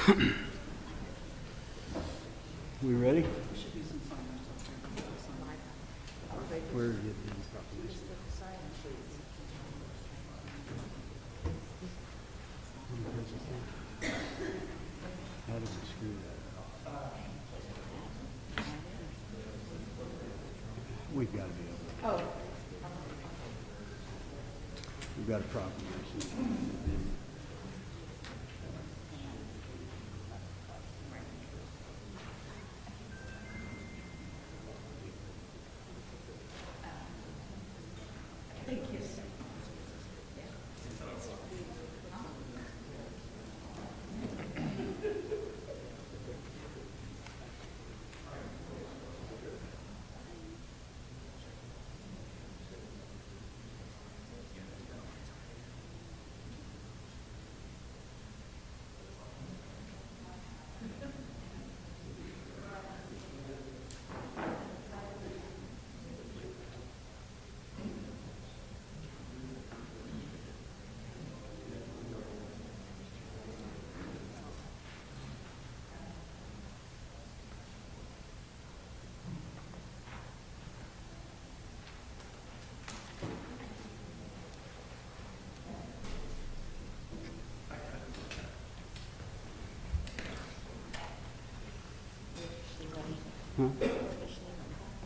We ready? Where are you? How did we screw that up? We've got to be able to. We've got a proclamation.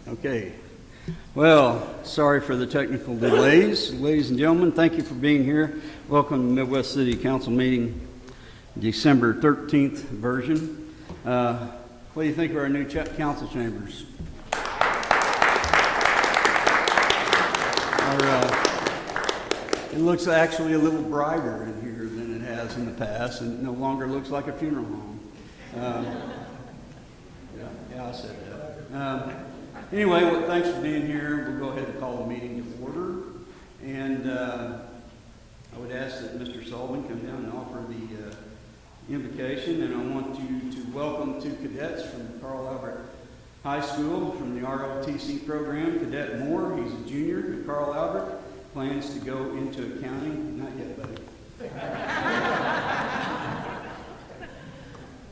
Okay. Well, sorry for the technical delays. Ladies and gentlemen, thank you for being here. Welcome to Midwest City Council meeting, December 13th version. What do you think of our new council chambers? It looks actually a little brighter in here than it has in the past, and it no longer looks like a funeral home. Yeah, I said that. Anyway, well, thanks for being here. We'll go ahead and call the meeting to order. And I would ask that Mr. Sullivan come down and offer the invocation. And I want you to welcome two cadets from Carl Albert High School from the ROTC program. Cadet Moore, he's a junior at Carl Albert, plans to go into accounting. Not yet, buddy.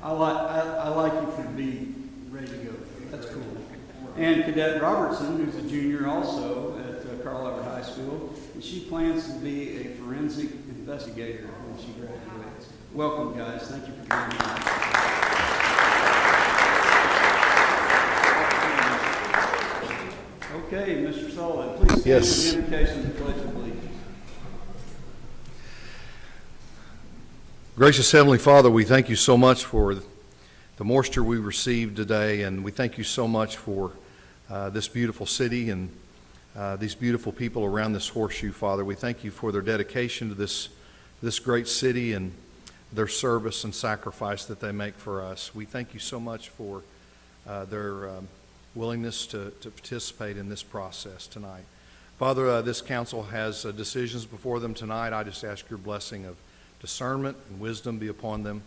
I like you to be ready to go. That's cool. And Cadet Robertson, who's a junior also at Carl Albert High School, and she plans to be a forensic investigator when she graduates. Welcome, guys. Thank you for being here. Okay, Mr. Sullivan, please stand for the invocation and pledge of allegiance. Gracious Heavenly Father, we thank you so much for the moisture we received today, and we thank you so much for this beautiful city and these beautiful people around this horseshoe, Father. We thank you for their dedication to this great city and their service and sacrifice that they make for us. We thank you so much for their willingness to participate in this process tonight. Father, this council has decisions before them tonight. I just ask your blessing of discernment and wisdom be upon them.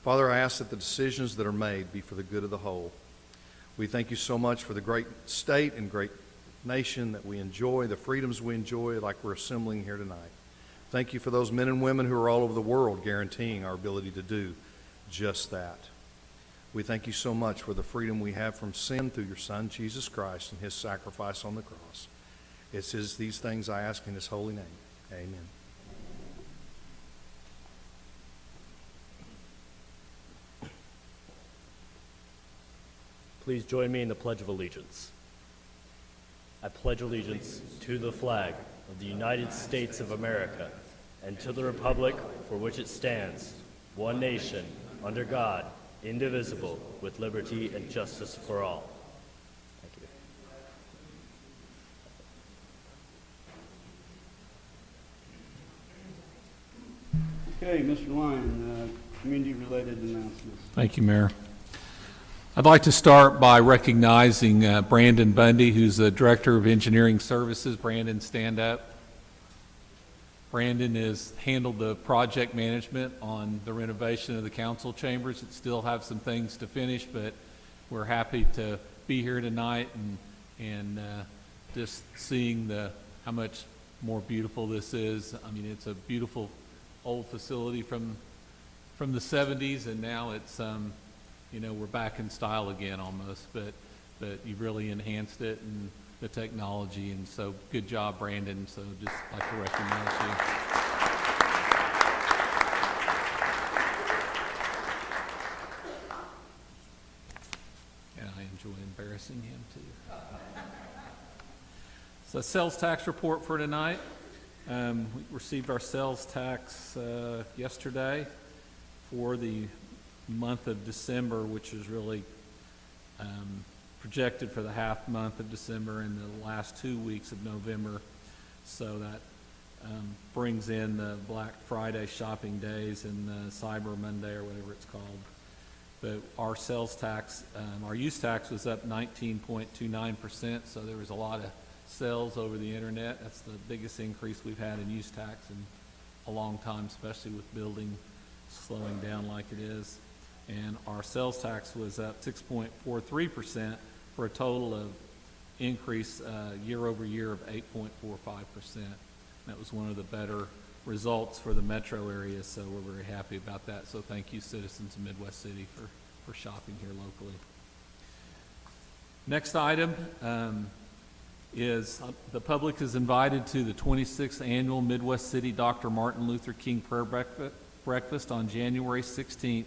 Father, I ask that the decisions that are made be for the good of the whole. We thank you so much for the great state and great nation that we enjoy, the freedoms we enjoy like we're assembling here tonight. Thank you for those men and women who are all over the world guaranteeing our ability to do just that. We thank you so much for the freedom we have from sin through your Son, Jesus Christ, and his sacrifice on the cross. It's these things I ask in his holy name. Amen. Please join me in the Pledge of Allegiance. I pledge allegiance to the flag of the United States of America and to the republic for which it stands, one nation, under God, indivisible, with liberty and justice for all. Thank you. Okay, Mr. Lyon, community-related announcements. Thank you, Mayor. I'd like to start by recognizing Brandon Bundy, who's the Director of Engineering Services. Brandon, stand up. Brandon has handled the project management on the renovation of the council chambers. It still have some things to finish, but we're happy to be here tonight and just seeing how much more beautiful this is. I mean, it's a beautiful old facility from from the 70s, and now it's, we're back in style again almost, but you've really enhanced it and the technology, and so good job, Brandon. So just like to recognize you. And I enjoy embarrassing him too. So sales tax report for tonight. We received our sales tax yesterday for the month of December, which is really projected for the half month of December and the last 2 weeks of November. So that brings in the Black Friday shopping days and the Cyber Monday or whatever it's called. But our sales tax, our use tax was up 19.29%, so there was a lot of sales over the internet. That's the biggest increase we've had in use tax in a long time, especially with building slowing down like it is. And our sales tax was up 6.43% for a total of increase year over year of 8.45%. That was one of the better results for the metro area, so we're very happy about that. So thank you, citizens of Midwest City, for shopping here locally. Next item is the public is invited to the 26th Annual Midwest City Dr. Martin Luther King Prayer Breakfast on January 16th,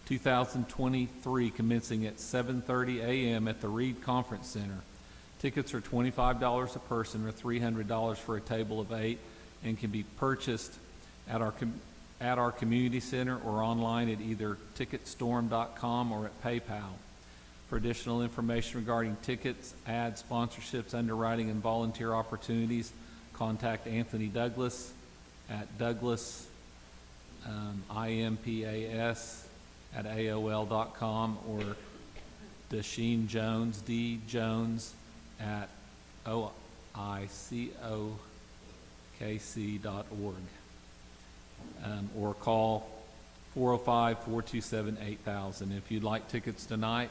2023, commencing at 7:30 a.m. at the Reed Conference Center. Tickets are $25 a person or $300 for a table of 8 and can be purchased at our community center or online at either ticketstorm.com or at PayPal. For additional information regarding tickets, ads, sponsorships, underwriting, and volunteer opportunities, contact Anthony Douglas at Douglas, IMPAS at AOL.com or Dasheen Jones, D. Jones at OICOKC.org, or call 405-427-8000. If you'd like tickets tonight,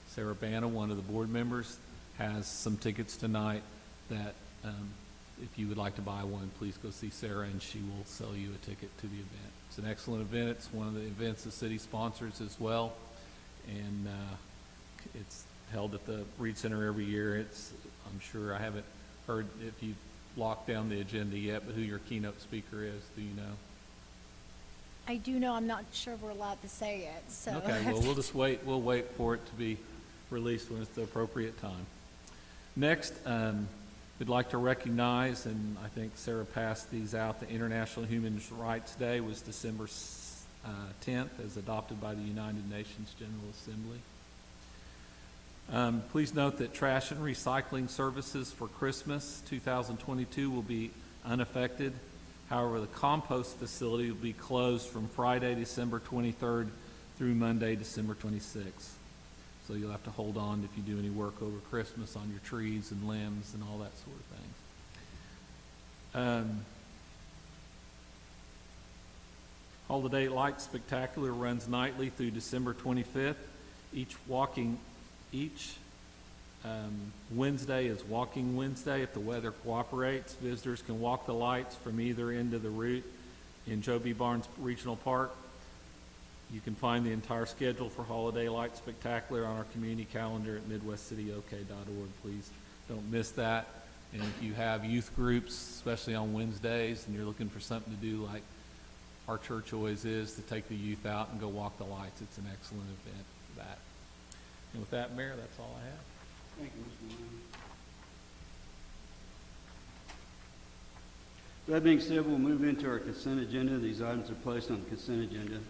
Sarah Banna, one of the board members, has some tickets tonight that if you would like to buy one, please go see Sarah and she will sell you a ticket to the event. It's an excellent event. It's one of the events the city sponsors as well, and it's held at the Reed Center every year. I'm sure I haven't heard if you've locked down the agenda yet, but who your keynote speaker is, do you know? I do know. I'm not sure we're allowed to say it, so. Okay, well, we'll just wait. We'll wait for it to be released when it's the appropriate time. Next, we'd like to recognize, and I think Sarah passed these out, the International Human Rights Day was December 10th, as adopted by the United Nations General Assembly. Please note that trash and recycling services for Christmas 2022 will be unaffected. However, the compost facility will be closed from Friday, December 23rd through Monday, December 26th. So you'll have to hold on if you do any work over Christmas on your trees and limbs and all that sort of things. Holiday Light Spectacular runs nightly through December 25th. Each Wednesday is Walking Wednesday. If the weather cooperates, visitors can walk the lights from either end of the route in Joe B. Barnes Regional Park. You can find the entire schedule for Holiday Light Spectacular on our community calendar at midwestcityok.org. Please don't miss that. And if you have youth groups, especially on Wednesdays, and you're looking for something to do like our church always is, to take the youth out and go walk the lights, it's an excellent event for that. And with that, Mayor, that's all I have. Thank you, Mr. Lyon. That being said, we'll move into our consent agenda. These items are placed on the consent agenda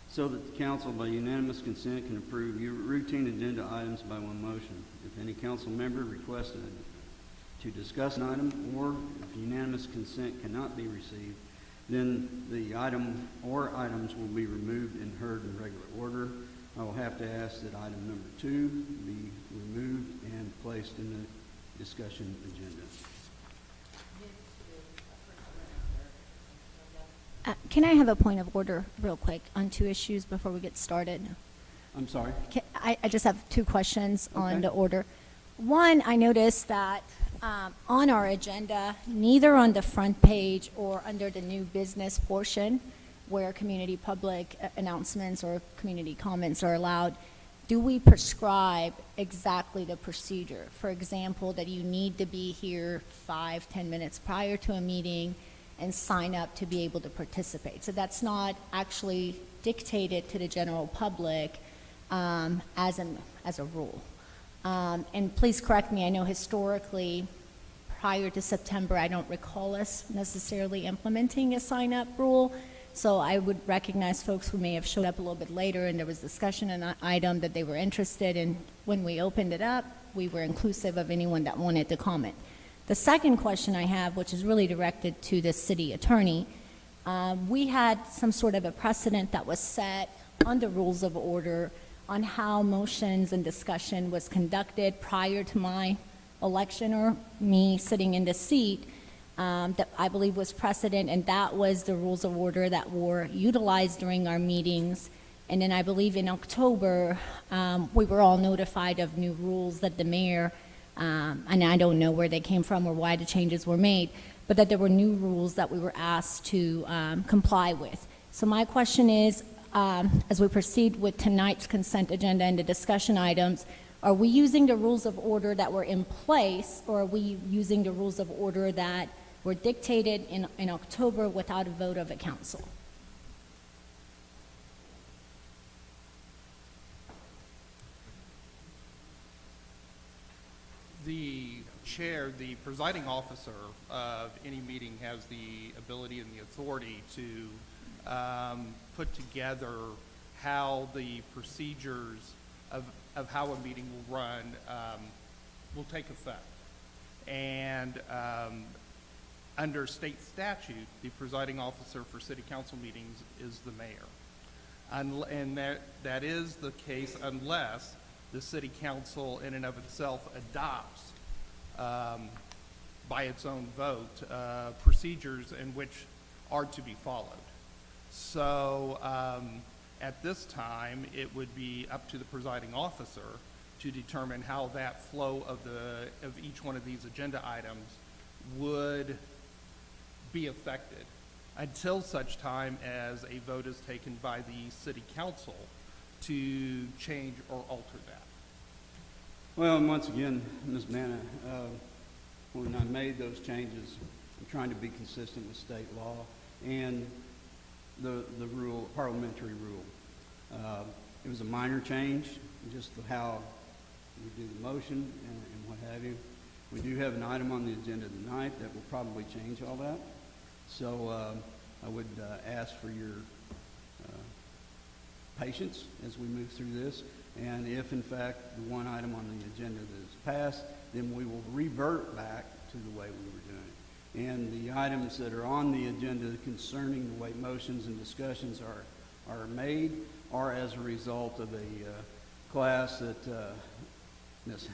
so that the council, by unanimous consent, can approve your routine agenda items by one motion. If any council member requested to discuss an item, or if unanimous consent cannot be received, then the item or items will be removed and heard in regular order. I will have to ask that item number 2 be removed and placed in the discussion agenda. Can I have a point of order real quick on 2 issues before we get started? I'm sorry? I just have 2 questions on Okay. the order. One, I noticed that on our agenda, neither on the front page or under the new business portion, where community public announcements or community comments are allowed, do we prescribe exactly the procedure? For example, that you need to be here 5-10 minutes prior to a meeting and sign up to be able to participate. So that's not actually dictated to the general public as a rule. And please correct me, I know historically, prior to September, I don't recall us necessarily implementing a sign-up rule. So I would recognize folks who may have showed up a little bit later and there was discussion on an item that they were interested in. When we opened it up, we were inclusive of anyone that wanted to comment. The second question I have, which is really directed to the city attorney, we had some sort of a precedent that was set on the rules of order on how motions and discussion was conducted prior to my election or me sitting in the seat. That I believe was precedent, and that was the rules of order that were utilized during our meetings. And then I believe in October, we were all notified of new rules that the mayor, and I don't know where they came from or why the changes were made, but that there were new rules that we were asked to comply with. So my question is, as we proceed with tonight's consent agenda and the discussion items, are we using the rules of order that were in place, or are we using the rules of order that were dictated in October without a vote of a council? The chair, the presiding officer of any meeting has the ability and the authority to put together how the procedures of how a meeting will run will take effect. And under state statute, the presiding officer for city council meetings is the mayor. And that is the case unless the city council in and of itself adopts by its own vote procedures in which are to be followed. So at this time, it would be up to the presiding officer to determine how that flow of each one of these agenda items would be affected until such time as a vote is taken by the city council to change or alter that. Well, and once again, Ms. Manna, when I made those changes, I'm trying to be consistent with state law and the rule, parliamentary rule. It was a minor change, just how we do the motion and what have you. We do have an item on the agenda tonight that will probably change all that. So I would ask for your patience as we move through this. And if, in fact, the one item on the agenda that is passed, then we will revert back to the way we were doing it. And the items that are on the agenda concerning the way motions and discussions are made are as a result of a class that Ms.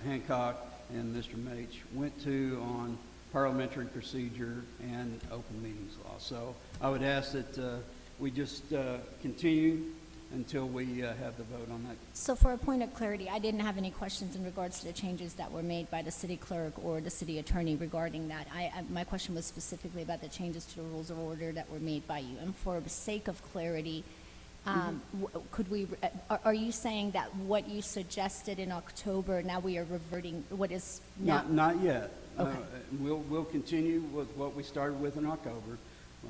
Hancock and Mr. Mach went to on parliamentary procedure and open meetings law. So I would ask that we just continue until we have the vote on that. So for a point of clarity, I didn't have any questions in regards to the changes that were made by the city clerk or the city attorney regarding that. My question was specifically about the changes to the rules of order that were made by you. And for the sake of clarity, could we, are you saying that what you suggested in October, now we are reverting what is now? Not yet. Okay. We'll continue with what we started with in October.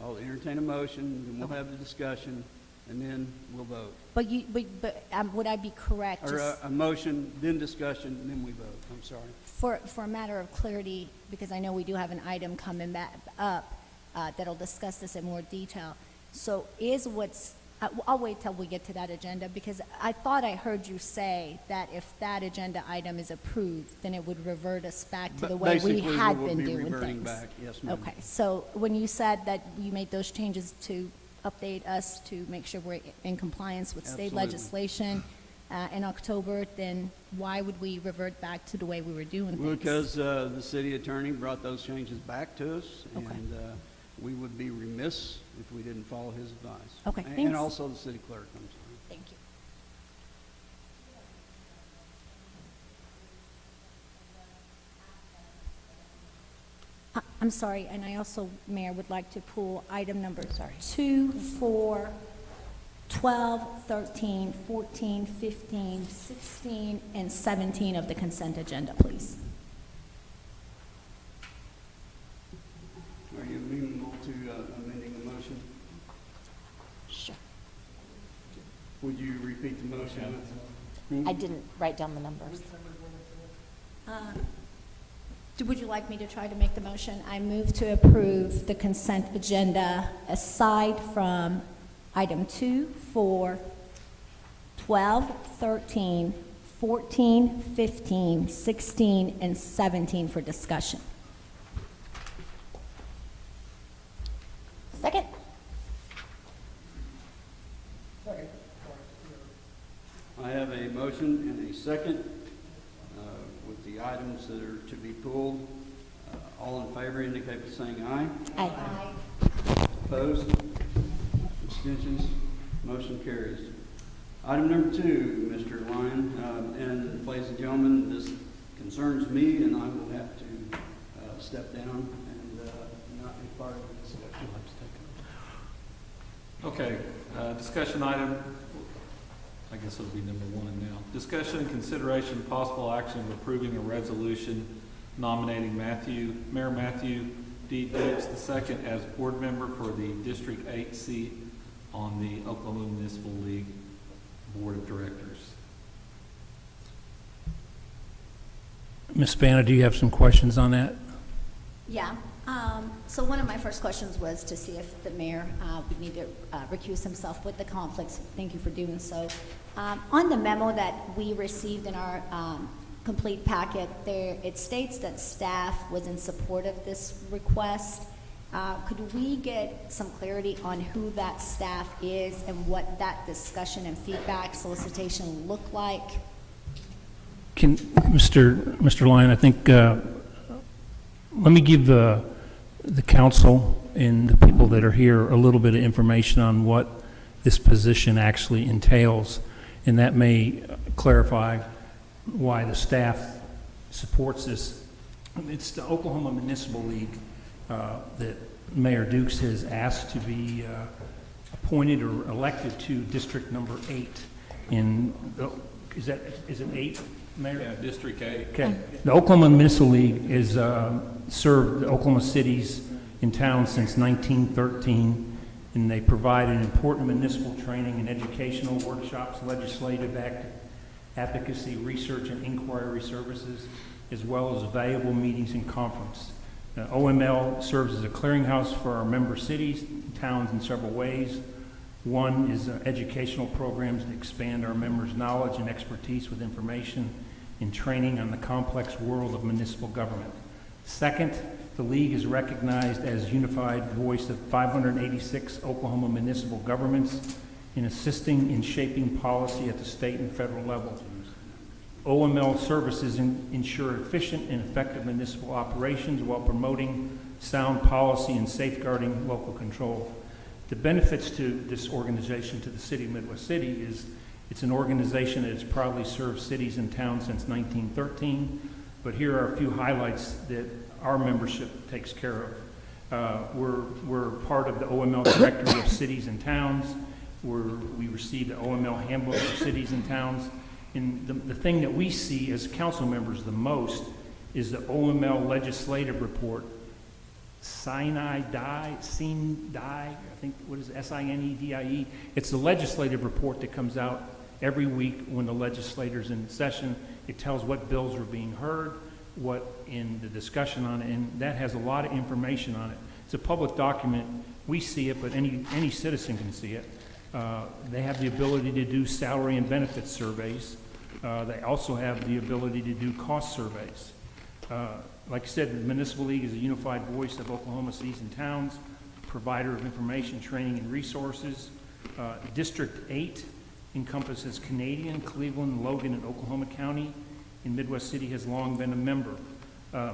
I'll entertain a motion, and we'll have the discussion, and then we'll vote. But would I be correct? Or just a motion, then discussion, and then we vote. I'm sorry. for a matter of clarity, because I know we do have an item coming back up that'll discuss this in more detail. So I'll wait till we get to that agenda, because I thought I heard you say that if that agenda item is approved, then it would revert us back to the way we Basically, had will been be doing reverting things. back. Yes, ma'am. Okay, so when you said that you made those changes to update us to make sure we're in compliance with state Absolutely. legislation in October, then why would we revert back to the way we were doing things? Because the city attorney brought those changes back to us, Okay. and we would be remiss if we didn't follow his advice. Okay, And thanks. also the city clerk, I'm sorry. Thank you. I'm sorry, and I also, Mayor, would like to pull item number 2, 4, 12, 13, 14, 15, 16, and 17 of the consent agenda, please. Are you amenable to amending the motion? Sure. Would you repeat the motion? I didn't write down the numbers. Would you like me to try to make the motion? I move to approve the consent agenda aside from item 2, 4, 12, 13, 14, 15, 16, and 17 for discussion. Second? I have a motion and a second with the items that are to be pulled. All in favor indicate by saying aye. Aye. Opposed? Abstentions? Motion carries. Item number 2, Mr. Lyon, and ladies and gentlemen, this concerns me, and I will have to step down and not be part of the discussion. Okay, discussion item, I guess it'll be number 1 now. Discussion and consideration of possible action of approving a resolution nominating Mayor Matthew D. Dukes II as board member for the District 8 seat on the Oklahoma Municipal League Board of Directors. Ms. Spana, do you have some questions on that? Yeah. So one of my first questions was to see if the mayor would need to recuse himself with the conflicts. Thank you for doing so. On the memo that we received in our complete packet, it states that staff was in support of this request. Could we get some clarity on who that staff is and what that discussion and feedback solicitation looked like? Can, Mr. Lyon, I think, let me give the council and the people that are here a little bit of information on what this position actually entails, and that may clarify why the staff supports this. It's the Oklahoma Municipal League that Mayor Dukes has asked to be appointed or elected to District Number 8 in, is it 8, Mayor? Yeah, District 8. Okay. The Oklahoma Municipal League has served the Oklahoma cities and towns since 1913, and they provide an important municipal training and educational workshops, legislative advocacy, research, and inquiry services, as well as valuable meetings and conference. OML serves as a clearinghouse for our member cities and towns in several ways. One is educational programs to expand our members' knowledge and expertise with information and training on the complex world of municipal government. Second, the League is recognized as unified voice of 586 Oklahoma municipal governments in assisting in shaping policy at the state and federal level. OML services ensure efficient and effective municipal operations while promoting sound policy and safeguarding local control. The benefits to this organization, to the city of Midwest City, is it's an organization that has proudly served cities and towns since 1913, but here are a few highlights that our membership takes care of. We're part of the OML Directory of Cities and Towns. We receive the OML Handbook for Cities and Towns. And the thing that we see as council members the most is the OML Legislative Report, Sinedie, I think, what is it, SINEDIE? It's the legislative report that comes out every week when the legislator's in session. It tells what bills are being heard, what in the discussion on it, and that has a lot of information on it. It's a public document. We see it, but any citizen can see it. They have the ability to do salary and benefits surveys. They also have the ability to do cost surveys. Like I said, the Municipal League is a unified voice of Oklahoma cities and towns, provider of information, training, and resources. District 8 encompasses Canadian, Cleveland, Logan, and Oklahoma County, and Midwest City has long been a member.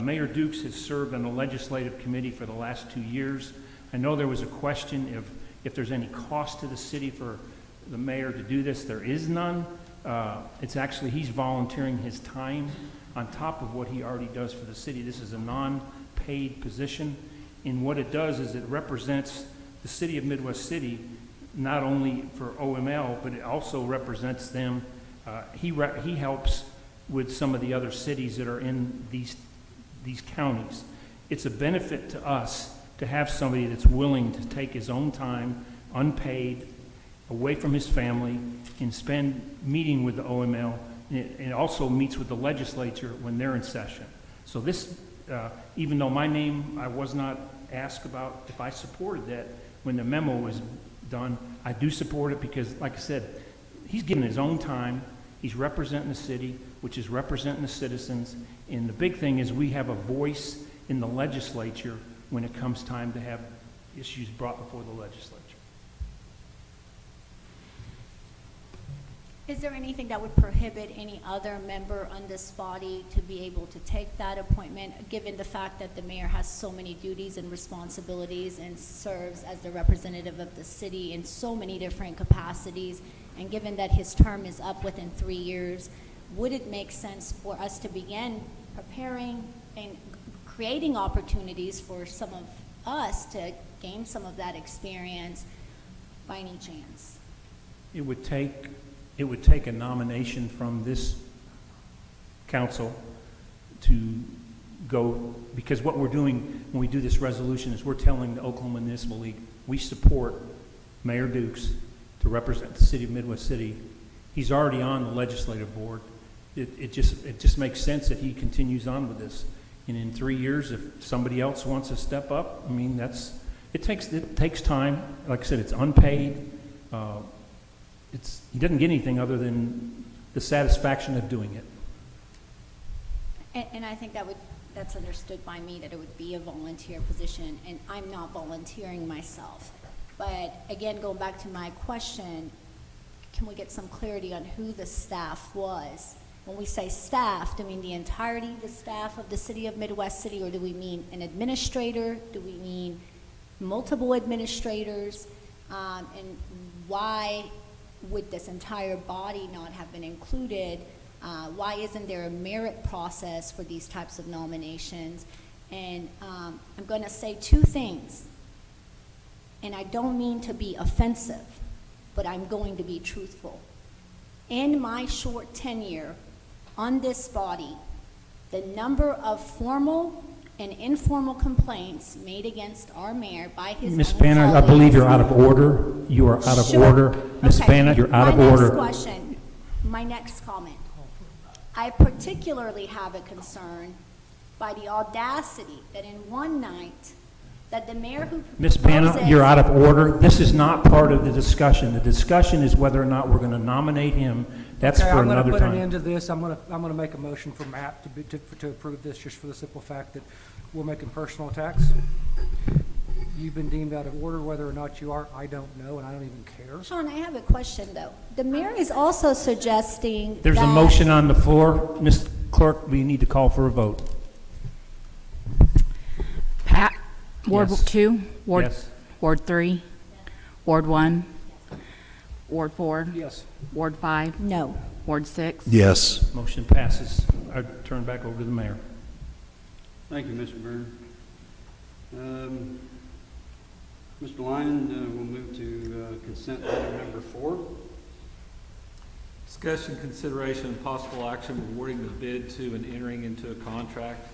Mayor Dukes has served on the legislative committee for the last 2 years. I know there was a question if there's any cost to the city for the mayor to do this. There is none. It's actually, he's volunteering his time on top of what he already does for the city. This is a non-paid position, and what it does is it represents the city of Midwest City, not only for OML, but it also represents them. He helps with some of the other cities that are in these counties. It's a benefit to us to have somebody that's willing to take his own time, unpaid, away from his family, and spend meeting with the OML. And it also meets with the legislature when they're in session. So this, even though my name, I was not asked about if I supported that when the memo was done, I do support it because, like I said, he's given his own time. He's representing the city, which is representing the citizens. And the big thing is we have a voice in the legislature when it comes time to have issues brought before the legislature. Is there anything that would prohibit any other member on this body to be able to take that appointment, given the fact that the mayor has so many duties and responsibilities and serves as the representative of the city in so many different capacities, and given that his term is up within 3 years, would it make sense for us to begin preparing and creating opportunities for some of us to gain some of that experience by any chance? It would take a nomination from this council to go, because what we're doing when we do this resolution is we're telling the Oklahoma Municipal League, we support Mayor Dukes to represent the city of Midwest City. He's already on the legislative board. It just makes sense that he continues on with this. And in 3 years, if somebody else wants to step up, I mean, it takes time. Like I said, it's unpaid. He doesn't get anything other than the satisfaction of doing it. And I think that's understood by me, that it would be a volunteer position, and I'm not volunteering myself. But again, going back to my question, can we get some clarity on who the staff was? When we say staff, do we mean the entirety of the staff of the city of Midwest City, or do we mean an administrator? Do we mean multiple administrators? And why would this entire body not have been included? Why isn't there a merit process for these types of nominations? And I'm going to say two things, and I don't mean to be offensive, but I'm going to be truthful. In my short tenure on this body, the number of formal and informal complaints made against our mayor by his Ms. own Banner, I colleagues- believe you're out of order. You are out of Sure. order. Ms. Okay. Banner, you're out of order. My next comment. I particularly have a concern by the audacity that in one night, that the mayor who Ms. Banner, proposes- you're out of order. This is not part of the discussion. The discussion is whether or not we're going to nominate him. That's Okay, for I'm another going to put an time. end to this. I'm going to make a motion for Matt to approve this, just for the simple fact that we're making personal attacks. You've been deemed out of order. Whether or not you are, I don't know, and I don't even care. Sean, I have a question, though. The mayor is also suggesting There's a that- motion on the floor. Ms. Clerk, we need to call for a vote. Pat, Ward Yes. 2, Ward Yes. Ward 3, Ward 1, Ward 4, Yes. Ward 5, No. Ward 6. Yes. Motion passes. I turn back over to the mayor. Thank you, Mr. Byrne. Mr. Lyon, we'll move to consent item number 4. Discussion, consideration, and possible action awarding the bid to and entering into a contract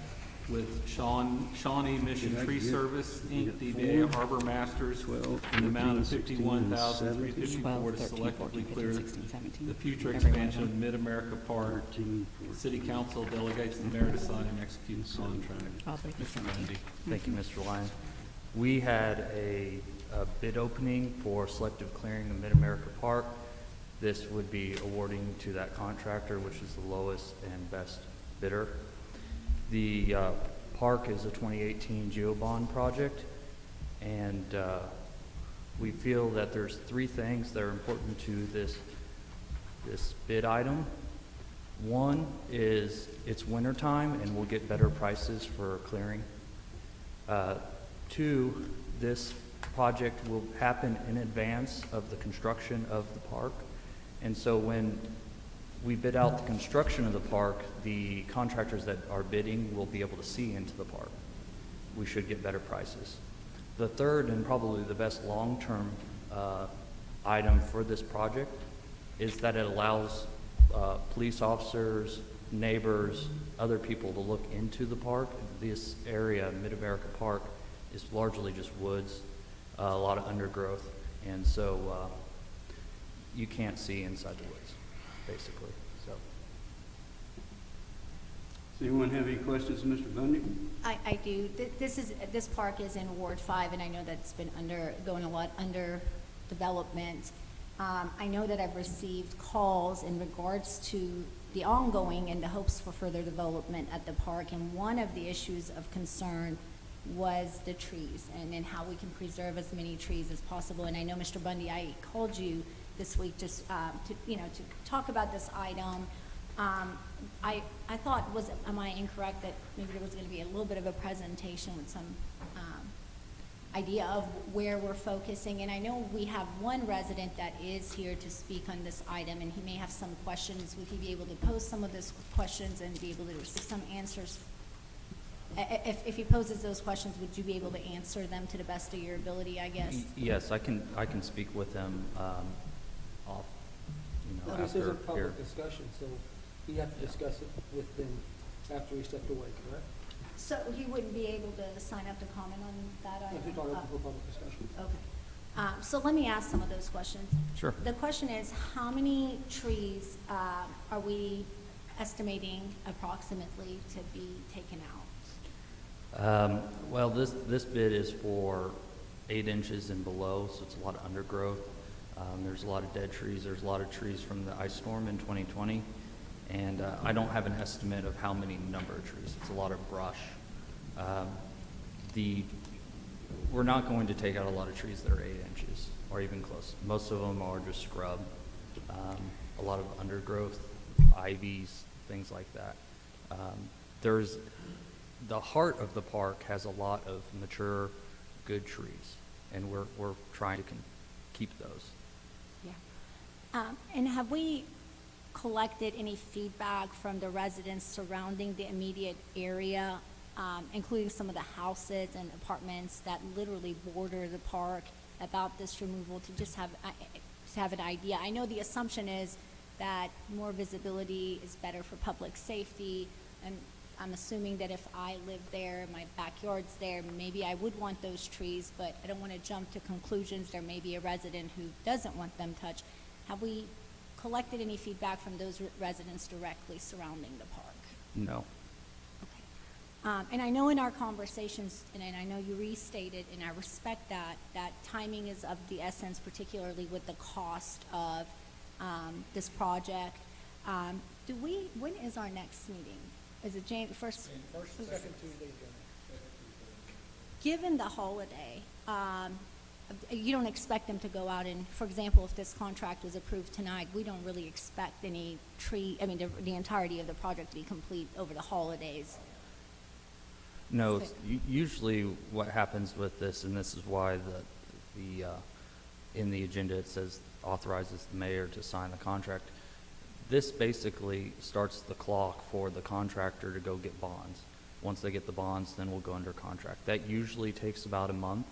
with Shawnee Mission Tree Service, Inc., DBA Harbor Masters, in the amount of $51,354 to selectively clear the future expansion of Mid-America Park. City Council delegates the mayor to sign and execute the contract. Mr. Mundy. Thank you, Mr. Lyon. We had a bid opening for selective clearing of Mid-America Park. This would be awarding to that contractor, which is the lowest and best bidder. The park is a 2018 GeoBond project, and we feel that there's 3 things that are important to this bid item. One is it's wintertime and we'll get better prices for clearing. 2, this project will happen in advance of the construction of the park. And so when we bid out the construction of the park, the contractors that are bidding will be able to see into the park. We should get better prices. The third and probably the best long-term item for this project is that it allows police officers, neighbors, other people to look into the park. This area, Mid-America Park, is largely just woods, a lot of undergrowth, and so you can't see inside the woods, basically. So, Does anyone have any questions, Mr. Bundy? I do. This park is in Ward 5, and I know that's been going a lot under development. I know that I've received calls in regards to the ongoing and the hopes for further development at the park, and one of the issues of concern was the trees and how we can preserve as many trees as possible. And I know, Mr. Bundy, I called you this week just to talk about this item. I thought, am I incorrect that maybe there was going to be a little bit of a presentation with some idea of where we're focusing? And I know we have one resident that is here to speak on this item, and he may have some questions. Would he be able to pose some of those questions and be able to receive some answers? If he poses those questions, would you be able to answer them to the best of your ability, I guess? yes, I can speak with them off, This is a after here. public discussion, so you have to discuss it with them after he stepped away, correct? So he wouldn't be able to sign up to comment on that item? If you're talking for public discussion. Okay. So let me ask some of those questions. Sure. The question is, how many trees are we estimating approximately to be taken out? Well, this bid is for 8 inches and below, so it's a lot of undergrowth. There's a lot of dead trees. There's a lot of trees from the ice storm in 2020. And I don't have an estimate of how many number of trees. It's a lot of brush. We're not going to take out a lot of trees that are 8 inches or even close. Most of them are just scrub. A lot of undergrowth, ivies, things like that. The heart of the park has a lot of mature, good trees, and we're trying to keep those. Yeah. And have we collected any feedback from the residents surrounding the immediate area, including some of the houses and apartments that literally border the park, about this removal, to just have an idea? I know the assumption is that more visibility is better for public safety, and I'm assuming that if I live there, my backyard's there, maybe I would want those trees, but I don't want to jump to conclusions. There may be a resident who doesn't want them touched. Have we collected any feedback from those residents directly surrounding the park? No. Okay. And I know in our conversations, and I know you restated, and I respect that timing is of the essence, particularly with the cost of this project. When is our next meeting? Is it first? Second Tuesday, Given the holiday, you don't expect them to go out and, for example, if this contract was approved tonight, we don't really expect the entirety of the project to be complete over the holidays. No, it's usually what happens with this, and this is why in the agenda it says authorizes the mayor to sign the contract. This basically starts the clock for the contractor to go get bonds. Once they get the bonds, then we'll go under contract. That usually takes about a month.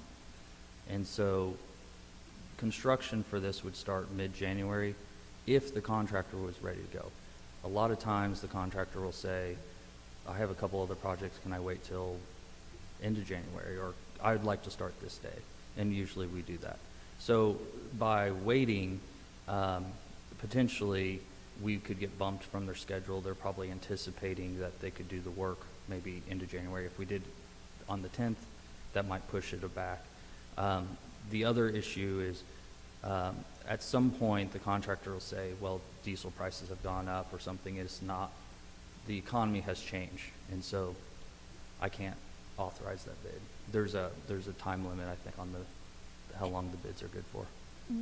And so construction for this would start mid-January if the contractor was ready to go. A lot of times the contractor will say, I have a couple other projects, can I wait till end of January? Or I'd like to start this day. And usually we do that. So by waiting, potentially we could get bumped from their schedule. They're probably anticipating that they could do the work maybe into January. If we did on the 10th, that might push it back. The other issue is at some point the contractor will say, well, diesel prices have gone up or something. It's not, the economy has changed, and so I can't authorize that bid. There's a time limit, I think, on how long the bids are good for.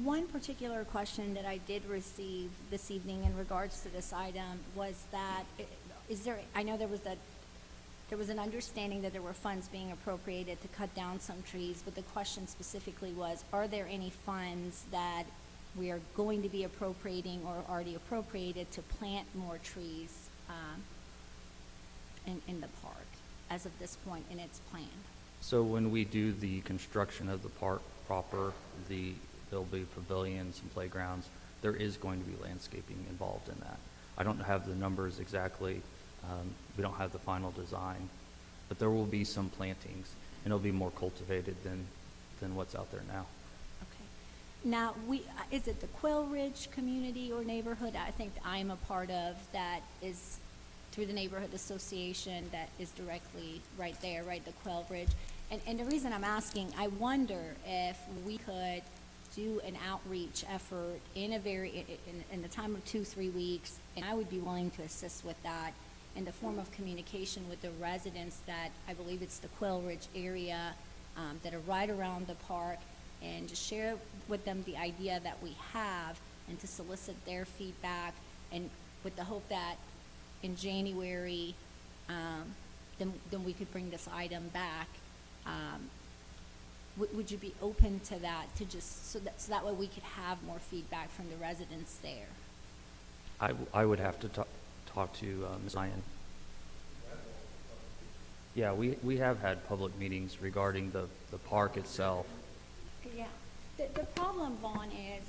One particular question that I did receive this evening in regards to this item was that, I know there was an understanding that there were funds being appropriated to cut down some trees, but the question specifically was, are there any funds that we are going to be appropriating or already appropriated to plant more trees in the park as of this point in its plan. So when we do the construction of the park proper, there'll be pavilions and playgrounds. There is going to be landscaping involved in that. I don't have the numbers exactly. We don't have the final design, but there will be some plantings, and it'll be more cultivated than what's out there now. Okay. Now, is it the Quail Ridge community or neighborhood I think I'm a part of that is through the neighborhood association that is directly right there, right, the Quail Ridge? And the reason I'm asking, I wonder if we could do an outreach effort in the time of 2-3 weeks, and I would be willing to assist with that in the form of communication with the residents that, I believe it's the Quail Ridge area, that are right around the park, and just share with them the idea that we have and to solicit their feedback, and with the hope that in January, then we could bring this item back. Would you be open to that, to just, so that way we could have more feedback from the residents there? I would have to talk to Ms. Ryan. Yeah, we have had public meetings regarding the park itself. Yeah. The problem, Vaughn, is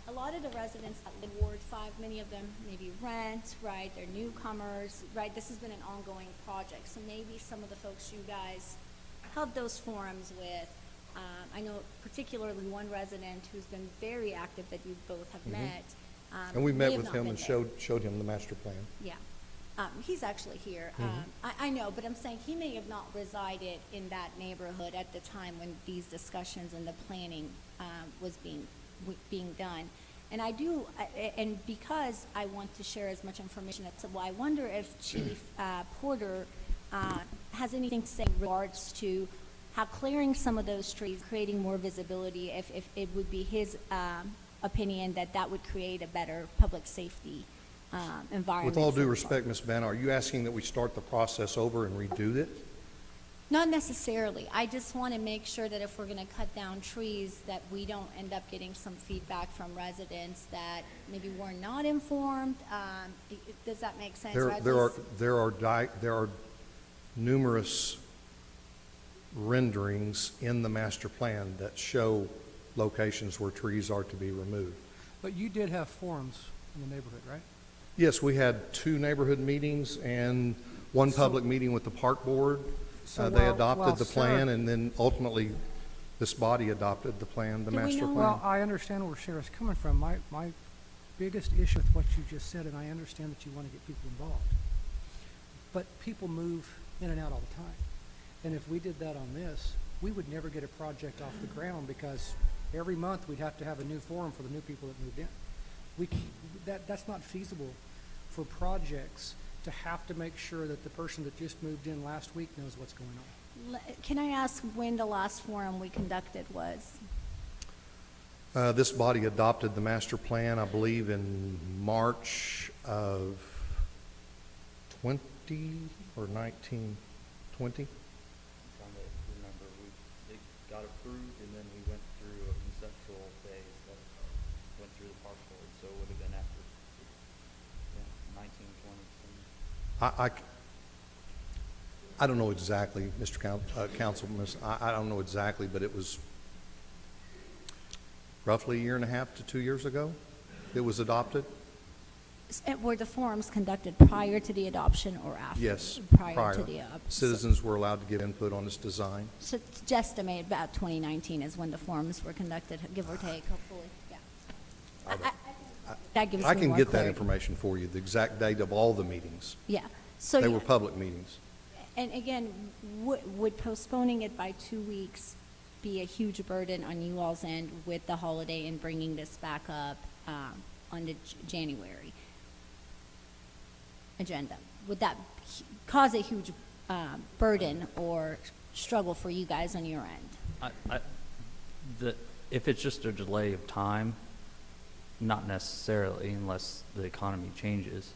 a lot of the residents that live in Ward 5, many of them maybe rent, right? They're newcomers, right? This has been an ongoing project. So maybe some of the folks you guys held those forums with, I know particularly one resident who's been very active that you both have met. And we may met have with not him been and there. showed him the master plan. Yeah. He's actually here. I know, but I'm saying he may have not resided in that neighborhood at the time when these discussions and the planning was being done. And and because I want to share as much information as possible, I wonder if Chief Porter has anything to say in regards to how clearing some of those trees, creating more visibility, if it would be his opinion that would create a better public safety environment. With all for due the respect, Ms. Banner, are you asking that we start the process over and redo it? Not necessarily. I just want to make sure that if we're going to cut down trees, that we don't end up getting some feedback from residents that maybe were not informed. Does that make sense? Or at least- There are numerous renderings in the master plan that show locations where trees are to be removed. But you did have forums in the neighborhood, right? Yes, we had 2 neighborhood meetings and one public meeting with the park board. So They while adopted the plan, Sarah- and then ultimately, this body adopted the plan, the Do we master know- plan. Well, I understand where Sarah's coming from. My biggest issue with what you just said, and I understand that you want to get people involved, but people move in and out all the time. And if we did that on this, we would never get a project off the ground, because every month we'd have to have a new forum for the new people that moved in. That's not feasible for projects to have to make sure that the person that just moved in last week knows what's going on. Can I ask when the last forum we conducted was? This body adopted the master plan, I believe, in March of 20 or 1920. I'm trying to remember, it got approved, and then we went through a conceptual phase that went through the park board, so it would have been after 1920. I don't know exactly, Mr. Councilman, I don't know exactly, but it was roughly 1.5 to 2 years ago it was adopted. Were the forums conducted prior to the adoption or after? Yes, Prior to the adoption. Citizens were allowed to give input on this design. So just estimate about 2019 is when the forums were conducted, give or take, hopefully, yeah. That gives me I can more get that clarity. information for you, the exact date of all the meetings. Yeah, so. They yeah, were public meetings. And again, would postponing it by 2 weeks be a huge burden on you all's end with the holiday and bringing this back up on the January agenda? Would that cause a huge burden or struggle for you guys on your end? If it's just a delay of time, not necessarily, unless the economy changes.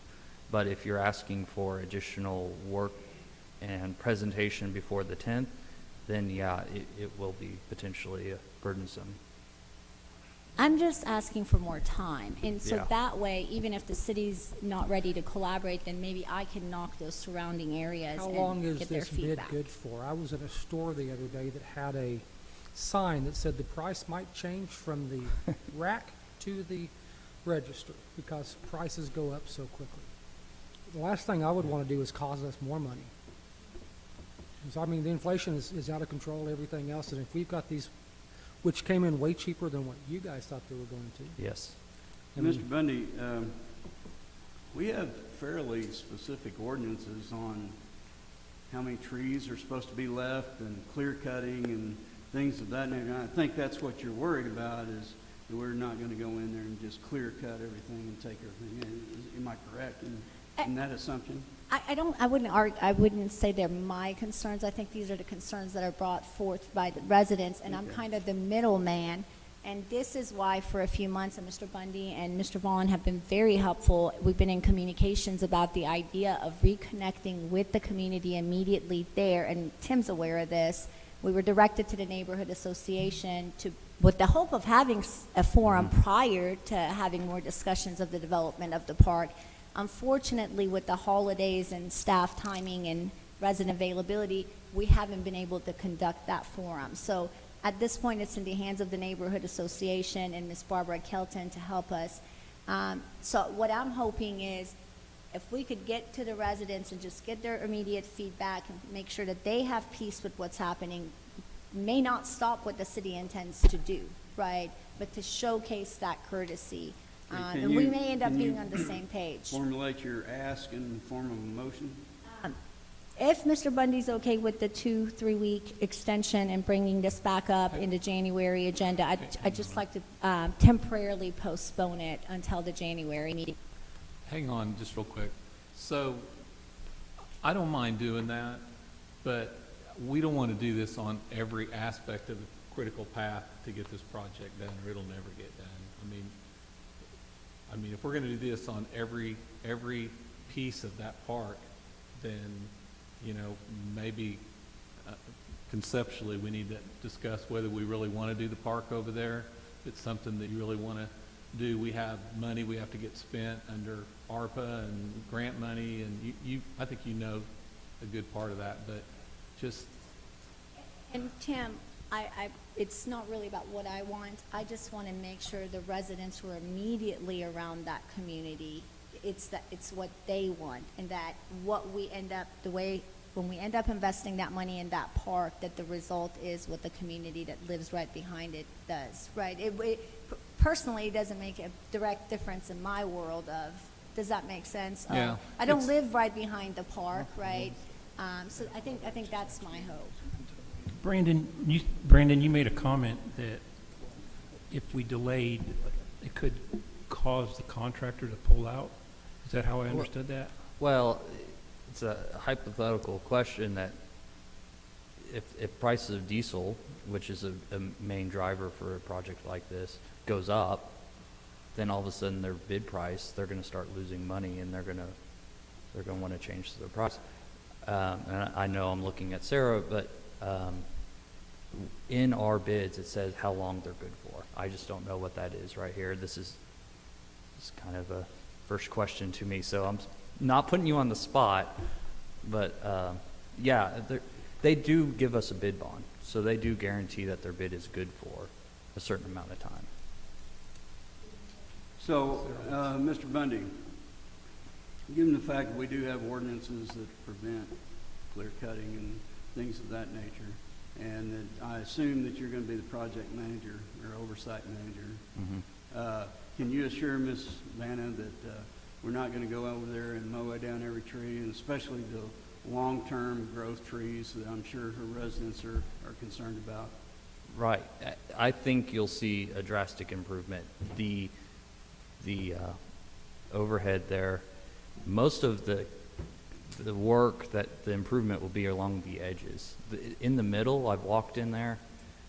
But if you're asking for additional work and presentation before the 10th, then yeah, it will be potentially burdensome. I'm just asking for more time. And so Yeah. that way, even if the city's not ready to collaborate, then maybe I can knock those surrounding areas How long and is get their this bid feedback. good for? I was in a store the other day that had a sign that said the price might change from the rack to the register because prices go up so quickly. The last thing I would want to do is cause us more money. 'Cause, I mean, the inflation is out of control, everything else, and if we've got these, which came in way cheaper than what you guys thought they were going to. Yes. I mean, Mr. Bundy, we have fairly specific ordinances on how many trees are supposed to be left and clear cutting and things of that nature. And I think that's what you're worried about is that we're not going to go in there and just clear cut everything and take everything in. Am I correct in that assumption? I wouldn't say they're my concerns. I think these are the concerns that are brought forth by the residents, and I'm Okay. kind of the middleman. And this is why for a few months, and Mr. Bundy and Mr. Vaughn have been very helpful. We've been in communications about the idea of reconnecting with the community immediately there, and Tim's aware of this. We were directed to the neighborhood association with the hope of having a forum prior to having more discussions of the development of the park. Unfortunately, with the holidays and staff timing and resident availability, we haven't been able to conduct that forum. So at this point, it's in the hands of the neighborhood association and Ms. Barbara Kelton to help us. So what I'm hoping is if we could get to the residents and just get their immediate feedback and make sure that they have peace with what's happening, may not stop what the city intends to do, right? But to showcase that courtesy. Can And we you- may end up can you being on the same page. Formulate your ask in the form of a motion? If Mr. Bundy's okay with the 2-3 week extension and bringing this back up in the January agenda, I'd just like to temporarily postpone it until the January meeting. Hang on just real quick. So I don't mind doing that, but we don't want to do this on every aspect of the critical path to get this project done, or it'll never get done. I mean, if we're going to do this on every piece of that park, then, you know, maybe conceptually we need to discuss whether we really want to do the park over there. If it's something that you really want to do, we have money we have to get spent under ARPA and grant money, and I think you know a good part of that, but just, And Tim, it's not really about what I want. I just want to make sure the residents who are immediately around that community, it's what they want, and that what we end up, when we end up investing that money in that park, that the result is what the community that lives right behind it does, right? Personally, it doesn't make a direct difference in my world of, does that make sense? Yeah, I don't it's- live right behind the park, right? So I think that's my hope. Brandon, you made a comment that if we delayed, it could cause the contractor to pull out. Is that how I understood that? Well, it's a hypothetical question that if prices of diesel, which is a main driver for a project like this, goes up, then all of a sudden their bid price, they're going to start losing money, and they're going to want to change their price. And I know I'm looking at Sarah, but in our bids it says how long they're good for. I just don't know what that is right here. This is kind of a first question to me, so I'm not putting you on the spot, but yeah, they do give us a bid bond, so they do guarantee that their bid is good for a certain amount of time. So, Mr. Bundy, given the fact that we do have ordinances that prevent clear cutting and things of that nature, and that I assume that you're going to be the project manager or oversight manager, can you assure Ms. Vanna that we're not going to go over there and mow down every tree, and especially the long-term growth trees that I'm sure her residents are concerned about? Right. I think you'll see a drastic improvement. The overhead there, most of the work, that the improvement will be along the edges. In the middle, I've walked in there,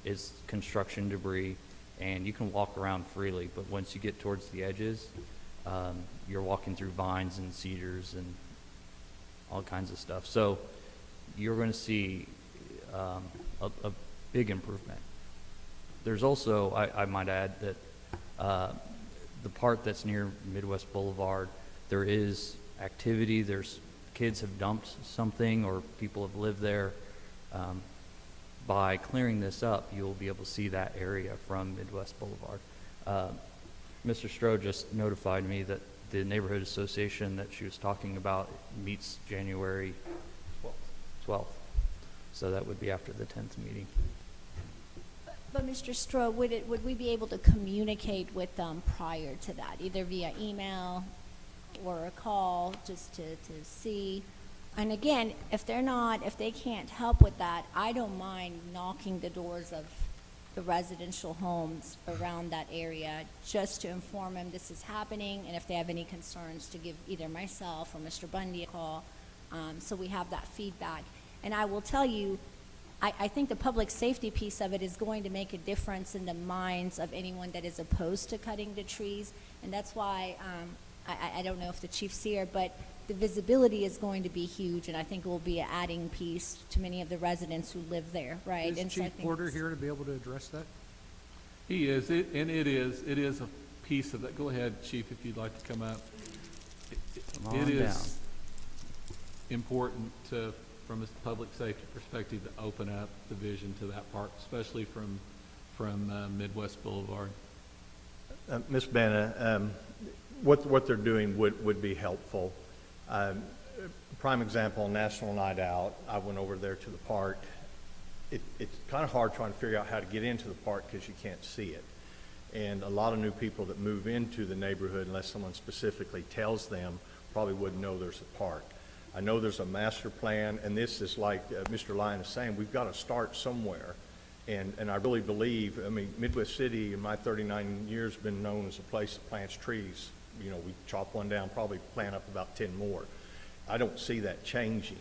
is construction debris, and you can walk around freely, but once you get towards the edges, you're walking through vines and cedars and all kinds of stuff. So you're going to see a big improvement. There's also, I might add, that The part that's near Midwest Boulevard, there is activity, there's kids have dumped something or people have lived there. By clearing this up, you'll be able to see that area from Midwest Boulevard. Mr. Stroh just notified me that the neighborhood association that she was talking about meets January 12th. So that would be after the 10th meeting. But Mr. Stroh, would we be able to communicate with them prior to that, either via email or a call, just to see? And again, if they can't help with that, I don't mind knocking the doors of the residential homes around that area, just to inform them this is happening, and if they have any concerns, to give either myself or Mr. Bundy a call, so we have that feedback. And I will tell you, I think the public safety piece of it is going to make a difference in the minds of anyone that is opposed to cutting the trees. And that's why, I don't know if the chief's here, but the visibility is going to be huge, and I think it will be an adding piece to many of the residents who live there, right? Is And so I Chief think Porter it's- here to be able to address that? He is, it is a piece of that. Go ahead, Chief, if you'd like to come up. Come It on down. is important to, from a public safety perspective, to open up the vision to that park, especially from Midwest Boulevard. Ms. Banna, what they're doing would be helpful. Prime example, National Night Out, I went over there to the park. It's kind of hard trying to figure out how to get into the park because you can't see it. And a lot of new people that move into the neighborhood, unless someone specifically tells them, probably wouldn't know there's a park. I know there's a master plan, and this is like Mr. Lyon is saying, we've got to start somewhere. And I really believe, I mean, Midwest City in my 39 years been known as a place that plants trees. You know, we chop one down, probably plant up about 10 more. I don't see that changing.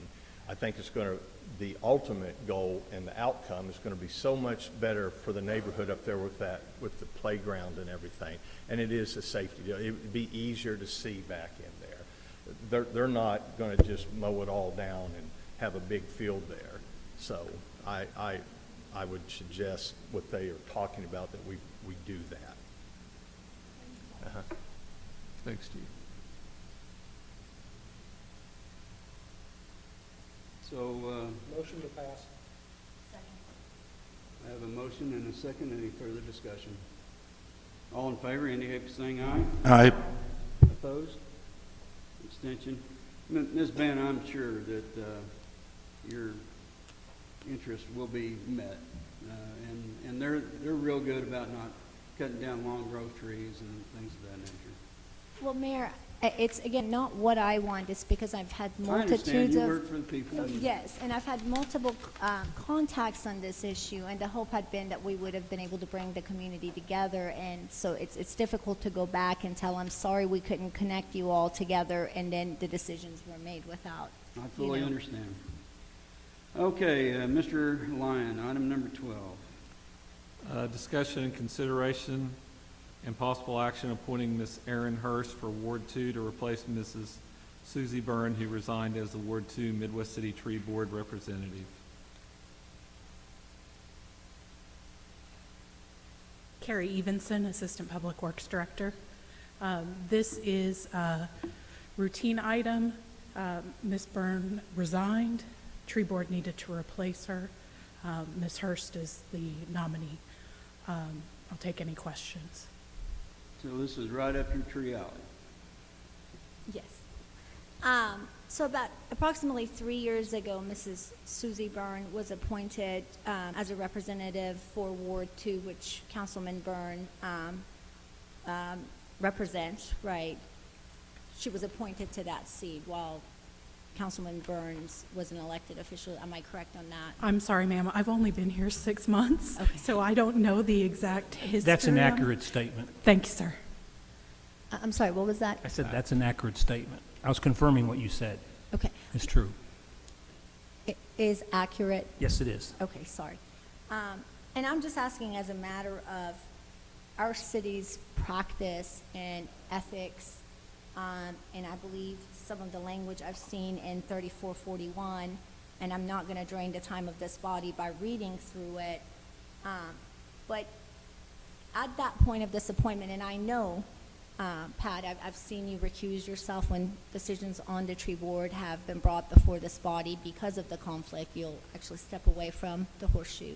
I think it's going to, the ultimate goal and the outcome is going to be so much better for the neighborhood up there with that, with the playground and everything. And it is a safety deal. It would be easier to see back in there. They're not going to just mow it all down and have a big field there. So I would suggest what they are talking about, that we do that. Thanks, Chief. So, Motion to pass. I have a motion and a second. Any further discussion? All in favor, indicate by saying aye. Aye. Opposed? Abstention? Ms. Bann, I'm sure that your interest will be met. And they're real good about not cutting down long growth trees and things of that nature. Well, Mayor, it's, again, not what I want, it's because I've had I understand multitudes you of... work for the people. and- Yes, and I've had multiple contacts on this issue, and the hope had been that we would have been able to bring the community together, and so it's difficult to go back and tell, I'm sorry we couldn't connect you all together, and then the decisions were made without, I fully understand. Okay, Mr. Lyon, item number 12. Discussion and consideration and possible action appointing Ms. Erin Hurst for Ward 2 to replace Mrs. Susie Byrne, who resigned as the Ward 2 Midwest City Tree Board representative. Carrie Evenson, Assistant Public Works Director. This is a routine item. Ms. Byrne resigned. Tree Board needed to replace her. Ms. Hurst is the nominee. I'll take any questions. So this is right up your tree alley. yes. So about approximately 3 years ago, Mrs. Susie Byrne was appointed as a representative for Ward 2, which Councilman Byrne represents, right? She was appointed to that seat while Councilman Burns was an elected official. Am I correct on that? I'm sorry, ma'am, I've only been here 6 months, Okay. so I don't know the exact history. That's an on- accurate statement. Thank you, sir. I'm sorry, what was that? I said that's an accurate statement. I was confirming what you said. Okay. It's true. It is accurate. Yes, it is. Okay, sorry. And I'm just asking as a matter of our city's practice and ethics, and I believe some of the language I've seen in 3441, and I'm not going to drain the time of this body by reading through it, but at that point of this appointment, and I know, Pat, I've seen you recuse yourself when decisions on the tree board have been brought before this body because of the conflict. You'll actually step away from the horseshoe.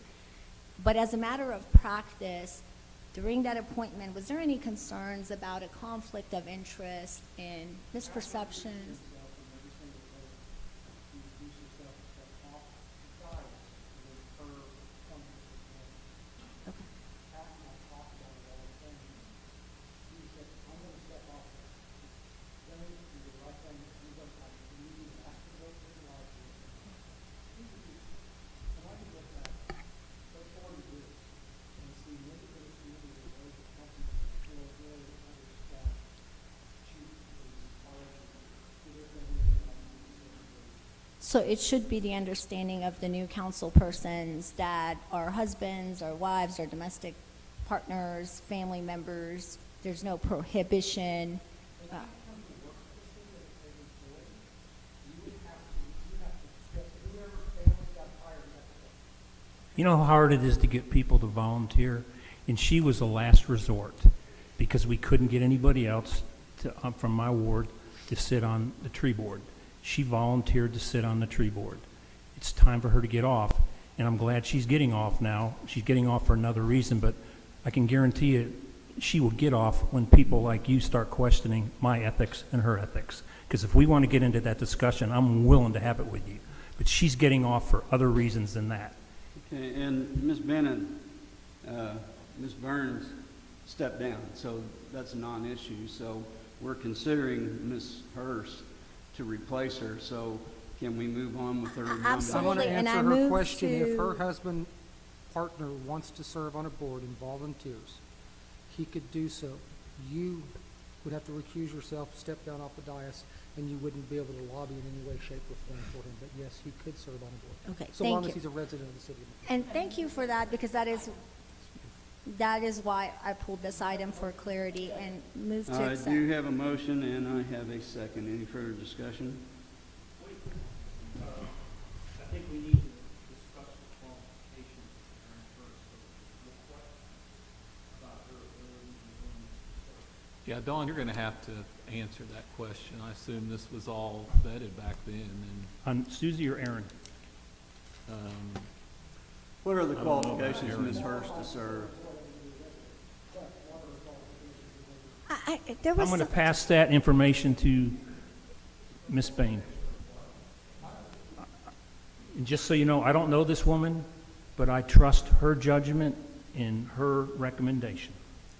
But as a matter of practice, during that appointment, was there any concerns about a conflict of interest and misperceptions? So it should be the understanding of the new council persons that our husbands, our wives, our domestic partners, family members, there's no prohibition. You know how hard it is to get people to volunteer? And she was a last resort because we couldn't get anybody else from my ward to sit on the tree board. She volunteered to sit on the tree board. It's time for her to get off, and I'm glad she's getting off now. She's getting off for another reason, but I can guarantee you she will get off when people like you start questioning my ethics and her ethics. Because if we want to get into that discussion, I'm willing to have it with you. But she's getting off for other reasons than that. Okay, and Ms. Bennett, Ms. Burns stepped down, so that's a non-issue. So we're considering Ms. Hurst to replace her, so can we move on with her? Absolutely. I want to and I answer her move question. If to- her husband, partner wants to serve on a board and volunteers, he could do so. You would have to recuse yourself, step down off the dais, and you wouldn't be able to lobby in any way, shape, or form for him. But yes, he could serve on a board. Okay, So thank long you. as he's a resident of the city. And thank you for that, because that is why I pulled this item for clarity and moved to I accept. do have a motion and I have a second. Any further discussion? I think we need to discuss the qualifications first. About her Yeah, Dawn, you're going to have to answer that question. I assume this was all vetted back then, On Susie or Aaron? and, What are the I don't know about qualifications, Aaron. Ms. Hurst, to serve? There was I'm going to some- pass that information to Ms. Bain. And just so you know, I don't know this woman, but I trust her judgment and her recommendation.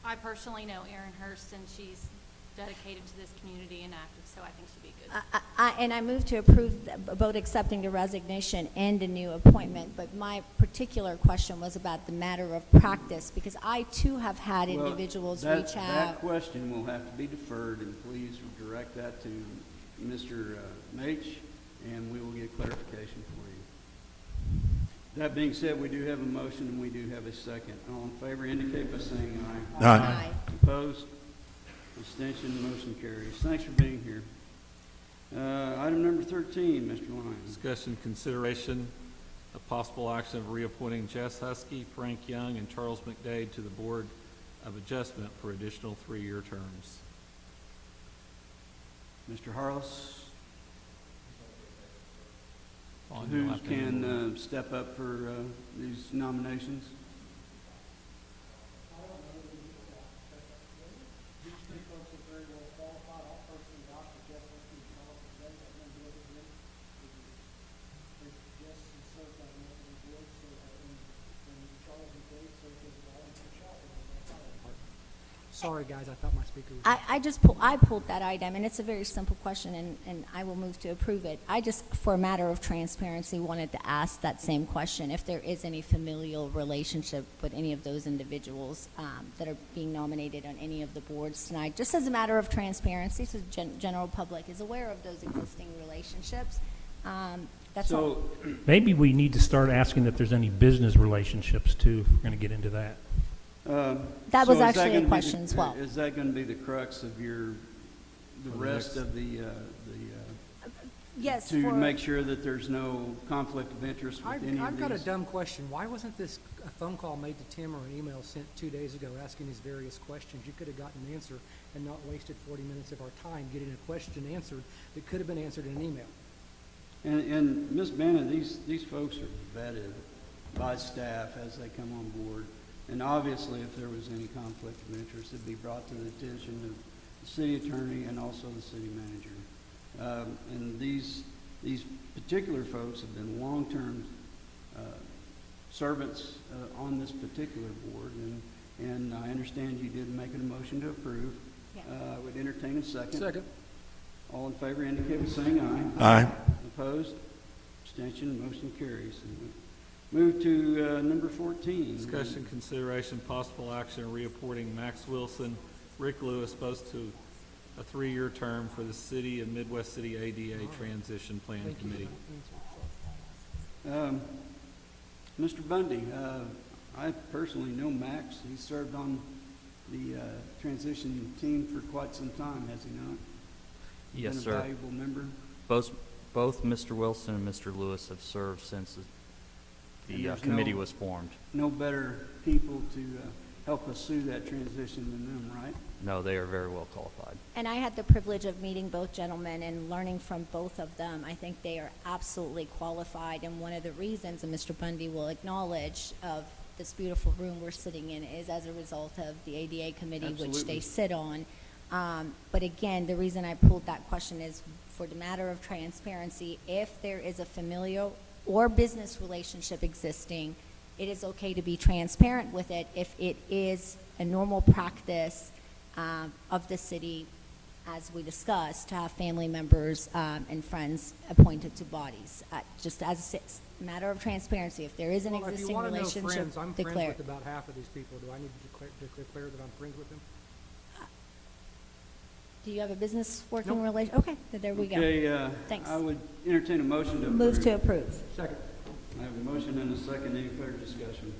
I personally know Erin Hurst, and she's dedicated to this community and active, so I think she'd be good. And I move to approve both accepting the resignation and a new appointment, but my particular question was about the matter of practice, because I too have had Well, individuals that- reach That out. question will have to be deferred, and please direct that to Mr. Mach, and we will get clarification for you. That being said, we do have a motion and we do have a second. All in favor indicate by saying aye. Aye. Opposed? Abstention, motion carries. Thanks for being here. Item number 13, Mr. Lyons. discussion, consideration of possible action of reappointing Jess Husky, Frank Young, and Charles McDade to the Board of Adjustment for additional 3-year terms. Mr. Harless, Dawn, you'll who have to handle that. can step up for these nominations? Sorry, guys, I thought my speaker was. I pulled that item, and it's a very simple question, and I will move to approve it. I just, for a matter of transparency, wanted to ask that same question, if there is any familial relationship with any of those individuals that are being nominated on any of the boards tonight, just as a matter of transparency, so the general public is aware of those existing relationships. That's all. So, Maybe we need to start asking if there's any business relationships too, if we're going to get into that. That so was is actually a gonna be question the- as well. Is that going to be the crux of the For the rest next- of the Yes, to for- make sure that there's no conflict of interest with any of these? I've got a dumb question. Why wasn't this a phone call made to Tim or an email sent 2 days ago asking these various questions? You could have gotten an answer and not wasted 40 minutes of our time getting a question answered that could have been answered in an email. And Ms. Bannon, these folks are vetted by staff as they come on board. And obviously, if there was any conflict of interest, it'd be brought to the attention of the city attorney and also the city manager. And these particular folks have been long-term servants on this particular board. And I understand you did make a motion to approve. Yeah. I would entertain a second. Second. All in favor indicate by saying aye. Aye. Opposed? Abstention, motion carries. Move to number 14. Discussion, consideration, possible action reappointing Max Wilson, Rick Lewis, both to a 3-year term for the City of Midwest City ADA Transition Plan Thank you for Committee. that answer. Mr. Bundy, I personally know Max. He served on the transition team for quite some time, has he not? Yes, Been sir. a valuable member. Both Mr. Wilson and Mr. Lewis have served since And the there's committee no- was formed. No better people to help us through that transition than them, right? No, they are very well qualified. And I had the privilege of meeting both gentlemen and learning from both of them. I think they are absolutely qualified, and one of the reasons, and Mr. Bundy will acknowledge, of this beautiful room we're sitting in is as a result of the ADA committee, which Absolutely. they sit on. But again, the reason I pulled that question is for the matter of transparency. If there is a familial or business relationship existing, it is okay to be transparent with it if it is a normal practice of the city, as we discussed, to have family members and friends appointed to bodies. Just as a matter of transparency, if there is an Well, if you existing want to know relationship, friends, I'm friends declare. with about half of these people. Do I need to declare that I'm friends with them? Do you have a business working Nope. relation? Okay, then there we go. Okay, Thanks. I would entertain a motion to approve. Move to approve. Second. I have a motion and a second. Any further discussion?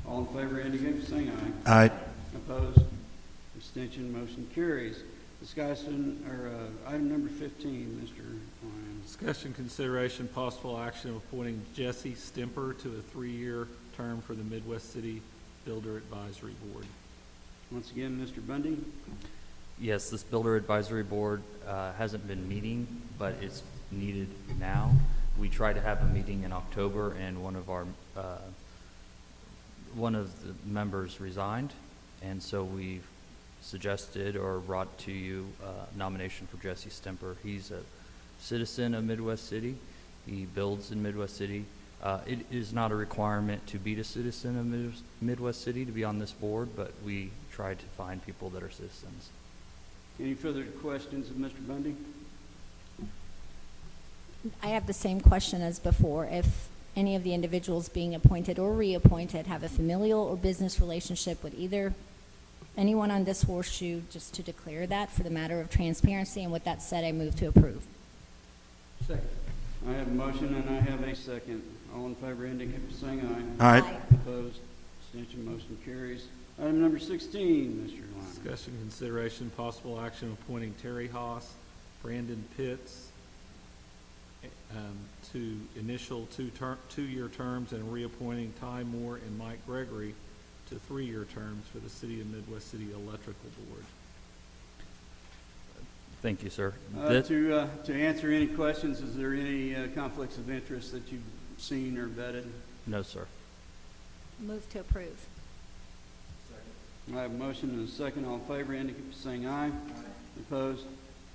All in favor indicate by saying aye. Aye. Opposed? Abstention, motion carries. Discussion, or item number 15, Mr. Lyons. Discussion, consideration, possible action of appointing Jesse Stemper to a 3-year term for the Midwest City Builder Advisory Board. Once again, Mr. Bundy. Yes, this Builder Advisory Board hasn't been meeting, but it's needed now. We tried to have a meeting in October, and one of the members resigned, and so we've suggested or brought to you nomination for Jesse Stemper. He's a citizen of Midwest City. He builds in Midwest City. It is not a requirement to be a citizen of Midwest City to be on this board, but we try to find people that are citizens. Any further questions of Mr. Bundy? I have the same question as before. If any of the individuals being appointed or reappointed have a familial or business relationship with either anyone on this horseshoe, just to declare that for the matter of transparency. And with that said, I move to approve. Second. I have a motion and I have a second. All in favor indicate by saying aye. Aye. Opposed? Abstention, motion carries. Item number 16, Mr. Lyons. Discussion, consideration, possible action appointing Terry Haas, Brandon Pitts to initial 2-year terms and reappointing Ty Moore and Mike Gregory to 3-year terms for the City of Midwest City Electrical Board. Thank you, sir. To answer any questions, is there any conflicts of interest that you've seen or vetted? No, sir. Move to approve. I have a motion and a second. All in favor indicate by saying aye. Opposed?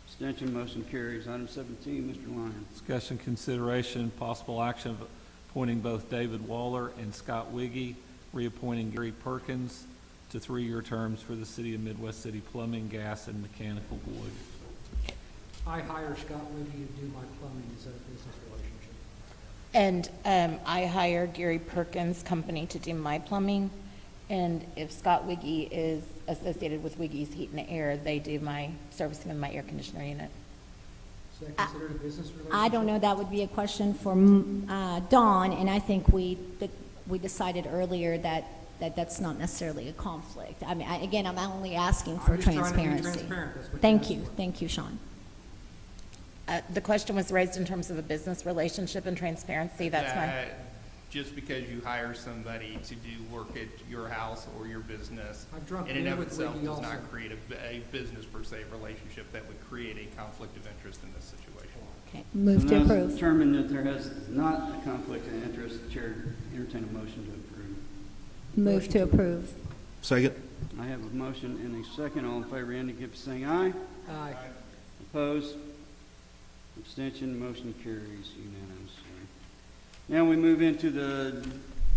Abstention, motion carries. Item 17, Mr. Lyons. Discussion, consideration, possible action of appointing both David Waller and Scott Wiggy, reappointing Gary Perkins to 3-year terms for the City of Midwest City Plumbing, Gas, and Mechanical Board. I hire Scott Wiggy to do my plumbing. Is that a business relationship? And I hire Gary Perkins Company to do my plumbing. And if Scott Wiggy is associated with Wiggy's Heat and Air, they do my servicing of my air conditioner unit. Is that considered a business relationship? I don't know, that would be a question for Dawn, and I think we decided earlier that that's not necessarily a conflict. I mean, again, I'm only asking for I'm just trying to be transparency. transparent. That's what Thank you're you, thank you, Sean. The question was raised in terms of a business relationship and transparency. That's my, That just because you hire somebody to do work at your house or your business, I've drunk in and beer of with itself Wiggy does also. not create a business per se relationship that would create a conflict of interest in this situation. Okay, move So to now it's approve. determined that there has not a conflict of interest, the chair entertain a motion to approve. Move to approve. Second. I have a motion and a second. All in favor indicate by saying aye. Aye. Opposed? Abstention, motion carries unanimously. Now we move into the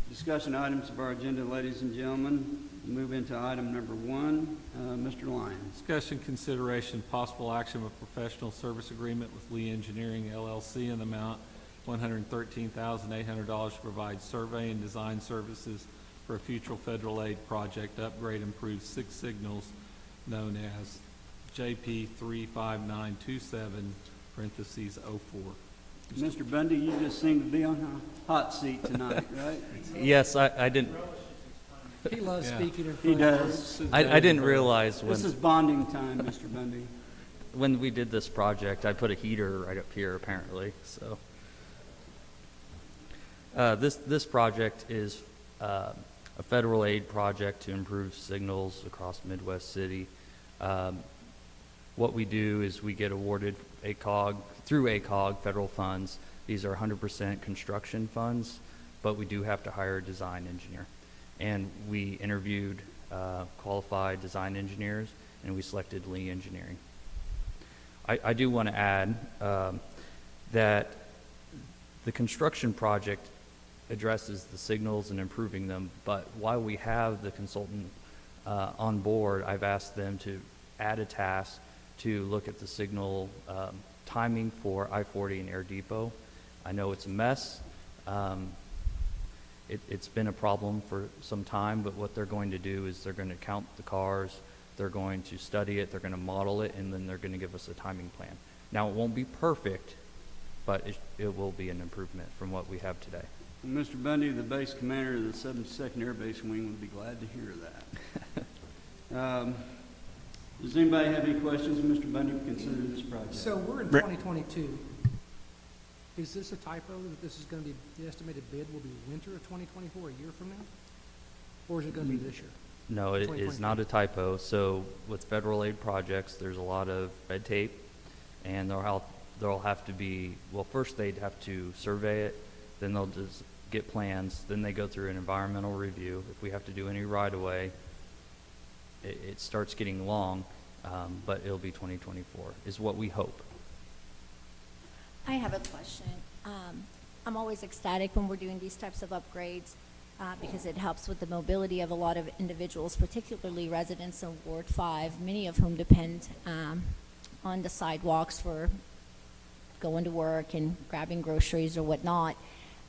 discussion items of our agenda, ladies and gentlemen. Move into item number 1. Mr. Lyons. Discussion, consideration, possible action of a professional service agreement with Lee Engineering LLC in the amount $113,800 to provide survey and design services for a future federal aid project, upgrade, improve 6 signals known as JP 35927, parentheses 04. Mr. Bundy, you just seem to be on a hot seat tonight, right? Yes, I didn't, He loves Yeah. speaking in front He of does. I didn't realize This is when, bonding time, Mr. Bundy. when we did this project, I put a heater right up here apparently, so. This project is a federal aid project to improve signals across Midwest City. What we do is we get awarded through ACOG federal funds. These are 100% construction funds, but we do have to hire a design engineer. And we interviewed qualified design engineers, and we selected Lee Engineering. I do want to add that the construction project addresses the signals and improving them, but while we have the consultant on board, I've asked them to add a task to look at the signal timing for I-40 and Air Depot. I know it's a mess. It's been a problem for some time, but what they're going to do is they're going to count the cars, they're going to study it, they're going to model it, and then they're going to give us a timing plan. Now, it won't be perfect, but it will be an improvement from what we have today. Mr. Bundy, the base commander of the 72nd Air Base Wing, would be glad to hear that. Does anybody have any questions, Mr. Bundy, consider this project? So we're in 2022. Is this a typo that this is going to be, the estimated bid will be winter of 2024, a year from now? Or is it going to be this year? No, it is not a typo. So with federal aid projects, there's a lot of red tape, and there'll have to be, well, first they'd have to survey it, then they'll just get plans, then they go through an environmental review. If we have to do any right-of-way, it starts getting long, but it'll be 2024, is what we hope. I have a question. I'm always ecstatic when we're doing these types of upgrades because it helps with the mobility of a lot of individuals, particularly residents in Ward 5, many of whom depend on the sidewalks for going to work and grabbing groceries or whatnot.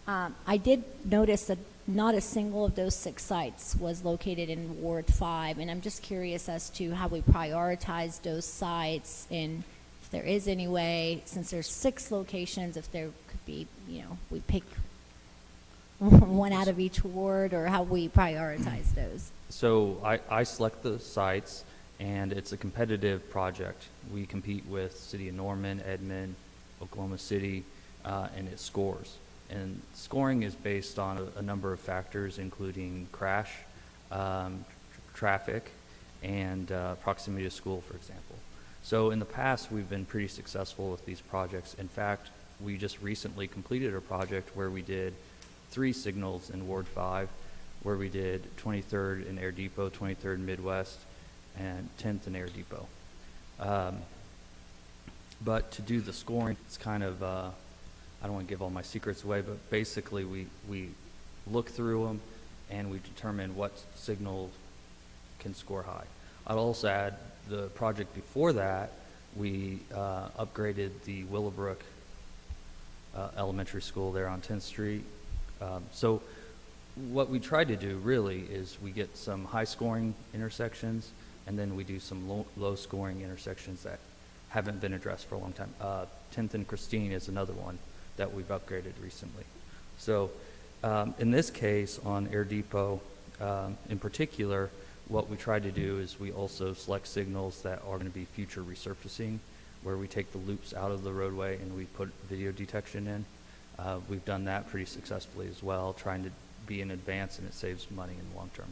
I did notice that not a single of those 6 sites was located in Ward 5, and I'm just curious as to how we prioritize those sites and if there is any way, since there's 6 locations, if there could be, we pick one out of each ward, or how we prioritize those. So I select the sites, and it's a competitive project. We compete with City of Norman, Edmond, Oklahoma City, and it scores. And scoring is based on a number of factors, including crash, traffic, and proximity to school, for example. So in the past, we've been pretty successful with these projects. In fact, we just recently completed a project where we did 3 signals in Ward 5, where we did 23rd in Air Depot, 23rd Midwest, and 10th in Air Depot. But to do the scoring, it's kind of, I don't want to give all my secrets away, but basically we look through them and we determine what signal can score high. I'd also add the project before that, we upgraded the Willowbrook Elementary School there on 10th Street. So what we tried to do really is we get some high scoring intersections, and then we do some low scoring intersections that haven't been addressed for a long time. 10th and Christine is another one that we've upgraded recently. So in this case on Air Depot in particular, what we try to do is we also select signals that are going to be future resurfacing. where we take the loops out of the roadway and we put video detection in. We've done that pretty successfully as well, trying to be in advance, and it saves money in the long term.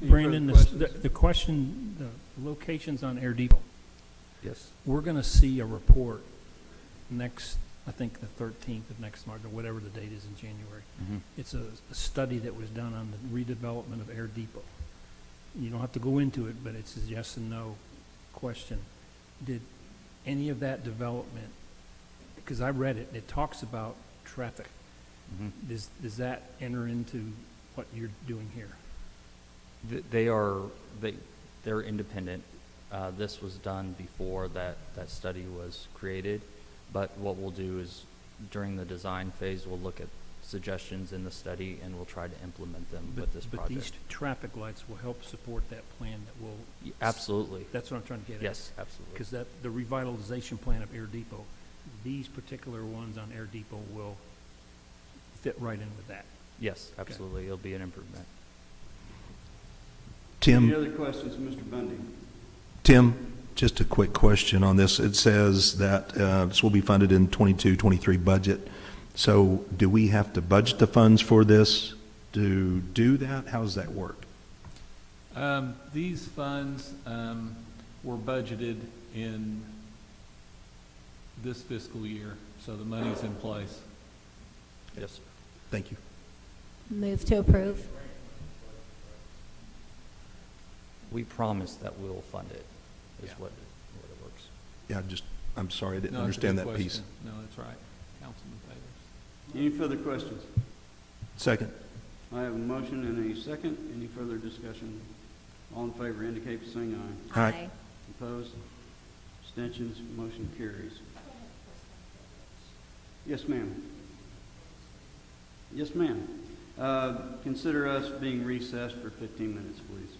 Any Brandon, further the question, the locations on Air Depot, Yes. we're going to see a report next, I think, the 13th of next month, or whatever the date is in January. Mhm. It's a study that was done on the redevelopment of Air Depot. You don't have to go into it, but it's a yes and no question. Did any of that development, because I read it, it talks about traffic. Mhm. Does that enter into what you're doing here? They're independent. This was done before that study was created, but what we'll do is during the design phase, we'll look at suggestions in the study and we'll try to implement them with this But these project. traffic lights will help support that plan that will. Absolutely. That's what I'm trying to get at. Yes, absolutely. Because the revitalization plan of Air Depot, these particular ones on Air Depot will fit right in with that. Yes, absolutely. It'll be an improvement. Any Tim, other questions, Mr. Bundy? Tim, just a quick question on this. It says that this will be funded in 22-23 budget. So do we have to budget the funds for this to do that? How does that work? These funds were budgeted in this fiscal year, so the money's in place. Yes, sir. Thank you. Move to approve. We promise that we'll fund it, is Yeah. what it works. Yeah, I'm sorry, I didn't No, it's a understand good that piece. question. No, that's right. Councilman Favors. Any further questions? Second. I have a motion and a second. Any further discussion? All in favor indicate by saying aye. Aye. Opposed? Abstentions? Motion carries. Yes, ma'am. Yes, ma'am. Consider us being recessed for 15 minutes, please.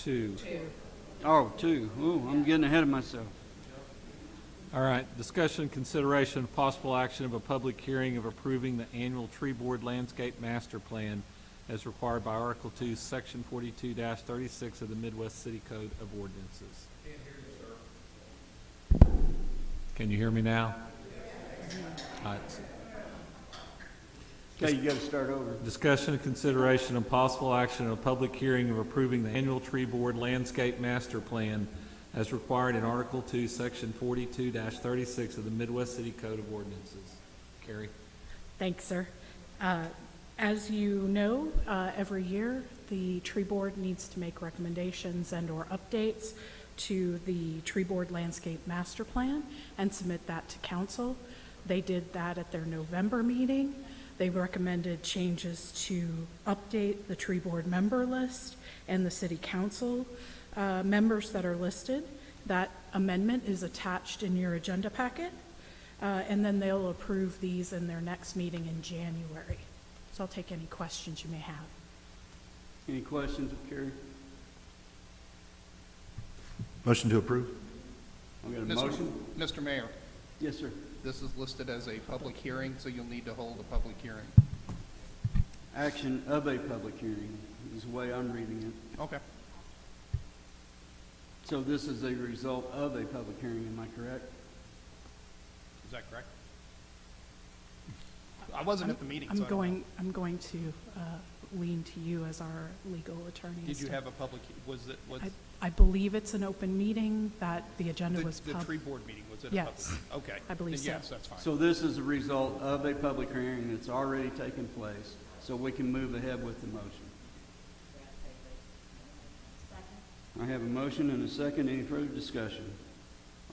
2? Oh, two. Ooh, I'm getting ahead of myself. All right, discussion, consideration, of possible action of a public hearing of approving the annual tree board landscape master plan as required by Article 2, Section 42-36 of the Midwest City Code of Ordinances. Can you hear me now? All right. Okay, you gotta start over. Discussion and consideration and possible action of a public hearing of approving the annual tree board landscape master plan as required in Article 2, Section 42-36 of the Midwest City Code of Ordinances. Carrie? Thanks, sir. As you know, every year, the tree board needs to make recommendations and/or updates to the tree board landscape master plan and submit that to council. They did that at their November meeting. They recommended changes to update the tree board member list and the city council members that are listed. That amendment is attached in your agenda packet, and then they'll approve these in their next meeting in January. So I'll take any questions you may have. Any questions of Carrie? Motion to approve? I got a motion? Mr. Mayor, Yes, sir. this is listed as a public hearing, so you'll need to hold a public hearing. Action of a public hearing is the way I'm reading it. Okay. So this is a result of a public hearing, am I correct? Is that correct? I wasn't at the meeting, so I I'm don't know. going to lean to you as our legal attorney. Did as you to- have a public, was it, was I believe it's an open meeting, that the agenda was the tree board meeting, was it a public? Yes. Okay. I believe Then so. Yes, that's fine. So this is a result of a public hearing that's already taken place, so we can move ahead with the motion. I have a motion and a second. Any further discussion?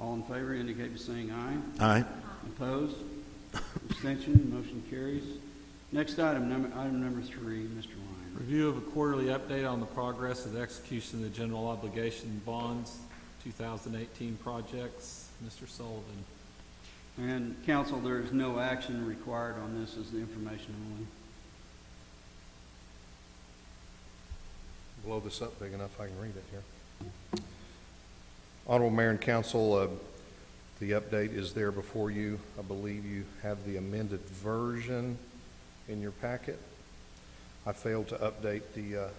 All in favor indicate by saying aye. Aye. Opposed? Abstention? Motion carries. Next item number 3, Mr. Lyon. Review of a quarterly update on the progress of the execution of the general obligation bonds, 2018 projects. Mr. Sullivan. And council, there is no action required on this, as the information only. Blow this up big enough I can read it here. Honorable Mayor and Council, the update is there before you. I believe you have the amended version in your packet. I failed to update the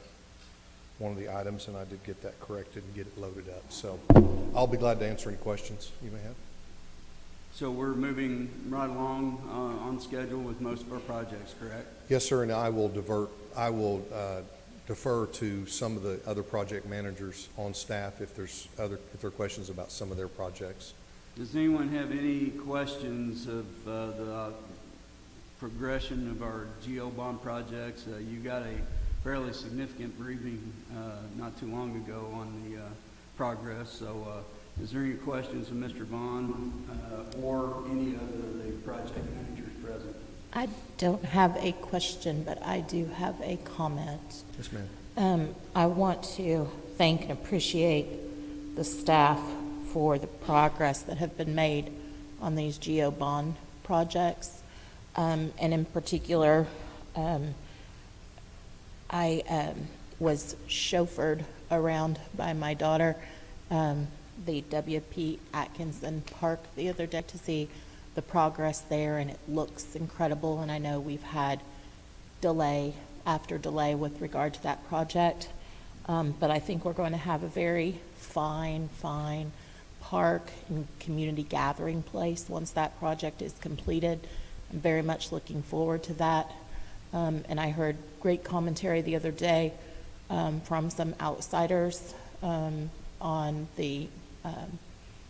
one of the items, and I did get that corrected and get it loaded up. So I'll be glad to answer any questions you may have. So we're moving right along on schedule with most of our projects, correct? Yes, sir, and I will defer to some of the other project managers on staff if there are questions about some of their projects. Does anyone have any questions of the progression of our GO bond projects? You got a fairly significant briefing not too long ago on the progress. So is there any questions of Mr. Vaughn or any of the project managers present? I don't have a question, but I do have a comment. Yes, ma'am. I want to thank and appreciate the staff for the progress that have been made on these GO bond projects. And in particular, I was chauffeured around by my daughter, the W.P. Atkinson Park the other day to see the progress there, and it looks incredible. And I know we've had delay after delay with regard to that project, but I think we're going to have a very fine park and community gathering place once that project is completed. I'm very much looking forward to that. And I heard great commentary the other day from some outsiders on the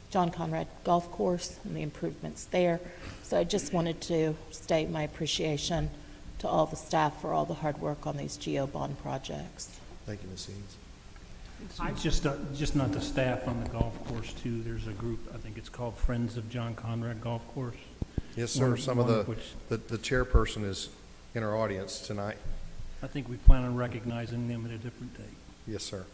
John Conrad Golf Course and the improvements there. So I just wanted to state my appreciation to all the staff for all the hard work on these GO bond projects. Thank you, Ms. Eads. Just not the staff on the golf course too. There's a group, I think it's called Friends of John Conrad Golf Course. Yes, sir. One- Some of one the chairperson is in our audience tonight. I think we plan on recognizing them at a different date. Yes, sir.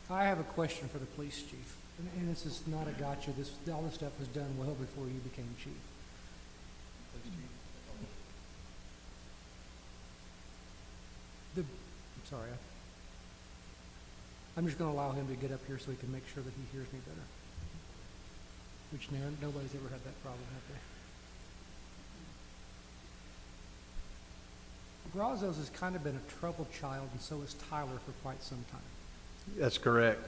I have a question for the police chief, and this is not a gotcha. All this stuff was done well before you became chief. I'm sorry. I'm just gonna allow him to get up here so he can make sure that he hears me better. Which nobody's ever had that problem, have they? Brazos has kind of been a troubled child, and so has Tyler for quite some time. That's correct.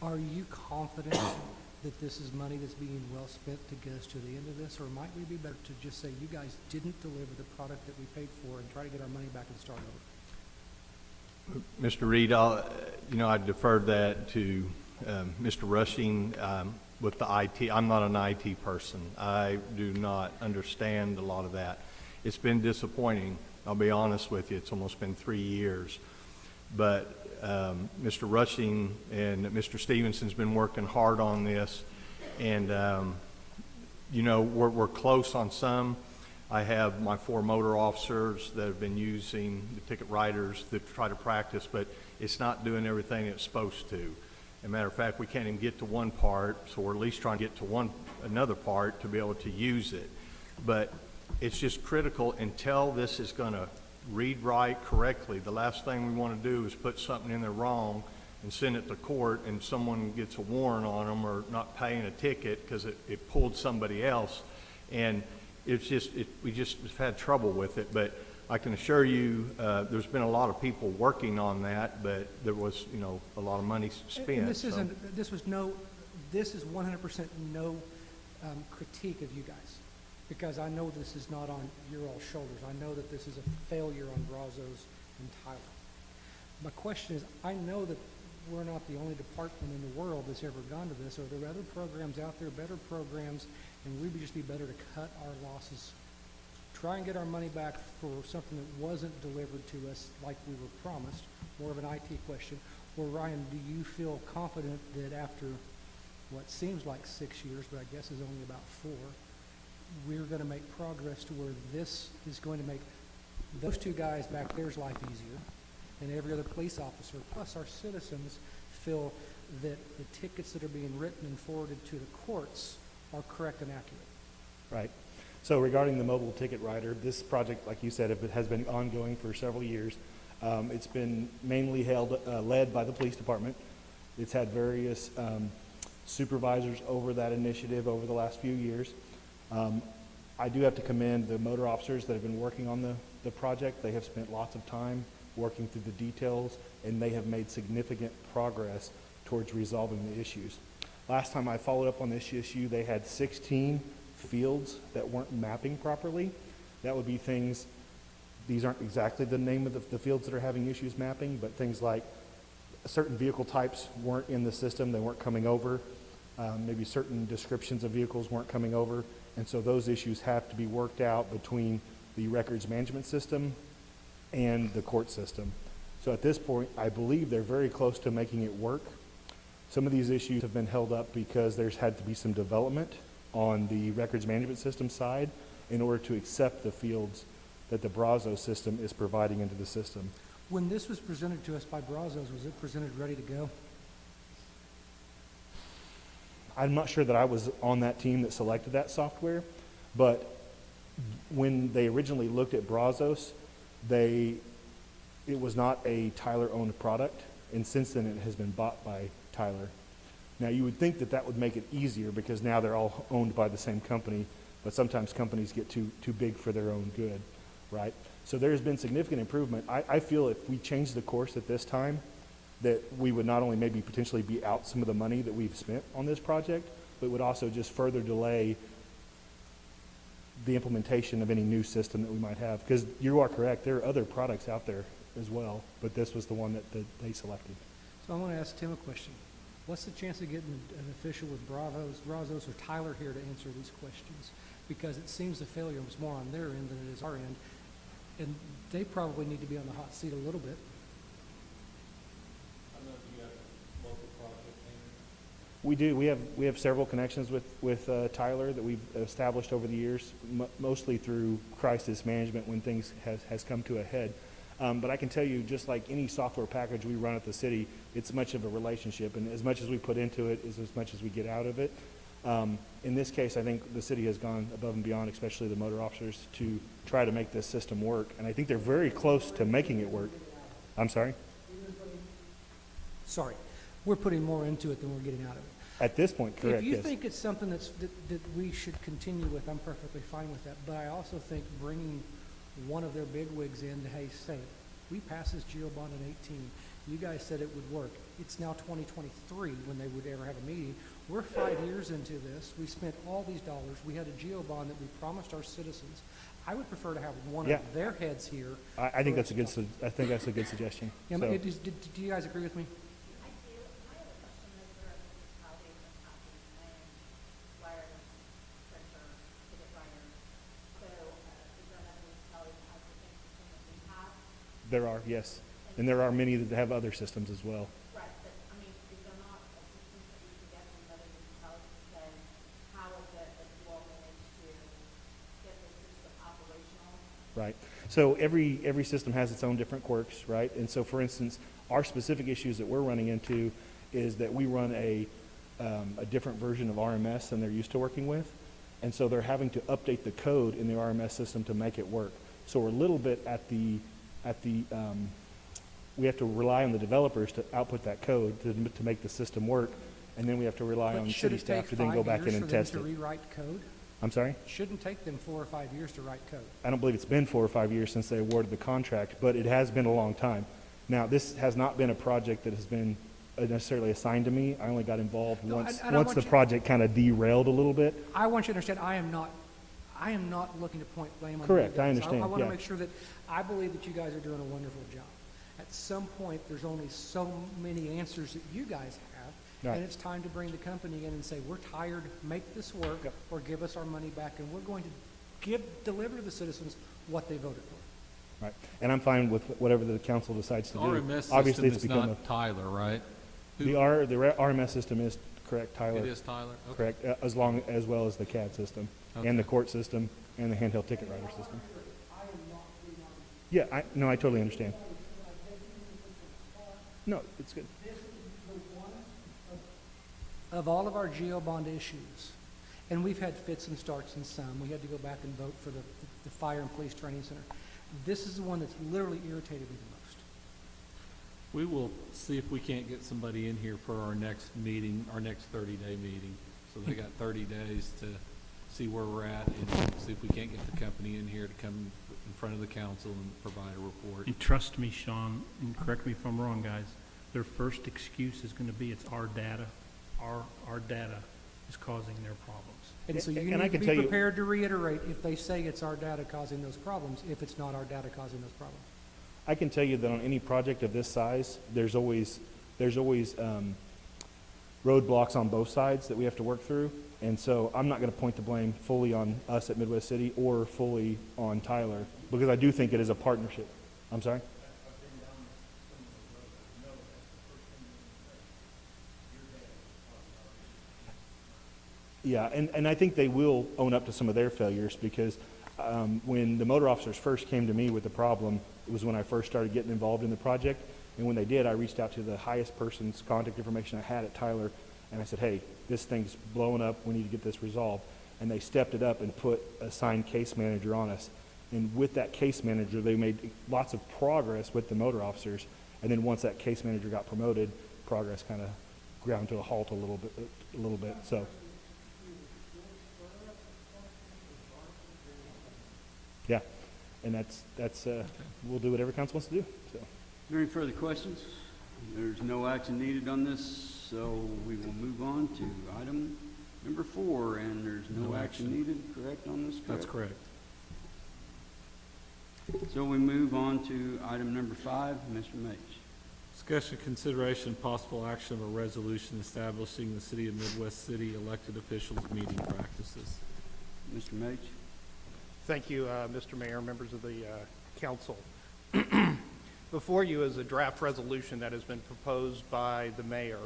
Are you confident that this is money that's being well spent to get us to the end of this, or might we be better to just say, you guys didn't deliver the product that we paid for and try to get our money back and start over? Mr. Reed, I deferred that to Mr. Rushing with the IT. I'm not an IT person. I do not understand a lot of that. It's been disappointing. I'll be honest with you. It's almost been 3 years. But Mr. Rushing and Mr. Stevenson's been working hard on this. And, we're close on some. I have my 4 motor officers that have been using the ticket writers to try to practice, but it's not doing everything it's supposed to. As a matter of fact, we can't even get to one part, so we're at least trying to get to another part to be able to use it. But it's just critical until this is going to read write correctly. The last thing we want to do is put something in there wrong and send it to court, and someone gets a warrant on them or not paying a ticket because it pulled somebody else. And it's just, we just have had trouble with it. But I can assure you, there's been a lot of people working on that, but there was, a lot of money spent. And this isn't, this is 100% no critique of you guys, because I know this is not on your all shoulders. I know that this is a failure on Brazos and Tyler. My question is, I know that we're not the only department in the world that's ever gone to this. Are there other programs out there, better programs, and we would just be better to cut our losses, try and get our money back for something that wasn't delivered to us like we were promised? More of an IT question. Or Ryan, do you feel confident that after what seems like 6 years, but I guess is only about 4, we're going to make progress to where this is going to make those 2 guys back there's life easier, and every other police officer, plus our citizens, feel that the tickets that are being written and forwarded to the courts are correct and accurate? Right. So regarding the mobile ticket writer, this project, like you said, it has been ongoing for several years. It's been mainly led by the police department. It's had various supervisors over that initiative over the last few years. I do have to commend the motor officers that have been working on the project. They have spent lots of time working through the details, and they have made significant progress towards resolving the issues. Last time I followed up on this issue, they had 16 fields that weren't mapping properly. That would be things, these aren't exactly the name of the fields that are having issues mapping, but things like certain vehicle types weren't in the system, they weren't coming over. Maybe certain descriptions of vehicles weren't coming over. And so those issues have to be worked out between the records management system and the court system. So at this point, I believe they're very close to making it work. Some of these issues have been held up because there's had to be some development on the records management system side in order to accept the fields that the Brazos system is providing into the system. When this was presented to us by Brazos, was it presented ready to go? I'm not sure that I was on that team that selected that software, but when they originally looked at Brazos, it was not a Tyler-owned product, and since then it has been bought by Tyler. Now you would think that that would make it easier because now they're all owned by the same company, but sometimes companies get too big for their own good, right? So there has been significant improvement. I feel if we change the course at this time, that we would not only maybe potentially be out some of the money that we've spent on this project, but would also just further delay the implementation of any new system that we might have. Because you are correct, there are other products out there as well, but this was the one that they selected. So I want to ask Tim a question. What's the chance of getting an official with Brazos or Tyler here to answer these questions? Because it seems the failure was more on their end than it is our end, and they probably need to be on the hot seat a little bit. We do. We have several connections with Tyler that we've established over the years, mostly through crisis management when things has come to a head. But I can tell you, just like any software package we run at the city, it's much of a relationship, and as much as we put into it is as much as we get out of it. In this case, I think the city has gone above and beyond, especially the motor officers, to try to make this system work, and I think they're very close to making it work. I'm sorry? Sorry. We're putting more into it than we're getting out of it. At this point, correct, If you yes. think it's something that we should continue with, I'm perfectly fine with that. But I also think bringing one of their bigwigs in to, hey, say, we passed this GEO bond in 18. You guys said it would work. It's now 2023 when they would ever have a meeting. We're 5 years into this. We spent all these dollars. We had a GEO bond that we promised our citizens. I would prefer to have one Yeah. of their heads here. I think that's a good, I think that's a good suggestion. Yeah, So- do you guys agree with me? There are, yes. And there are many that have other systems as well. Right, but I mean, is there not assistance that you could get from other municipalities to say, how is it that you all manage to get this system operational? Right. So every system has its own different quirks, right? And so, for instance, our specific issues that we're running into is that we run a different version of RMS than they're used to working with. And so they're having to update the code in the RMS system to make it work. So we're a little bit we have to rely on the developers to output that code to make the system work. And then we have to rely on city staff to then go back in and test Should it. it take 5 years for them to rewrite code? I'm sorry? Shouldn't take them 4 or 5 years to write code. I don't believe it's been 4 or 5 years since they awarded the contract, but it has been a long time. Now, this has not been a project that has been necessarily assigned to me. I only got involved No, once and I want the you- project kind of derailed a little bit. I want you to understand, I am not looking to point blame on you Correct, I guys. understand, I want to yeah. make sure that, I believe that you guys are doing a wonderful job. At some point, there's only so many answers that you guys have, Right. and it's time to bring the company in and say, we're tired, make this work, or give us our money back, and we're going to deliver to the citizens what they voted for. Right. And I'm fine with whatever the council decides to The do. RMS Obviously, system it's is become not Tyler, right? the RMS system is correct, Tyler. It is Tyler? Okay. Correct, as well as the CAD system, and the Okay. court system, and the handheld ticket writer system. Yeah, I totally understand. No, it's good. Of all of our GEO bond issues, and we've had fits and starts in some, we had to go back and vote for the Fire and Police Training Center. This is the one that's literally irritated me the most. We will see if we can't get somebody in here for our next meeting, our next 30-day meeting. So they got 30 days to see where we're at and see if we can't get the company in here to come in front of the council and provide a report. And trust me, Sean, and correct me if I'm wrong, guys, their first excuse is gonna be it's our data. Our data is causing their problems. And so you And I need to can be tell you- prepared to reiterate if they say it's our data causing those problems, if it's not our data causing those problems. I can tell you that on any project of this size, there's always roadblocks on both sides that we have to work through. And so I'm not going to point the blame fully on us at Midwest City or fully on Tyler, because I do think it is a partnership. I'm sorry? Yeah, and I think they will own up to some of their failures, because when the motor officers first came to me with the problem, it was when I first started getting involved in the project. And when they did, I reached out to the highest person's contact information I had at Tyler, and I said, hey, this thing's blowing up, we need to get this resolved. And they stepped it up and put a assigned case manager on us. And with that case manager, they made lots of progress with the motor officers. And then once that case manager got promoted, progress kind of ground to a halt a little bit. So, yeah, and that's we'll do whatever council wants to do. So, Are there any further questions? There's no action needed on this, so we will move on to item number 4, and there's no action needed, correct, on this? That's correct. So we move on to item number 5, Mr. Mage. Discussion, consideration, possible action of a resolution establishing the City of Midwest City elected officials' meeting practices. Mr. Mage? Thank you, Mr. Mayor, members of the council. Before you is a draft resolution that has been proposed by the mayor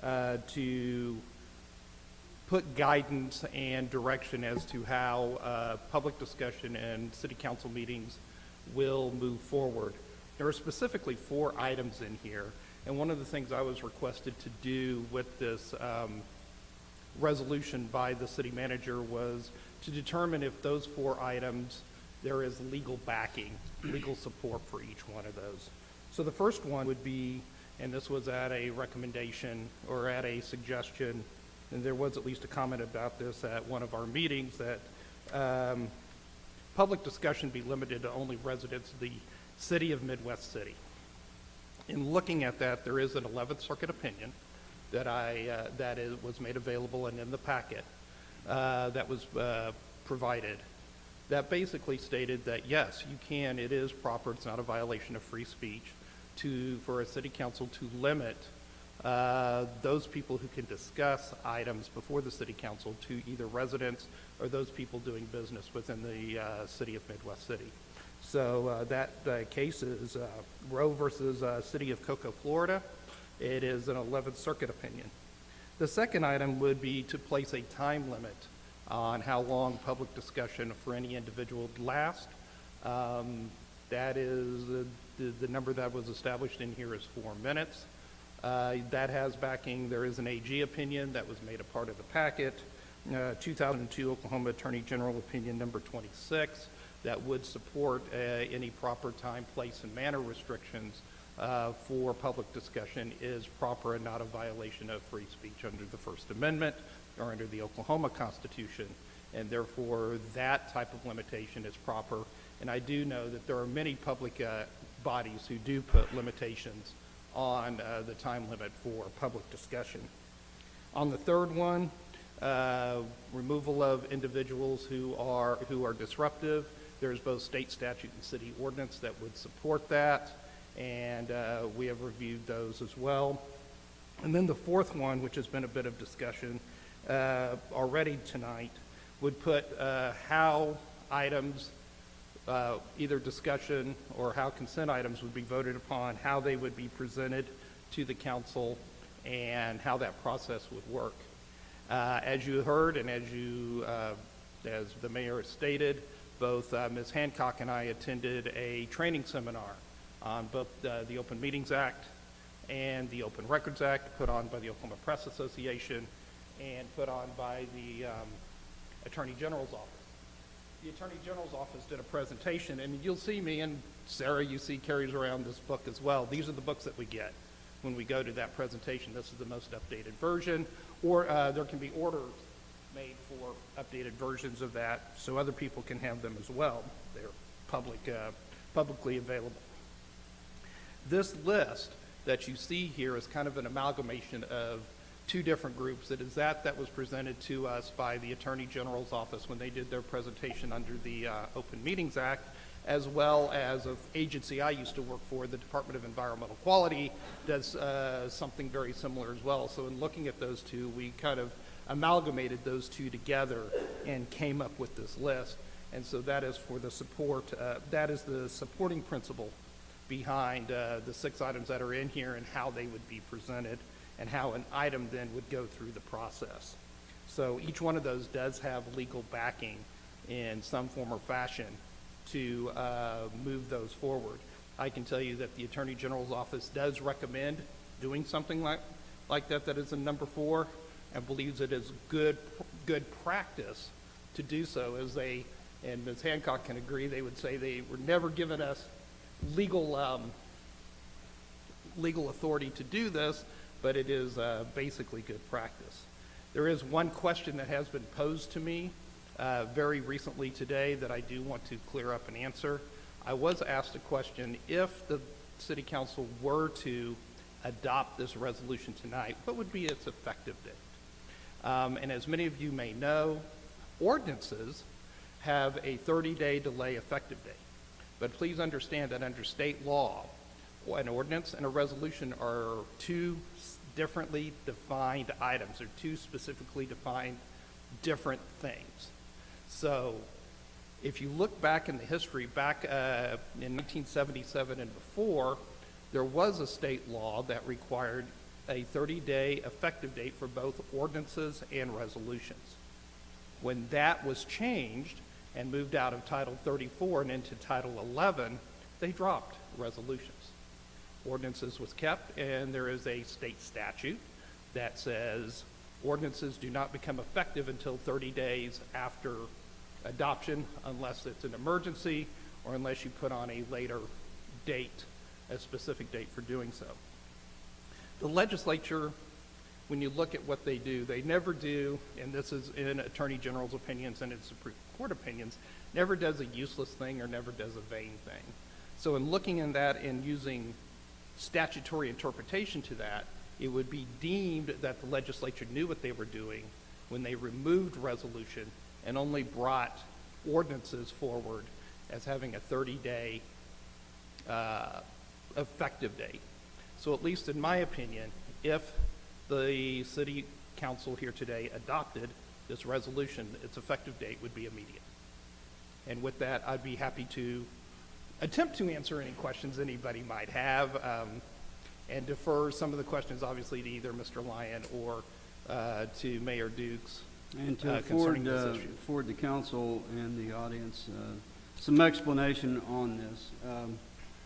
to put guidance and direction as to how public discussion and city council meetings will move forward. There are specifically 4 items in here, and one of the things I was requested to do with this resolution by the city manager was to determine if those 4 items there is legal backing, legal support for each one of those. So the first one would be and this was at a recommendation or at a suggestion, and there was at least a comment about this at one of our meetings, that public discussion be limited to only residents of the city of Midwest City. In looking at that, there is an 11th Circuit opinion that was made available and in the packet that was provided, that basically stated that yes, you can, it is proper, it's not a violation of free speech for a city council to limit those people who can discuss items before the city council to either residents or those people doing business within the city of Midwest City. So that case is Roe versus City of Cocoa, Florida. It is an 11th Circuit opinion. The second item would be to place a time limit on how long public discussion for any individual would last. That is the number that was established in here is 4 minutes. That has backing. There is an AG opinion that was made a part of the packet, 2002 Oklahoma Attorney General opinion number 26, that would support any proper time, place, and manner restrictions for public discussion is proper and not a violation of free speech under the First Amendment or under the Oklahoma Constitution, and therefore that type of limitation is proper. And I do know that there are many public bodies who do put limitations on the time limit for public discussion. On the third one, removal of individuals who are disruptive. There's both state statute and city ordinance that would support that, and we have reviewed those as well. And then the fourth one, which has been a bit of discussion already tonight, would put how items, either discussion or how consent items would be voted upon, how they would be presented to the council, and how that process would work. As you heard, and as the mayor has stated, both Ms. Hancock and I attended a training seminar on both the Open Meetings Act and the Open Records Act, put on by the Oklahoma Press Association and put on by the Attorney General's office. The Attorney General's office did a presentation, and you'll see me, and Sarah, you see, carries around this book as well. These are the books that we get when we go to that presentation. This is the most updated version, or there can be orders made for updated versions of that so other people can have them as well. They're publicly available. This list that you see here is kind of an amalgamation of two different groups. It is that was presented to us by the Attorney General's office when they did their presentation under the Open Meetings Act, as well as an agency I used to work for, the Department of Environmental Quality, does something very similar as well. So in looking at those two, we kind of amalgamated those two together and came up with this list. And so that is for the support, that is the supporting principle behind the 6 items that are in here and how they would be presented and how an item then would go through the process. So each one of those does have legal backing in some form or fashion to move those forward. I can tell you that the Attorney General's office does recommend doing something like that is in number 4, and believes it is good practice to do so, as they, and Ms. Hancock can agree, they would say they were never given us legal authority to do this, but it is basically good practice. There is one question that has been posed to me very recently today that I do want to clear up and answer. I was asked a question: if the City Council were to adopt this resolution tonight, what would be its effective date? And as many of you may know, ordinances have a 30-day delay effective date. But please understand that under state law, an ordinance and a resolution are two differently defined items, or two specifically defined different things. So if you look back in the history, back in 1977 and before, there was a state law that required a 30-day effective date for both ordinances and resolutions. When that was changed and moved out of Title 34 and into Title 11, they dropped resolutions. Ordinances was kept, and there is a state statute that says ordinances do not become effective until 30 days after adoption, unless it's an emergency or unless you put on a later date, a specific date for doing so. The legislature, when you look at what they do, they never do, and this is in Attorney General's opinions and in Supreme Court opinions, never does a useless thing or never does a vain thing. So in looking at that and using statutory interpretation to that, it would be deemed that the legislature knew what they were doing when they removed resolution and only brought ordinances forward as having a 30-day effective date. So at least in my opinion, if the city council here today adopted this resolution, its effective date would be immediate. And with that, I'd be happy to attempt to answer any questions anybody might have, and defer some of the questions obviously to either Mr. Lyon or to Mayor Dukes And to concerning this issue. afford the council and the audience some explanation on this.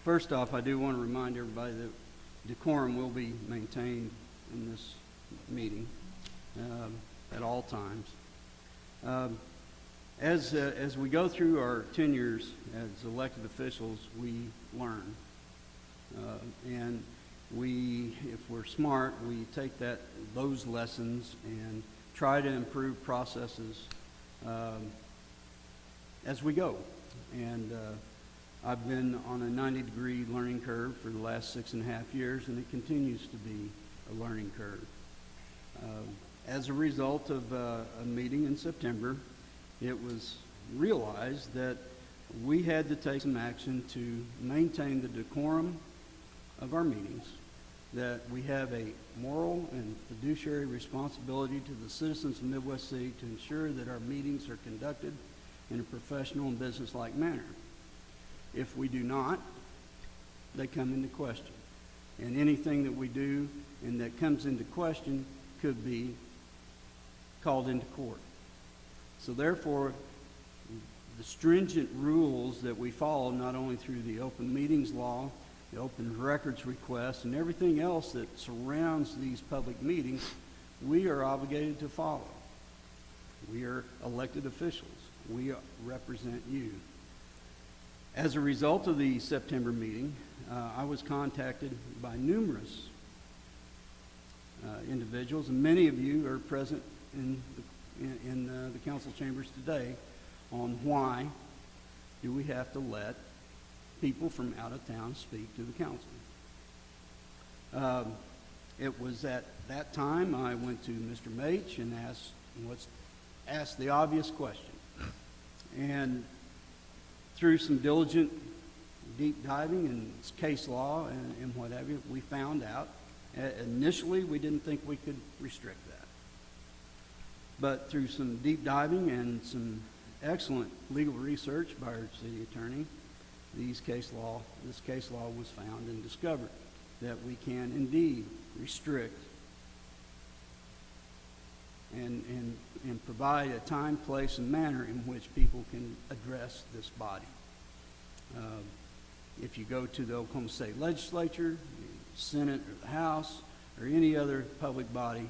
First off, I do want to remind everybody that decorum will be maintained in this meeting at all times. As we go through our tenures as elected officials, we learn. And if we're smart, we take those lessons and try to improve processes as we go. And I've been on a 90-degree learning curve for the last 6.5 years, and it continues to be a learning curve. As a result of a meeting in September, it was realized that we had to take some action to maintain the decorum of our meetings, that we have a moral and fiduciary responsibility to the citizens of Midwest City to ensure that our meetings are conducted in a professional and businesslike manner. If we do not, they come into question. And anything that we do and that comes into question could be called into court. So therefore, the stringent rules that we follow, not only through the open meetings law, the open records request, and everything else that surrounds these public meetings, we are obligated to follow. We are elected officials. We represent you. As a result of the September meeting, I was contacted by numerous individuals, and many of you are present in the council chambers today, on why do we have to let people from out of town speak to the council. It was at that time I went to Mr. Mach and asked the obvious question. And through some diligent deep diving in case law and what have you, we found out. Initially, we didn't think we could restrict that. But through some deep diving and some excellent legal research by our city attorney, this case law was found and discovered that we can indeed restrict and provide a time, place, and manner in which people can address this body. If you go to the Oklahoma State Legislature, the Senate, or the House, or any other public body,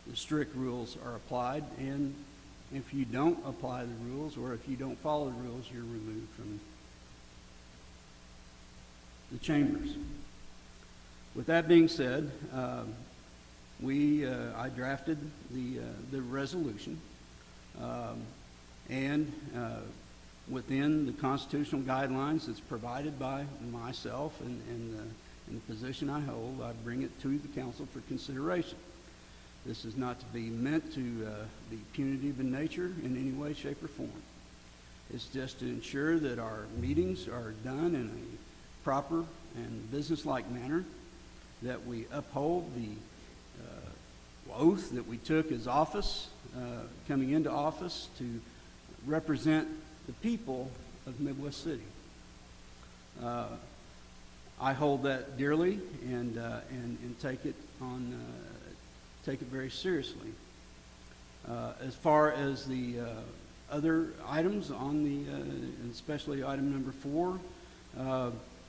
the strict rules are applied, and if you don't apply the rules or if you don't follow the rules, you're removed from the chambers. With that being said, I drafted the resolution, and within the constitutional guidelines that's provided by myself and the position I hold, I bring it to the council for consideration. This is not to be meant to be punitive in nature in any way, shape, or form. It's just to ensure that our meetings are done in a proper and businesslike manner, that we uphold the oath that we took as office, coming into office, to represent the people of Midwest City. I hold that dearly and take it very seriously. As far as the other items on and especially item number 4,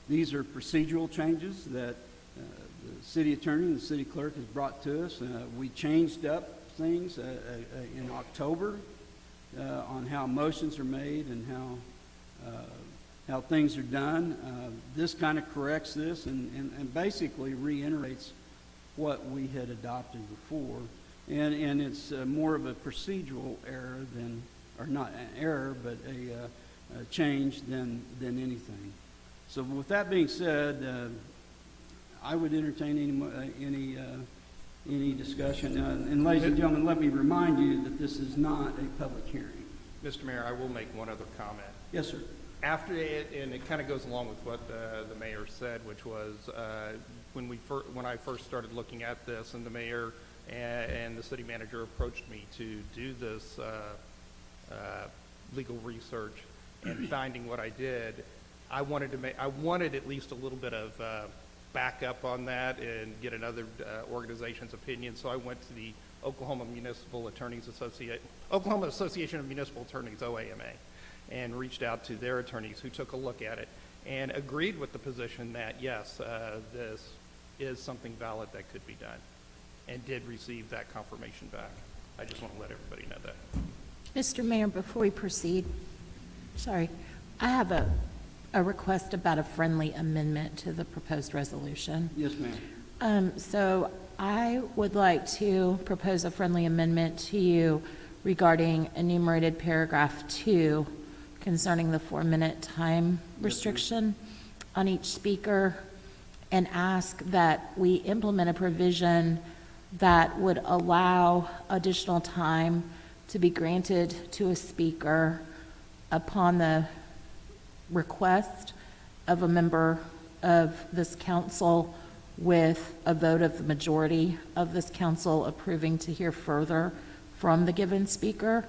these are procedural changes that the city attorney and the city clerk has brought to us. We changed up things in October on how motions are made and how things are done. This kind of corrects this and basically reiterates what we had adopted before. And it's more of a procedural error than, or not an error, but a change than anything. So with that being said, I would entertain any discussion. And ladies and gentlemen, let me remind you that this is not a public hearing. Mr. Mayor, I will make one other comment. Yes, sir. After it, and it kind of goes along with what the mayor said, which was when I first started looking at this, and the mayor and the city manager approached me to do this legal research and finding what I did, I wanted at least a little bit of backup on that and get another organization's opinion. So I went to the Oklahoma Association of Municipal Attorneys, OAMA, and reached out to their attorneys who took a look at it and agreed with the position that yes, this is something valid that could be done, and did receive that confirmation back. I just want to let everybody know that. Mr. Mayor, before we proceed, sorry, I have a request about a friendly amendment to the proposed resolution. Yes, ma'am. So I would like to propose a friendly amendment to you regarding enumerated paragraph 2 concerning the 4-minute time restriction on each speaker, and ask that we implement a provision that would allow additional time to be granted to a speaker upon the request of a member of this council, with a vote of the majority of this council approving to hear further from the given speaker.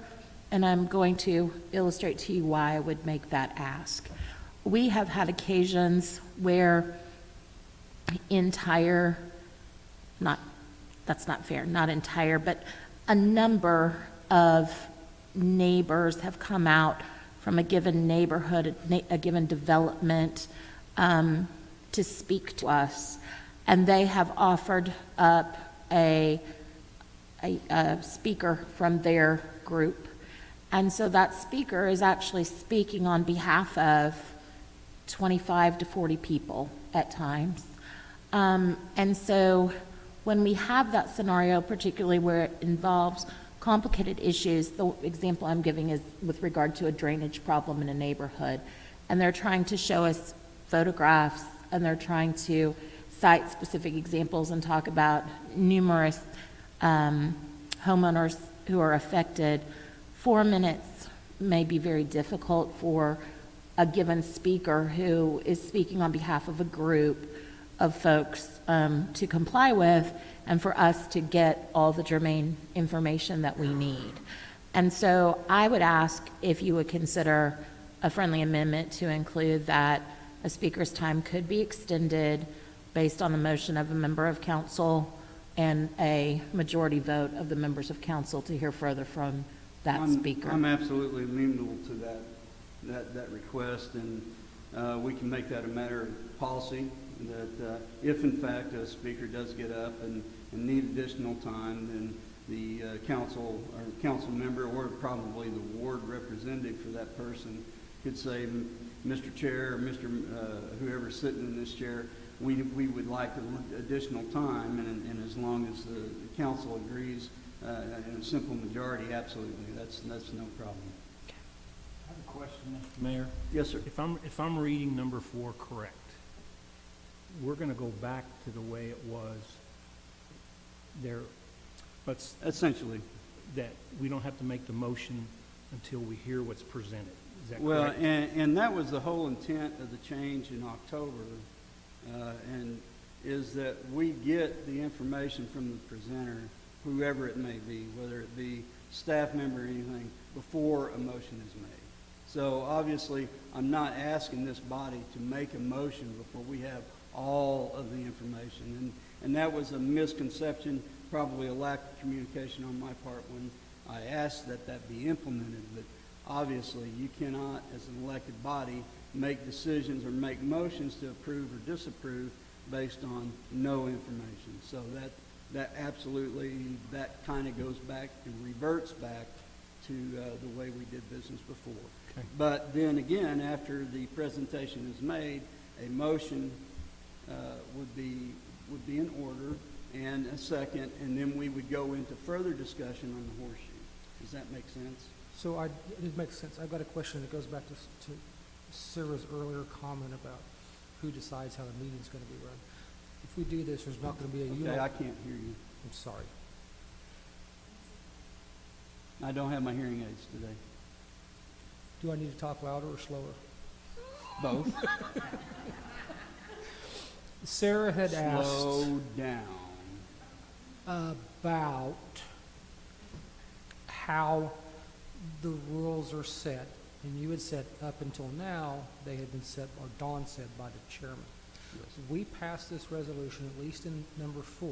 And I'm going to illustrate to you why I would make that ask. We have had occasions where that's not fair, not entire, but a number of neighbors have come out from a given neighborhood, a given development, to speak to us. And they have offered up a speaker from their group. And so that speaker is actually speaking on behalf of 25 to 40 people at times. And so when we have that scenario, particularly where it involves complicated issues, the example I'm giving is with regard to a drainage problem in a neighborhood, and they're trying to show us photographs, and they're trying to cite specific examples and talk about numerous homeowners who are affected. 4 minutes may be very difficult for a given speaker who is speaking on behalf of a group of folks to comply with, and for us to get all the germane information that we need. And so I would ask if you would consider a friendly amendment to include that a speaker's time could be extended based on the motion of a member of council and a majority vote of the members of council to hear further from that speaker. I'm absolutely amenable to that request, and we can make that a matter of policy, that if in fact a speaker does get up and need additional time, then the council or council member, or probably the ward representative for that person, could say, Mr. Chair, or Mr. Whoever's sitting in this chair, we would like additional time, and as long as the council agrees in a simple majority, absolutely, that's no problem. I have a question, Mr. Mayor. Yes, sir. If I'm reading number 4 correct, we're going to go back to the way it was there, but essentially that we don't have to make the motion until we hear what's presented. Is that well, correct? and that was the whole intent of the change in October, and is that we get the information from the presenter, whoever it may be, whether it be staff member or anything, before a motion is made. So obviously, I'm not asking this body to make a motion before we have all of the information. And that was a misconception, probably a lack of communication on my part when I asked that be implemented. But obviously, you cannot, as an elected body, make decisions or make motions to approve or disapprove based on no information. So that absolutely, that kind of goes back and reverts back to the way we did business before. Okay. But then again, after the presentation is made, a motion would be in order, and a second, and then we would go into further discussion on the horseshoe. Does that make sense? So it makes sense. I've got a question that goes back to Sarah's earlier comment about who decides how the meeting's going to be run. If we do this, there's not going to be a Okay, I can't hear you. I'm sorry. I don't have my hearing aids today. Do I need to talk louder or slower? Both. Sarah had asked Slow down. about how the rules are set. And you had said up until now, they had been set, or Dawn said, by the chairman. We passed this resolution, at least in number 4.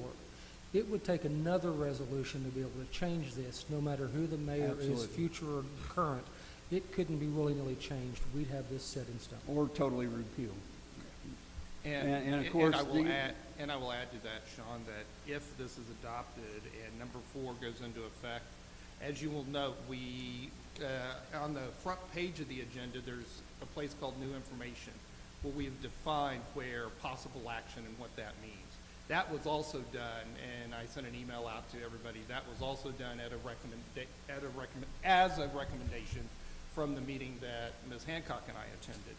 It would take another resolution to be able to change this, no matter who the mayor is, Absolutely. future or current. It couldn't be willy-nilly changed. We'd have this set in stone. Or totally repealed. And of course, I will add to that, Sean, that if this is adopted and number 4 goes into effect, as you will note, we, on the front page of the agenda, there's a place called New Information, where we have defined where possible action and what that means. That was also done, and I sent an email out to everybody, that was also done as a recommendation from the meeting that Ms. Hancock and I attended.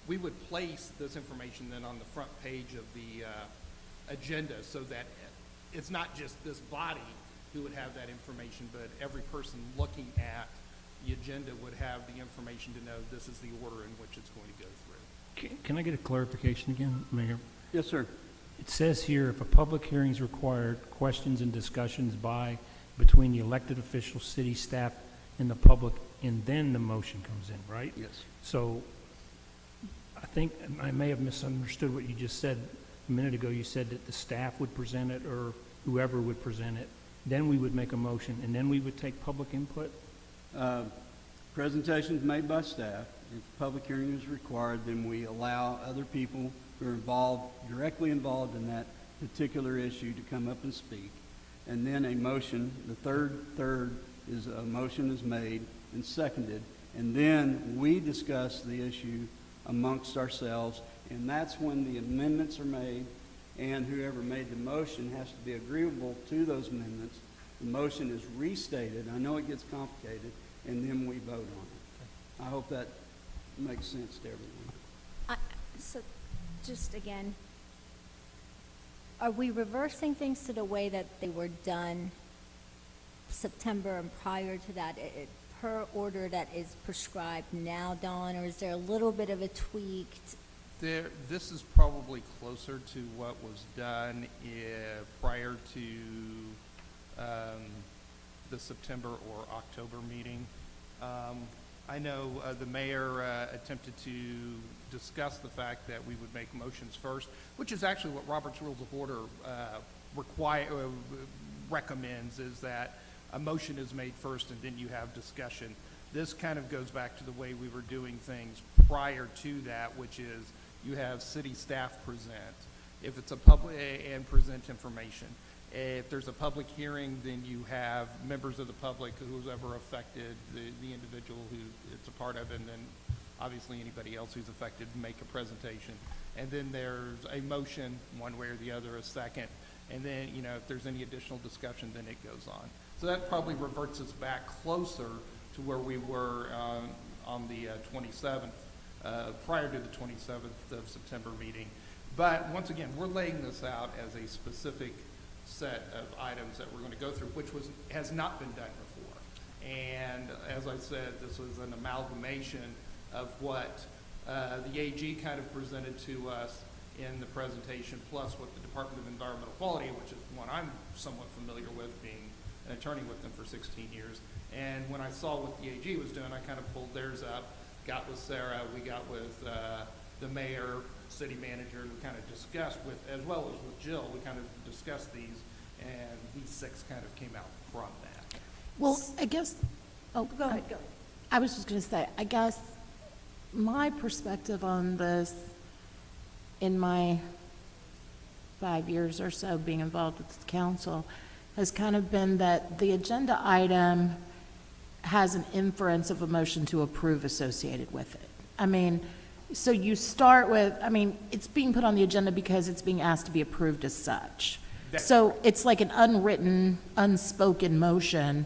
We would place this information then on the front page of the agenda so that it's not just this body who would have that information, but every person looking at the agenda would have the information to know this is the order in which it's going to go through. Can I get a clarification again, Mayor? Yes, sir. It says here, if a public hearing is required, questions and discussions between the elected officials, city staff, and the public, and then the motion comes in, right? Yes. So I think I may have misunderstood what you just said a minute ago. You said that the staff would present it or whoever would present it. Then we would make a motion, and then we would take public input? Presentations made by staff. If public hearing is required, then we allow other people who are directly involved in that particular issue to come up and speak. And then a motion, the third is a motion is made and seconded, and then we discuss the issue amongst ourselves, and that's when the amendments are made, and whoever made the motion has to be agreeable to those amendments. The motion is restated. I know it gets complicated, and then we vote on it. I hope that makes sense to everyone. So, just again, are we reversing things to the way that they were done September and prior to that, per order that is prescribed now, Dawn, or is there a little bit of a tweak? This is probably closer to what was done prior to the September or October meeting. I know the mayor attempted to discuss the fact that we would make motions first, which is actually what Robert's Rules of Order recommends, is that a motion is made first and then you have discussion. This kind of goes back to the way we were doing things prior to that, which is you have city staff present, if it's a public, and present information. If there's a public hearing, then you have members of the public, who's ever affected, the individual who it's a part of, and then obviously anybody else who's affected, make a presentation. And then there's a motion, one way or the other, a second. And then, you know, if there's any additional discussion, then it goes on. So that probably reverts us back closer to where we were on the 27th, prior to the 27th of September meeting. But once again, we're laying this out as a specific set of items that we're going to go through, which has not been done before. And as I said, this was an amalgamation of what the AG kind of presented to us in the presentation, plus what the Department of Environmental Quality, which is one I'm somewhat familiar with, being an attorney with them for 16 years. And when I saw what the AG was doing, I kind of pulled theirs up, got with Sarah, we got with the mayor, city manager, we kind of discussed with, as well as with Jill, we kind of discussed these, and these 6 kind of came out from that. Well, I guess, Go ahead. I was just going to say, I guess my perspective on this, in my 5 years or so being involved with the council, has kind of been that the agenda item has an inference of a motion to approve associated with it. I mean, so you start with, I mean, it's being put on the agenda because it's being asked to be approved as such. So it's like an unwritten, unspoken motion,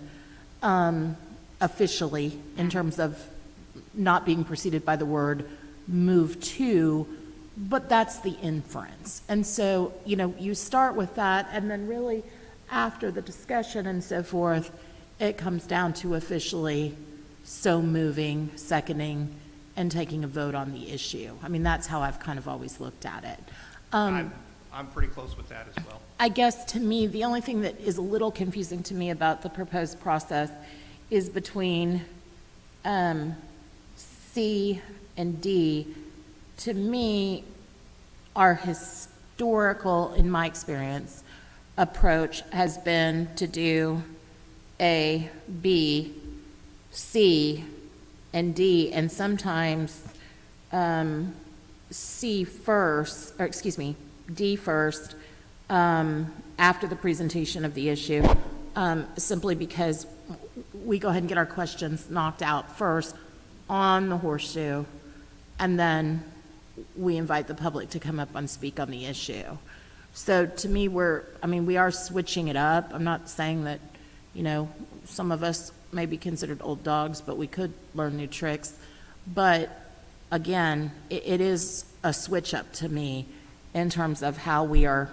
officially, in terms of not being preceded by the word move to, but that's the inference. And so, you know, you start with that, and then really, after the discussion and so forth, it comes down to officially so moving, seconding, and taking a vote on the issue. I mean, that's how I've kind of always looked at it. I'm pretty close with that as well. I guess to me, the only thing that is a little confusing to me about the proposed process is between C and D. To me, our historical, in my experience, approach has been to do A, B, C, and D, and sometimes C first, or excuse me, D first, after the presentation of the issue, simply because we go ahead and get our questions knocked out first on the horseshoe, and then we invite the public to come up and speak on the issue. So to me, we are switching it up. I'm not saying that, you know, some of us may be considered old dogs, but we could learn new tricks. But again, it is a switch up to me in terms of how we are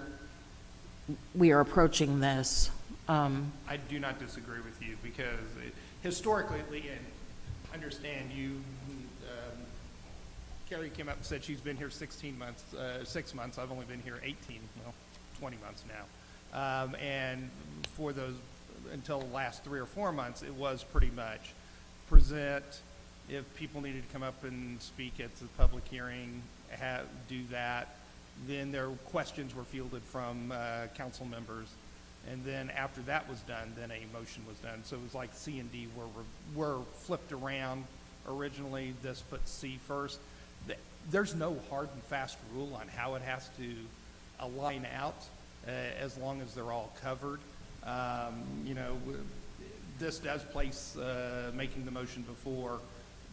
approaching this. I do not disagree with you because historically, and understand you, Carrie came up and said she's been here 6 months. I've only been here 20 months now. And for those, until the last 3 or 4 months, it was pretty much present. If people needed to come up and speak at the public hearing, do that. Then their questions were fielded from council members. And then after that was done, then a motion was done. So it was like C and D were flipped around. Originally, this put C first. There's no hard and fast rule on how it has to align out, as long as they're all covered. You know, this does place making the motion before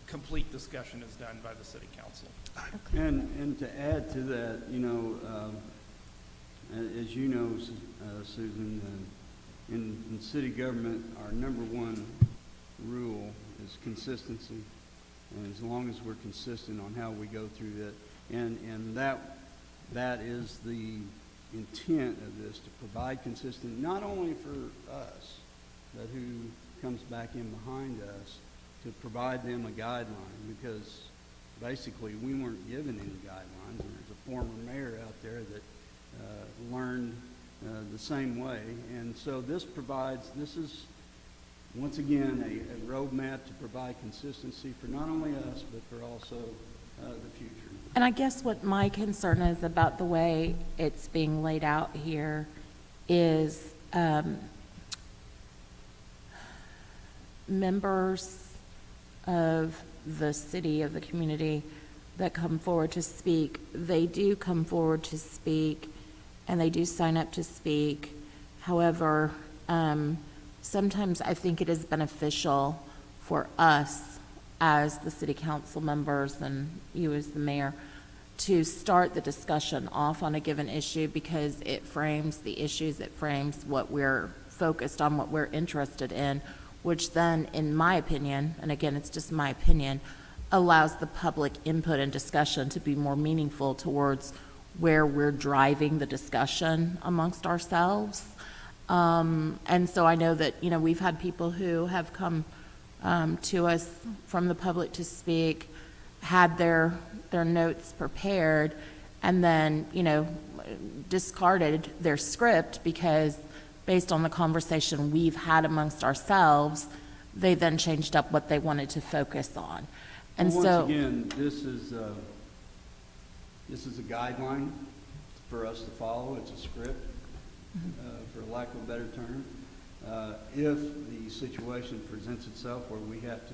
complete discussion is done by the city council. And to add to that, you know, as you know, Susan, in city government, our number one rule is consistency. And as long as we're consistent on how we go through that, and that is the intent of this, to provide consistent, not only for us, but who comes back in behind us, to provide them a guideline, because basically we weren't given any guidelines. There's a former mayor out there that learned the same way, and so this is once again a roadmap to provide consistency for not only us, but for also the future. And I guess what my concern is about the way it's being laid out here is members of the city, of the community that come forward to speak, they do come forward to speak and they do sign up to speak. However, sometimes I think it is beneficial for us as the city council members and you as the mayor to start the discussion off on a given issue, because it frames the issues, it frames what we're focused on, what we're interested in, which then, in my opinion, and again, it's just my opinion, allows the public input and discussion to be more meaningful towards where we're driving the discussion amongst ourselves. And so I know that, you know, we've had people who have come to us from the public to speak, had their notes prepared, and then, you know, discarded their script because based on the conversation we've had amongst ourselves, they then changed up what they wanted to focus on. And well, so once again, this is a guideline for us to follow. It's a script, for lack of a better term. If the situation presents itself where we have to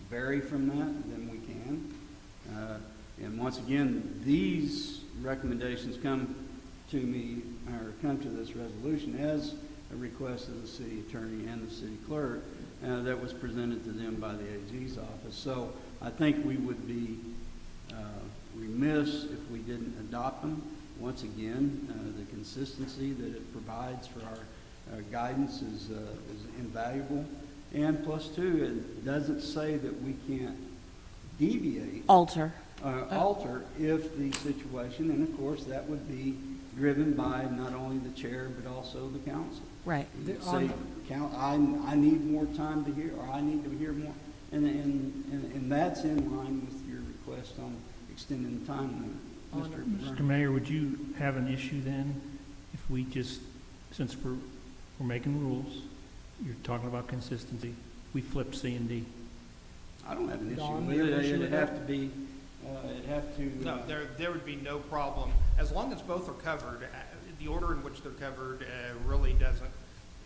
vary from that, then we can. And once again, these recommendations come to me, or come to this resolution as a request of the city attorney and the city clerk that was presented to them by the AG's office. So I think we would be remiss if we didn't adopt them. Once again, the consistency that it provides for our guidance is invaluable. And plus two, it doesn't say that we can't deviate. Alter. Alter if the situation, and of course, that would be driven by not only the chair, but also the council. Right. You say, I need more time to hear, or I need to hear more, and that's in line with your request on extending the time limit. Mr. Mayor, would you have an issue then if we just, since we're making rules, you're talking about consistency, we flip C and D? I don't have an issue Don, with you have an it. issue It'd with have that? to be, it'd have to. No, there would be no problem, as long as both are covered. The order in which they're covered really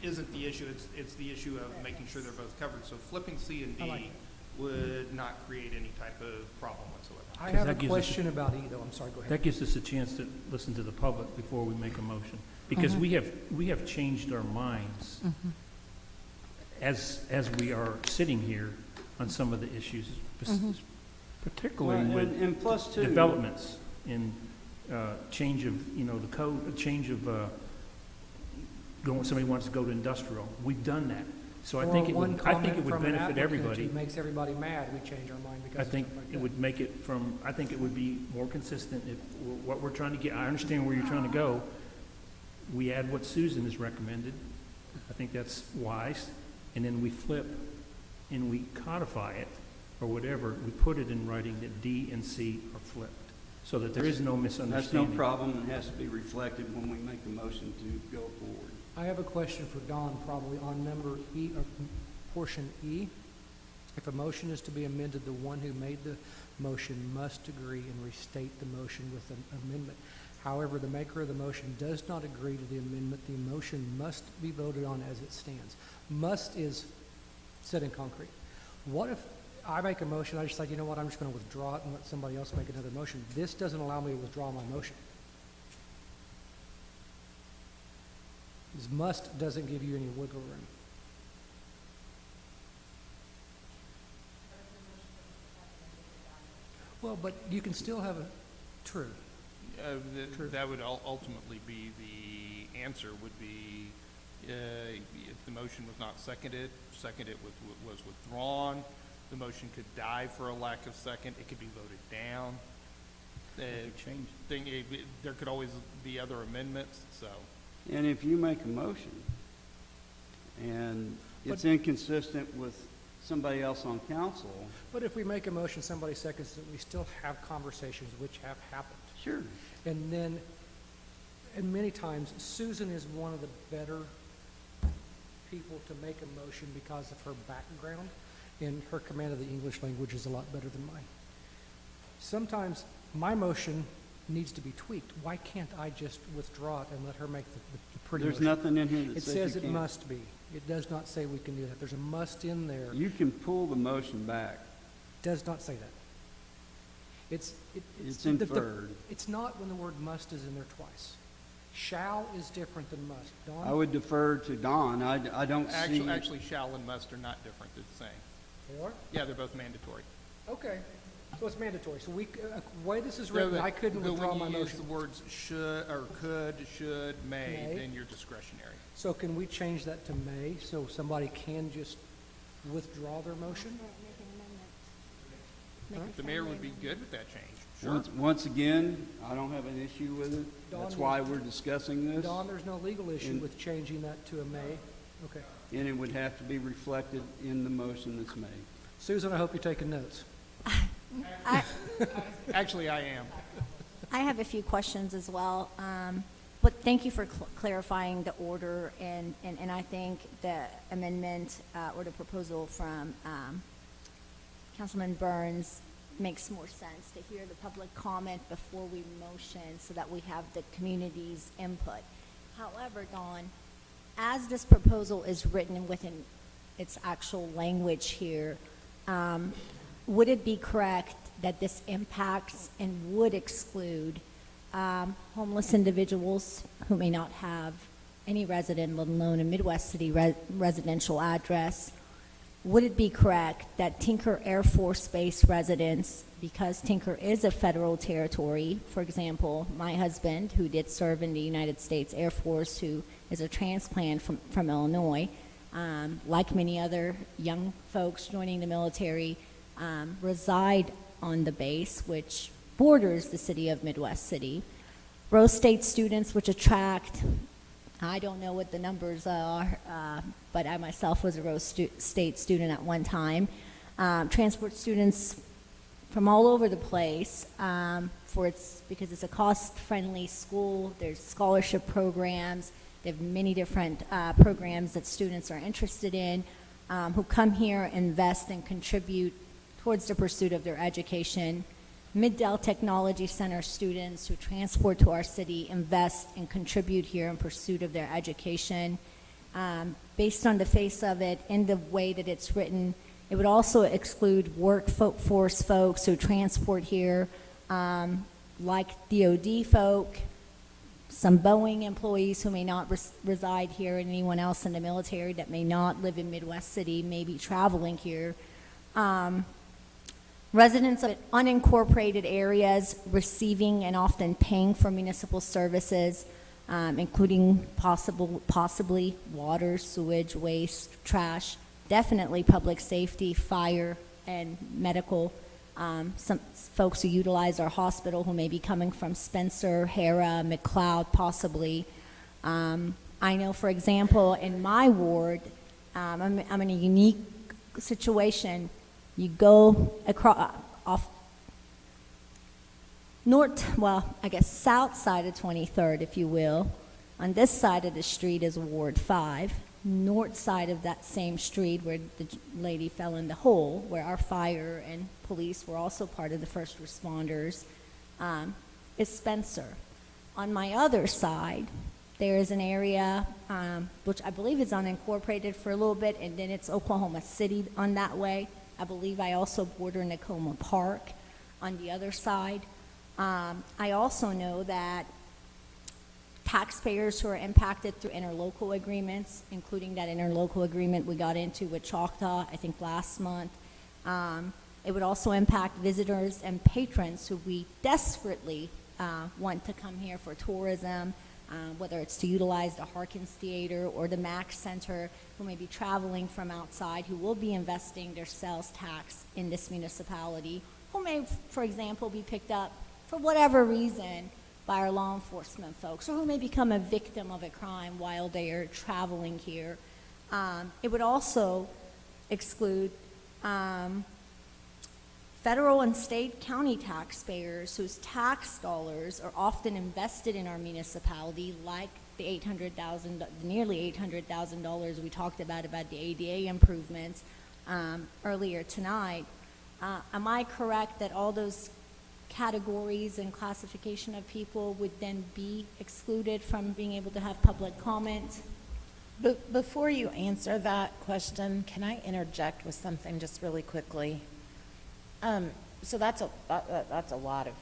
isn't the issue, it's the issue of making sure they're both covered. So flipping C and I like D it. would not create any type of problem whatsoever. I have a that gives us- question about E, though. I'm sorry, go ahead. That gives us a chance to listen to the public before we make a motion, because we have changed our minds as we are sitting here on some of the issues, particularly Well, with and plus two. developments in change of, the code, a change of somebody wants to go to industrial. We've done that. So I think it would benefit everybody. It makes everybody mad, we change our mind because I of think stuff like it that. would make it I think it would be more consistent if what we're trying to get, I understand where you're trying to go. We add what Susan has recommended. I think that's wise. And then we flip and we codify it or whatever. We put it in writing that D and C are flipped so that there is no That's no misunderstanding. problem. It has to be reflected when we make a motion to go forward. I have a question for Don, probably on number E, or portion E. If a motion is to be amended, the one who made the motion must agree and restate the motion with an amendment. However, the maker of the motion does not agree to the amendment. The motion must be voted on as it stands. Must is set in concrete. What if I make a motion, I just like, you know what, I'm just going to withdraw it and let somebody else make another motion. This doesn't allow me to withdraw my motion. This must doesn't give you any wiggle room. Well, but you can still have a, true. True. That would ultimately be the answer, would be if the motion was not seconded was withdrawn, the motion could die for a lack of second, it could be voted down. There could always be other amendments, so. And if you make a motion and it's inconsistent with somebody else on council, But if we make a motion, somebody seconds it, we still have conversations which have happened. sure. And then, and many times, Susan is one of the better people to make a motion because of her background, and her command of the English language is a lot better than mine. Sometimes my motion needs to be tweaked. Why can't I just withdraw it and let her make the pretty There's motion? nothing in here that It says says you it can't. must be. It does not say we can do that. There's a must in there. You can pull the motion back. Does not say that. It's inferred. It's not when the word must is in there twice. Shall is different than must. Don? I would defer to Don. I don't see. Actually, shall and must are not different, they're the same. They are? Yeah, they're both mandatory. Okay. So it's mandatory. So the way this is written, I couldn't withdraw my When you use motion. the words should, or could, should, may, May. then you're discretionary. So can we change that to may, so somebody can just withdraw their motion? The mayor would be good with that change, sure. Once again, I don't have an issue with it. That's Don, why we're discussing this. Don, there's no legal issue And- with changing that to a may? Okay. And it would have to be reflected in the motion that's made. Susan, I hope you're taking notes. Actually, I am. I have a few questions as well. But thank you for clarifying the order, and I think the amendment or the proposal from Councilman Burns makes more sense to hear the public comment before we motion so that we have the community's input. However, Dawn, as this proposal is written within its actual language here, would it be correct that this impacts and would exclude homeless individuals who may not have any resident, let alone a Midwest City residential address, would it be correct that Tinker Air Force Base residents, because Tinker is a federal territory, for example, my husband, who did serve in the United States Air Force, who is a transplant from Illinois, like many other young folks joining the military, reside on the base, which borders the city of Midwest City. Rose State students, which attract, I don't know what the numbers are, but I myself was a Rose State student at one time. Transport students from all over the place because it's a cost-friendly school. There's scholarship programs. They have many different programs that students are interested in, who come here, invest, and contribute towards the pursuit of their education. Mid-Del Technology Center students who transport to our city, invest, and contribute here in pursuit of their education. Based on the face of it and the way that it's written, it would also exclude workforce folks who transport here, like DOD folk, some Boeing employees who may not reside here, and anyone else in the military that may not live in Midwest City may be traveling here. Residents of unincorporated areas receiving and often paying for municipal services, including possibly water, sewage, waste, trash, definitely public safety, fire, and medical. Some folks who utilize our hospital who may be coming from Spencer, Hara, McLeod, possibly. I know, for example, in my ward, I'm in a unique situation. You go across, south side of 23rd, if you will. On this side of the street is Ward 5. North side of that same street where the lady fell in the hole, where our fire and police were also part of the first responders, is Spencer. On my other side, there is an area which I believe is unincorporated for a little bit, and then it's Oklahoma City on that way. I believe I also border Nakoma Park on the other side. I also know that taxpayers who are impacted through interlocal agreements, including that interlocal agreement we got into with Choctaw, I think last month, it would also impact visitors and patrons who we desperately want to come here for tourism, whether it's to utilize the Harkins Theater or the Mack Center, who may be traveling from outside, who will be investing their sales tax in this municipality, who may, for example, be picked up for whatever reason by our law enforcement folks, or who may become a victim of a crime while they are traveling here. It would also exclude federal and state county taxpayers whose tax dollars are often invested in our municipality, like the nearly $800,000 we talked about the ADA improvements earlier tonight. Am I correct that all those categories and classification of people would then be excluded from being able to have public comment? Before you answer that question, can I interject with something just really quickly? So that's a lot of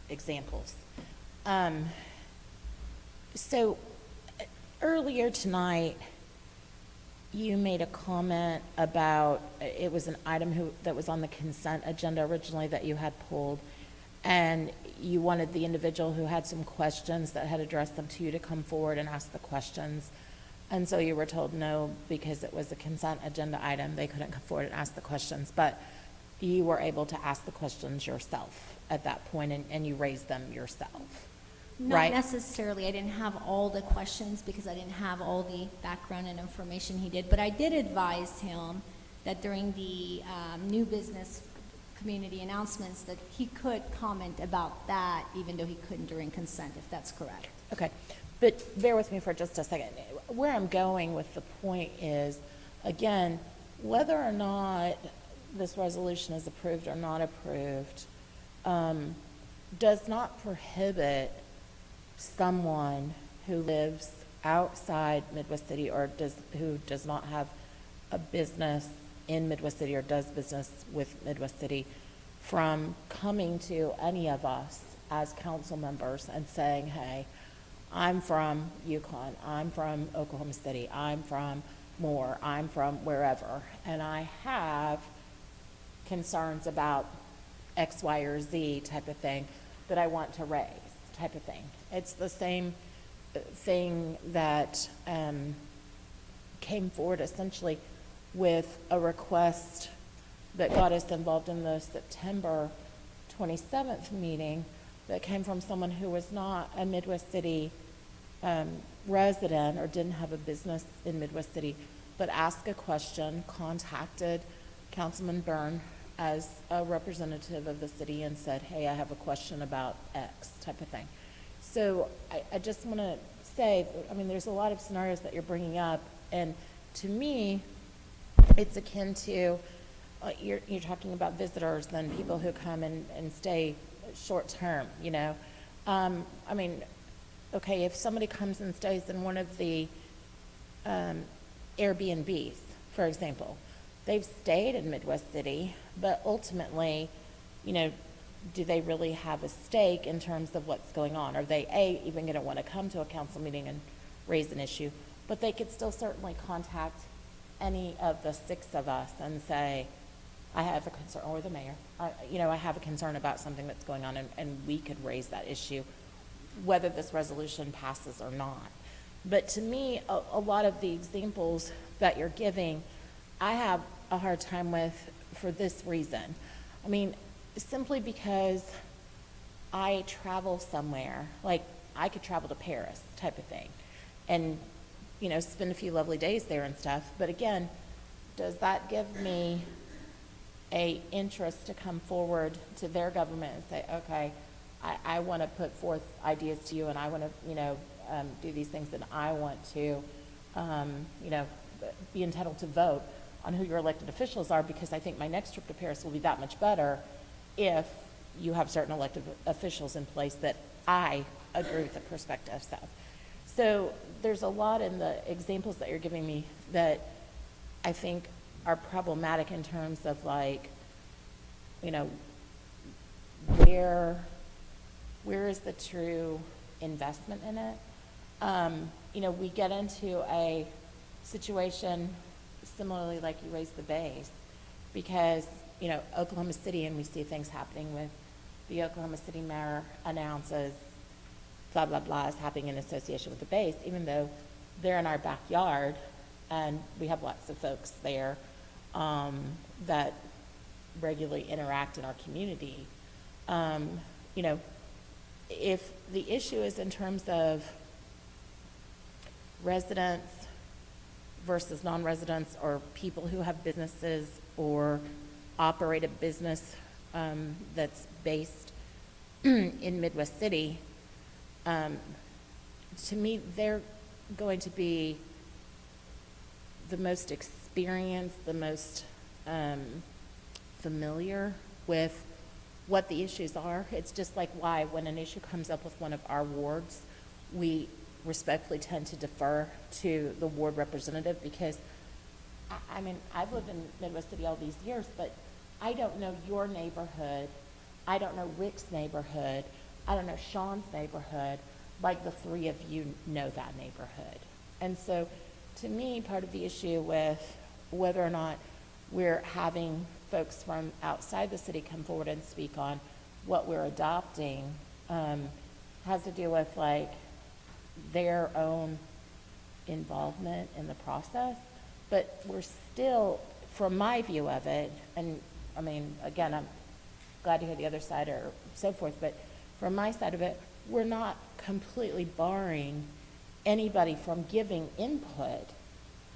examples. So earlier tonight, you made a comment about, it was an item that was on the consent agenda originally that you had pulled, and you wanted the individual who had some questions that had addressed them to you to come forward and ask the questions. And so you were told no, because it was a consent agenda item, they couldn't come forward and ask the questions. But you were able to ask the questions yourself at that point, and you raised them yourself, right? Not necessarily. I didn't have all the questions because I didn't have all the background and information he did. But I did advise him that during the new business community announcements that he could comment about that, even though he couldn't during consent, if that's correct. Okay, but bear with me for just a second. Where I'm going with the point is, again, whether or not this resolution is approved or not approved, does not prohibit someone who lives outside Midwest City or who does not have a business in Midwest City or does business with Midwest City from coming to any of us as council members and saying, hey, I'm from Yukon, I'm from Oklahoma City, I'm from more. I'm from wherever, and I have concerns about X, Y, or Z type of thing that I want to raise type of thing. It's the same thing that came forward essentially with a request that got us involved in the September 27th meeting that came from someone who was not a Midwest City resident or didn't have a business in Midwest City, but asked a question, contacted Councilman Byrne as a representative of the city and said, hey, I have a question about X type of thing. So I just want to say, I mean, there's a lot of scenarios that you're bringing up, and to me, it's akin to, you're talking about visitors and people who come and stay short term, you know. I mean, okay, if somebody comes and stays in one of the Airbnbs, for example, they've stayed in Midwest City, but ultimately, you know, do they really have a stake in terms of what's going on? Are they, A, even going to want to come to a council meeting and raise an issue? But they could still certainly contact any of the 6 of us and say, I have a concern, or the mayor, I have a concern about something that's going on, and we could raise that issue, whether this resolution passes or not. But to me, a lot of the examples that you're giving, I have a hard time with for this reason. I mean, simply because I travel somewhere, like I could travel to Paris type of thing, and, you know, spend a few lovely days there and stuff. But again, does that give me a interest to come forward to their government and say, okay, I want to put forth ideas to you, and I want to, do these things, and I want to, be entitled to vote on who your elected officials are, because I think my next trip to Paris will be that much better if you have certain elected officials in place that I agree with the perspectives of. So there's a lot in the examples that you're giving me that I think are problematic in terms of, like, where is the true investment in it? We get into a situation similarly like you raised the base, because, Oklahoma City, and we see things happening with the Oklahoma City mayor announces blah, blah, blah is happening in association with the base, even though they're in our backyard and we have lots of folks there that regularly interact in our community. If the issue is in terms of residents versus non-residents, or people who have businesses or operate a business that's based in Midwest City, to me, they're going to be the most experienced, the most familiar with what the issues are. It's just like why, when an issue comes up with one of our wards, we respectfully tend to defer to the ward representative, because, I've lived in Midwest City all these years, but I don't know your neighborhood. I don't know Rick's neighborhood. I don't know Sean's neighborhood like the 3 of you know that neighborhood. And so, to me, part of the issue with whether or not we're having folks from outside the city come forward and speak on what we're adopting has to do with, like, their own involvement in the process. But we're still, from my view of it, and again, I'm glad to hear the other side or so forth, but from my side of it, we're not completely barring anybody from giving input.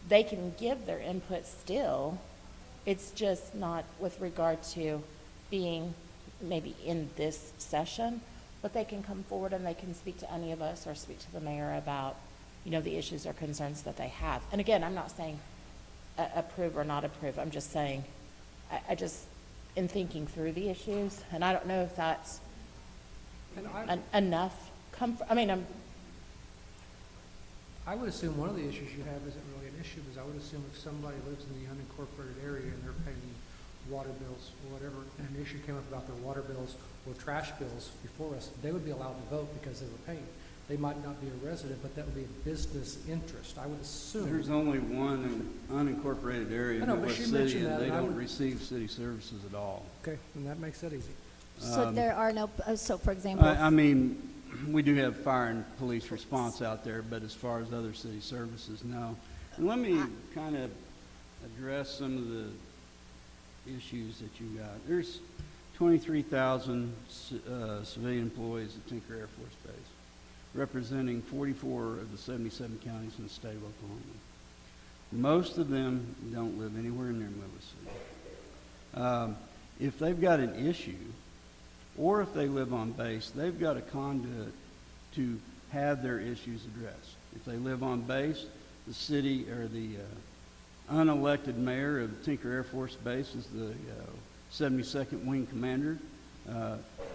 They can give their input still. It's just not with regard to being maybe in this session, but they can come forward and they can speak to any of us or speak to the mayor about, the issues or concerns that they have. And again, I'm not saying approve or not approve. I'm just saying, I just, in thinking through the issues, and I don't know if that's enough comfort. I would assume one of the issues you have isn't really an issue, because I would assume if somebody lives in the unincorporated area and they're paying water bills or whatever, and an issue came up about their water bills or trash bills before us, they would be allowed to vote because they were paying. They might not be a resident, but that would be a business interest, I would assume. There's only one unincorporated area I in know, but West she City, mentioned and that, they and I don't would- receive city services at all. Okay, and that makes that easy. So there are no, so for example. I mean, we do have fire and police response out there, but as far as other city services, no. And let me kind of address some of the issues that you got. There's 23,000 civilian employees at Tinker Air Force Base, representing 44 of the 77 counties in the state of Oklahoma. Most of them don't live anywhere near Midwest City. If they've got an issue, or if they live on base, they've got a conduit to have their issues addressed. If they live on base, the city or the unelected mayor of Tinker Air Force Base is the 72nd Wing Commander.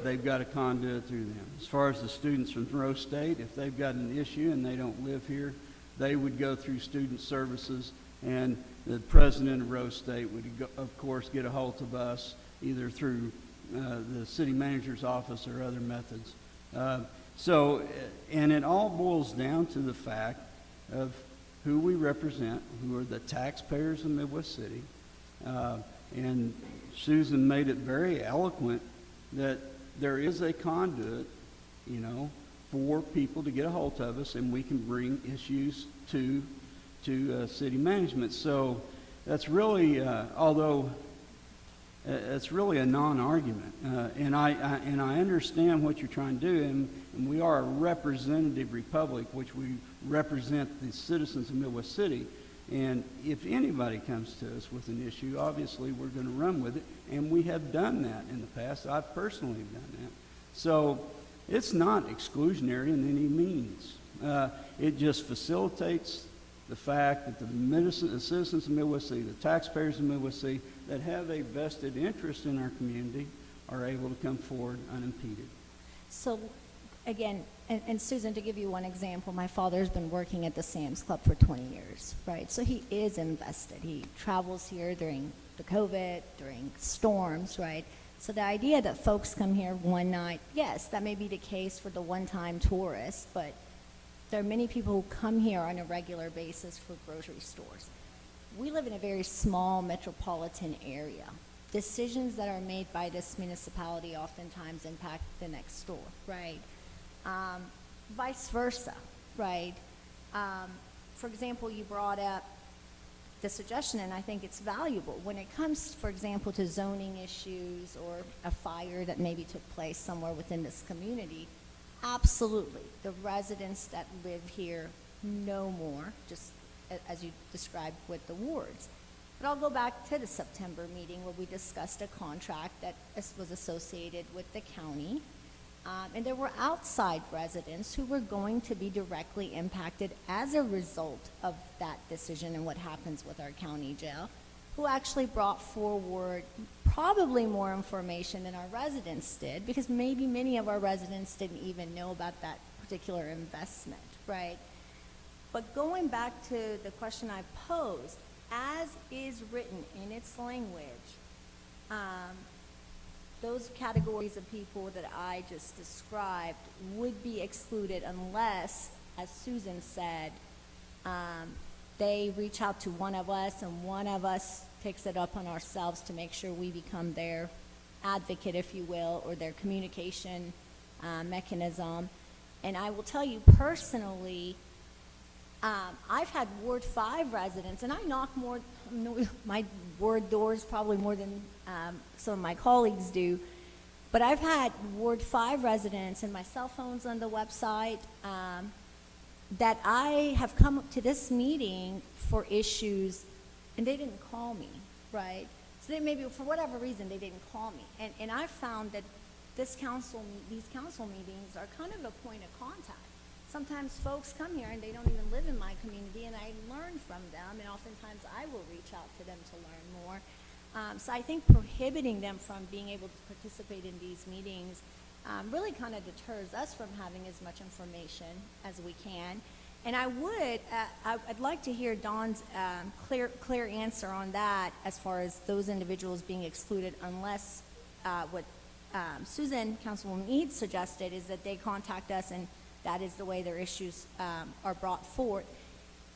They've got a conduit through them. As far as the students from Rose State, if they've got an issue and they don't live here, they would go through student services, and the president of Rose State would, of course, get a hold of us either through the city manager's office or other methods. And it all boils down to the fact of who we represent, who are the taxpayers of Midwest City. And Susan made it very eloquent that there is a conduit, for people to get a hold of us, and we can bring issues to city management. So that's really, although it's really a non-argument, and I understand what you're trying to do, and we are a representative republic, which we represent the citizens of Midwest City. And if anybody comes to us with an issue, obviously we're going to run with it, and we have done that in the past. I've personally done that. So it's not exclusionary in any means. It just facilitates the fact that the citizens of Midwest City, the taxpayers of Midwest City that have a vested interest in our community are able to come forward unimpeded. So, again, and Susan, to give you one example, my father's been working at the Sam's Club for 20 years, right? So he is invested. He travels here during the COVID, during storms, right? So the idea that folks come here one night, yes, that may be the case for the one-time tourist, but there are many people who come here on a regular basis for grocery stores. We live in a very small metropolitan area. Decisions that are made by this municipality oftentimes impact the next door, right? Vice versa, right? For example, you brought up the suggestion, and I think it's valuable. When it comes, for example, to zoning issues or a fire that maybe took place somewhere within this community, absolutely, the residents that live here know more, just as you described with the wards. But I'll go back to the September meeting where we discussed a contract that was associated with the county. And there were outside residents who were going to be directly impacted as a result of that decision and what happens with our county jail, who actually brought forward probably more information than our residents did, because maybe many of our residents didn't even know about that particular investment, right? But going back to the question I posed, as is written in its language, those categories of people that I just described would be excluded unless, as Susan said, they reach out to one of us and one of us takes it up on ourselves to make sure we become their advocate, if you will, or their communication mechanism. And I will tell you personally, I've had Ward 5 residents, and I knock my ward doors probably more than some of my colleagues do, but I've had Ward 5 residents, and my cell phone's on the website, that I have come to this meeting for issues, and they didn't call me, right? So they maybe, for whatever reason, they didn't call me. And I've found that these council meetings are kind of a point of contact. Sometimes folks come here and they don't even live in my community, and I learn from them, and oftentimes I will reach out to them to learn more. So I think prohibiting them from being able to participate in these meetings really kind of deters us from having as much information as we can. And I'd like to hear Dawn's clear answer on that as far as those individuals being excluded, unless what Susan, Councilwoman Eads, suggested is that they contact us and that is the way their issues are brought forth.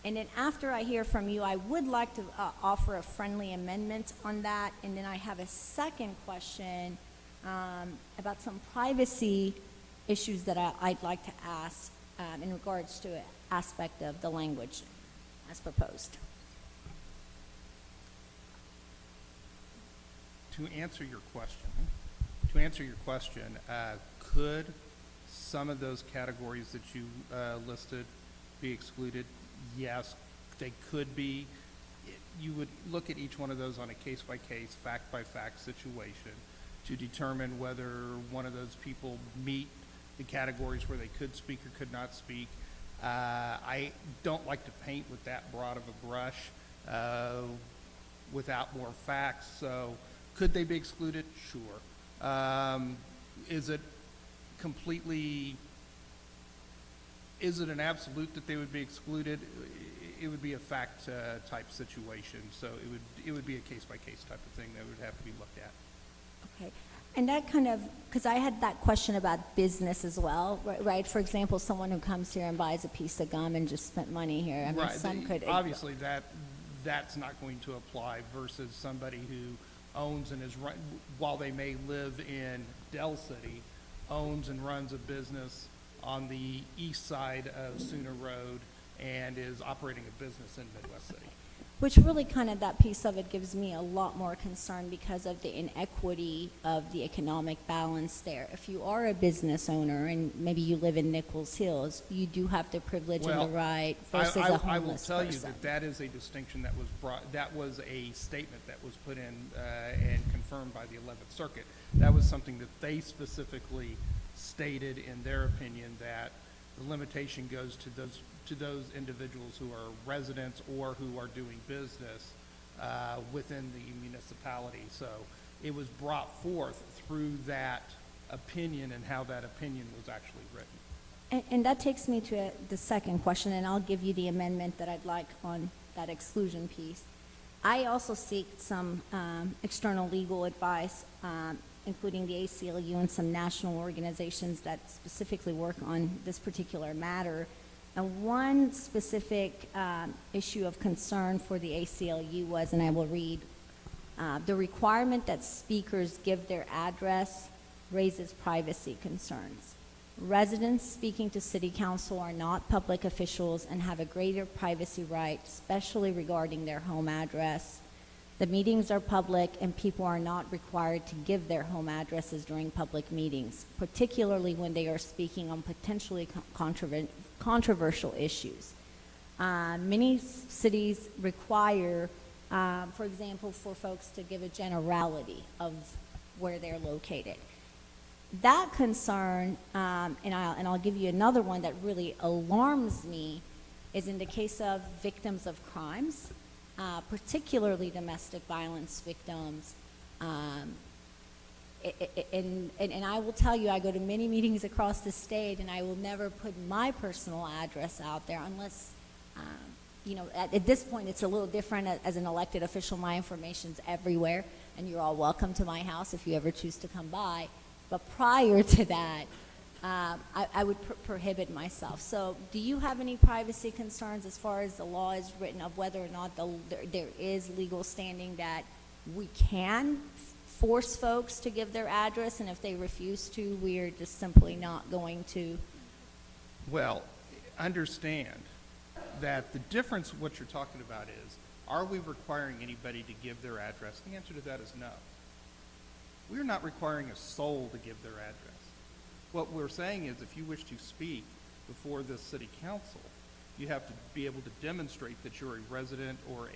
And then after I hear from you, I would like to offer a friendly amendment on that. And then I have a second question about some privacy issues that I'd like to ask in regards to an aspect of the language as proposed. To answer your question, could some of those categories that you listed be excluded? Yes, they could be. You would look at each one of those on a case-by-case, fact-by-fact situation to determine whether one of those people meet the categories where they could speak or could not speak. I don't like to paint with that broad of a brush without more facts. So could they be excluded? Sure. Is it an absolute that they would be excluded? It would be a fact type situation. So it would be a case-by-case type of thing that would have to be looked at. Okay. And that kind of, because I had that question about business as well, right? For example, someone who comes here and buys a piece of gum and just spent money here. I mean, Right. some could. Obviously, that's not going to apply versus somebody who owns and is run, while they may live in Dell City, owns and runs a business on the east side of Sooner Road and is operating a business in Midwest City. Which really kind of, that piece of it gives me a lot more concern because of the inequity of the economic balance there. If you are a business owner and maybe you live in Nichols Hills, you do have the privilege and the right versus a homeless person. I will tell you that is a distinction that was brought, that was a statement that was put in and confirmed by the 11th Circuit. That was something that they specifically stated in their opinion, that the limitation goes to those individuals who are residents or who are doing business within the municipality. So it was brought forth through that opinion and how that opinion was actually written. And that takes me to the second question, and I'll give you the amendment that I'd like on that exclusion piece. I also seek some external legal advice, including the ACLU and some national organizations that specifically work on this particular matter. And one specific issue of concern for the ACLU was, and I will read, the requirement that speakers give their address raises privacy concerns. Residents speaking to City Council are not public officials and have a greater privacy right, especially regarding their home address. The meetings are public and people are not required to give their home addresses during public meetings, particularly when they are speaking on potentially controversial issues. Many cities require, for example, for folks to give a generality of where they're located. That concern, and I'll give you another one that really alarms me, is in the case of victims of crimes, particularly domestic violence victims. And I will tell you, I go to many meetings across the state, and I will never put my personal address out there unless, you know, at this point it's a little different. As an elected official, my information's everywhere, and you're all welcome to my house if you ever choose to come by. But prior to that, I would prohibit myself. So do you have any privacy concerns as far as the law is written of whether or not there is legal standing that we can force folks to give their address, and if they refuse to, we are just simply not going to? Well, understand that the difference, what you're talking about is, are we requiring anybody to give their address? The answer to that is no. We're not requiring a soul to give their address. What we're saying is, if you wish to speak before the city council, you have to be able to demonstrate that you're a resident or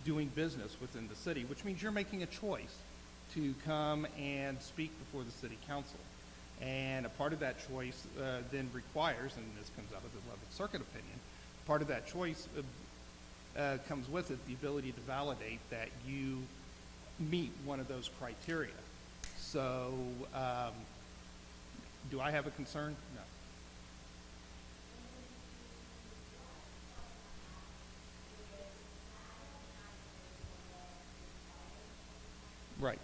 doing business within the city, which means you're making a choice to come and speak before the city council. And a part of that choice then requires, and this comes out of the 11th Circuit opinion, part of that choice comes with it the ability to validate that you meet one of those criteria. So, do I have a concern? No. Right.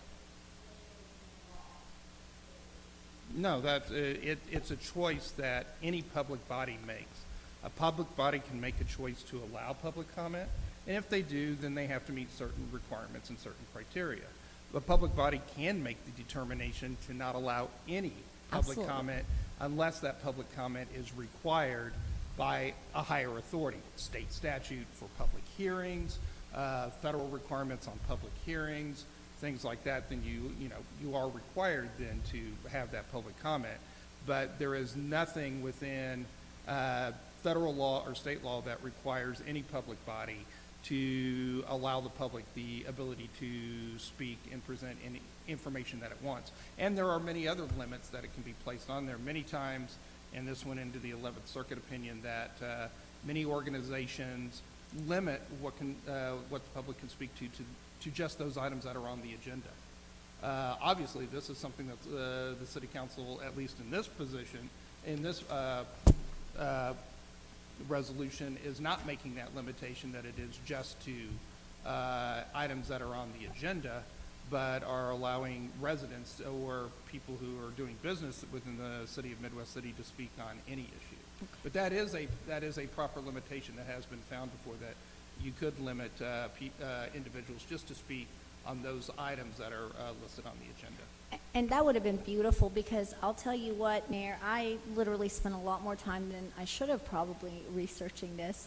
No, it's a choice that any public body makes. A public body can make a choice to allow public comment, and if they do, then they have to meet certain requirements and certain criteria. The public body can make the determination to not allow any public Absolutely. comment unless that public comment is required by a higher authority, state statute for public hearings, federal requirements on public hearings, things like that. Then you are required then to have that public comment. But there is nothing within federal law or state law that requires any public body to allow the public the ability to speak and present any information that it wants. And there are many other limits that it can be placed on there. Many times, and this went into the 11th Circuit opinion, that many organizations limit what the public can speak to just those items that are on the agenda. Obviously, this is something that the City Council, at least in this position, in this resolution, is not making that limitation that it is just to items that are on the agenda, but are allowing residents or people who are doing business within the city of Midwest City to speak on any issue. But that is a proper limitation that has been found before, that you could limit individuals just to speak on those items that are listed on the agenda. And that would have been beautiful, because I'll tell you what, Mayor, I literally spent a lot more time than I should have probably researching this.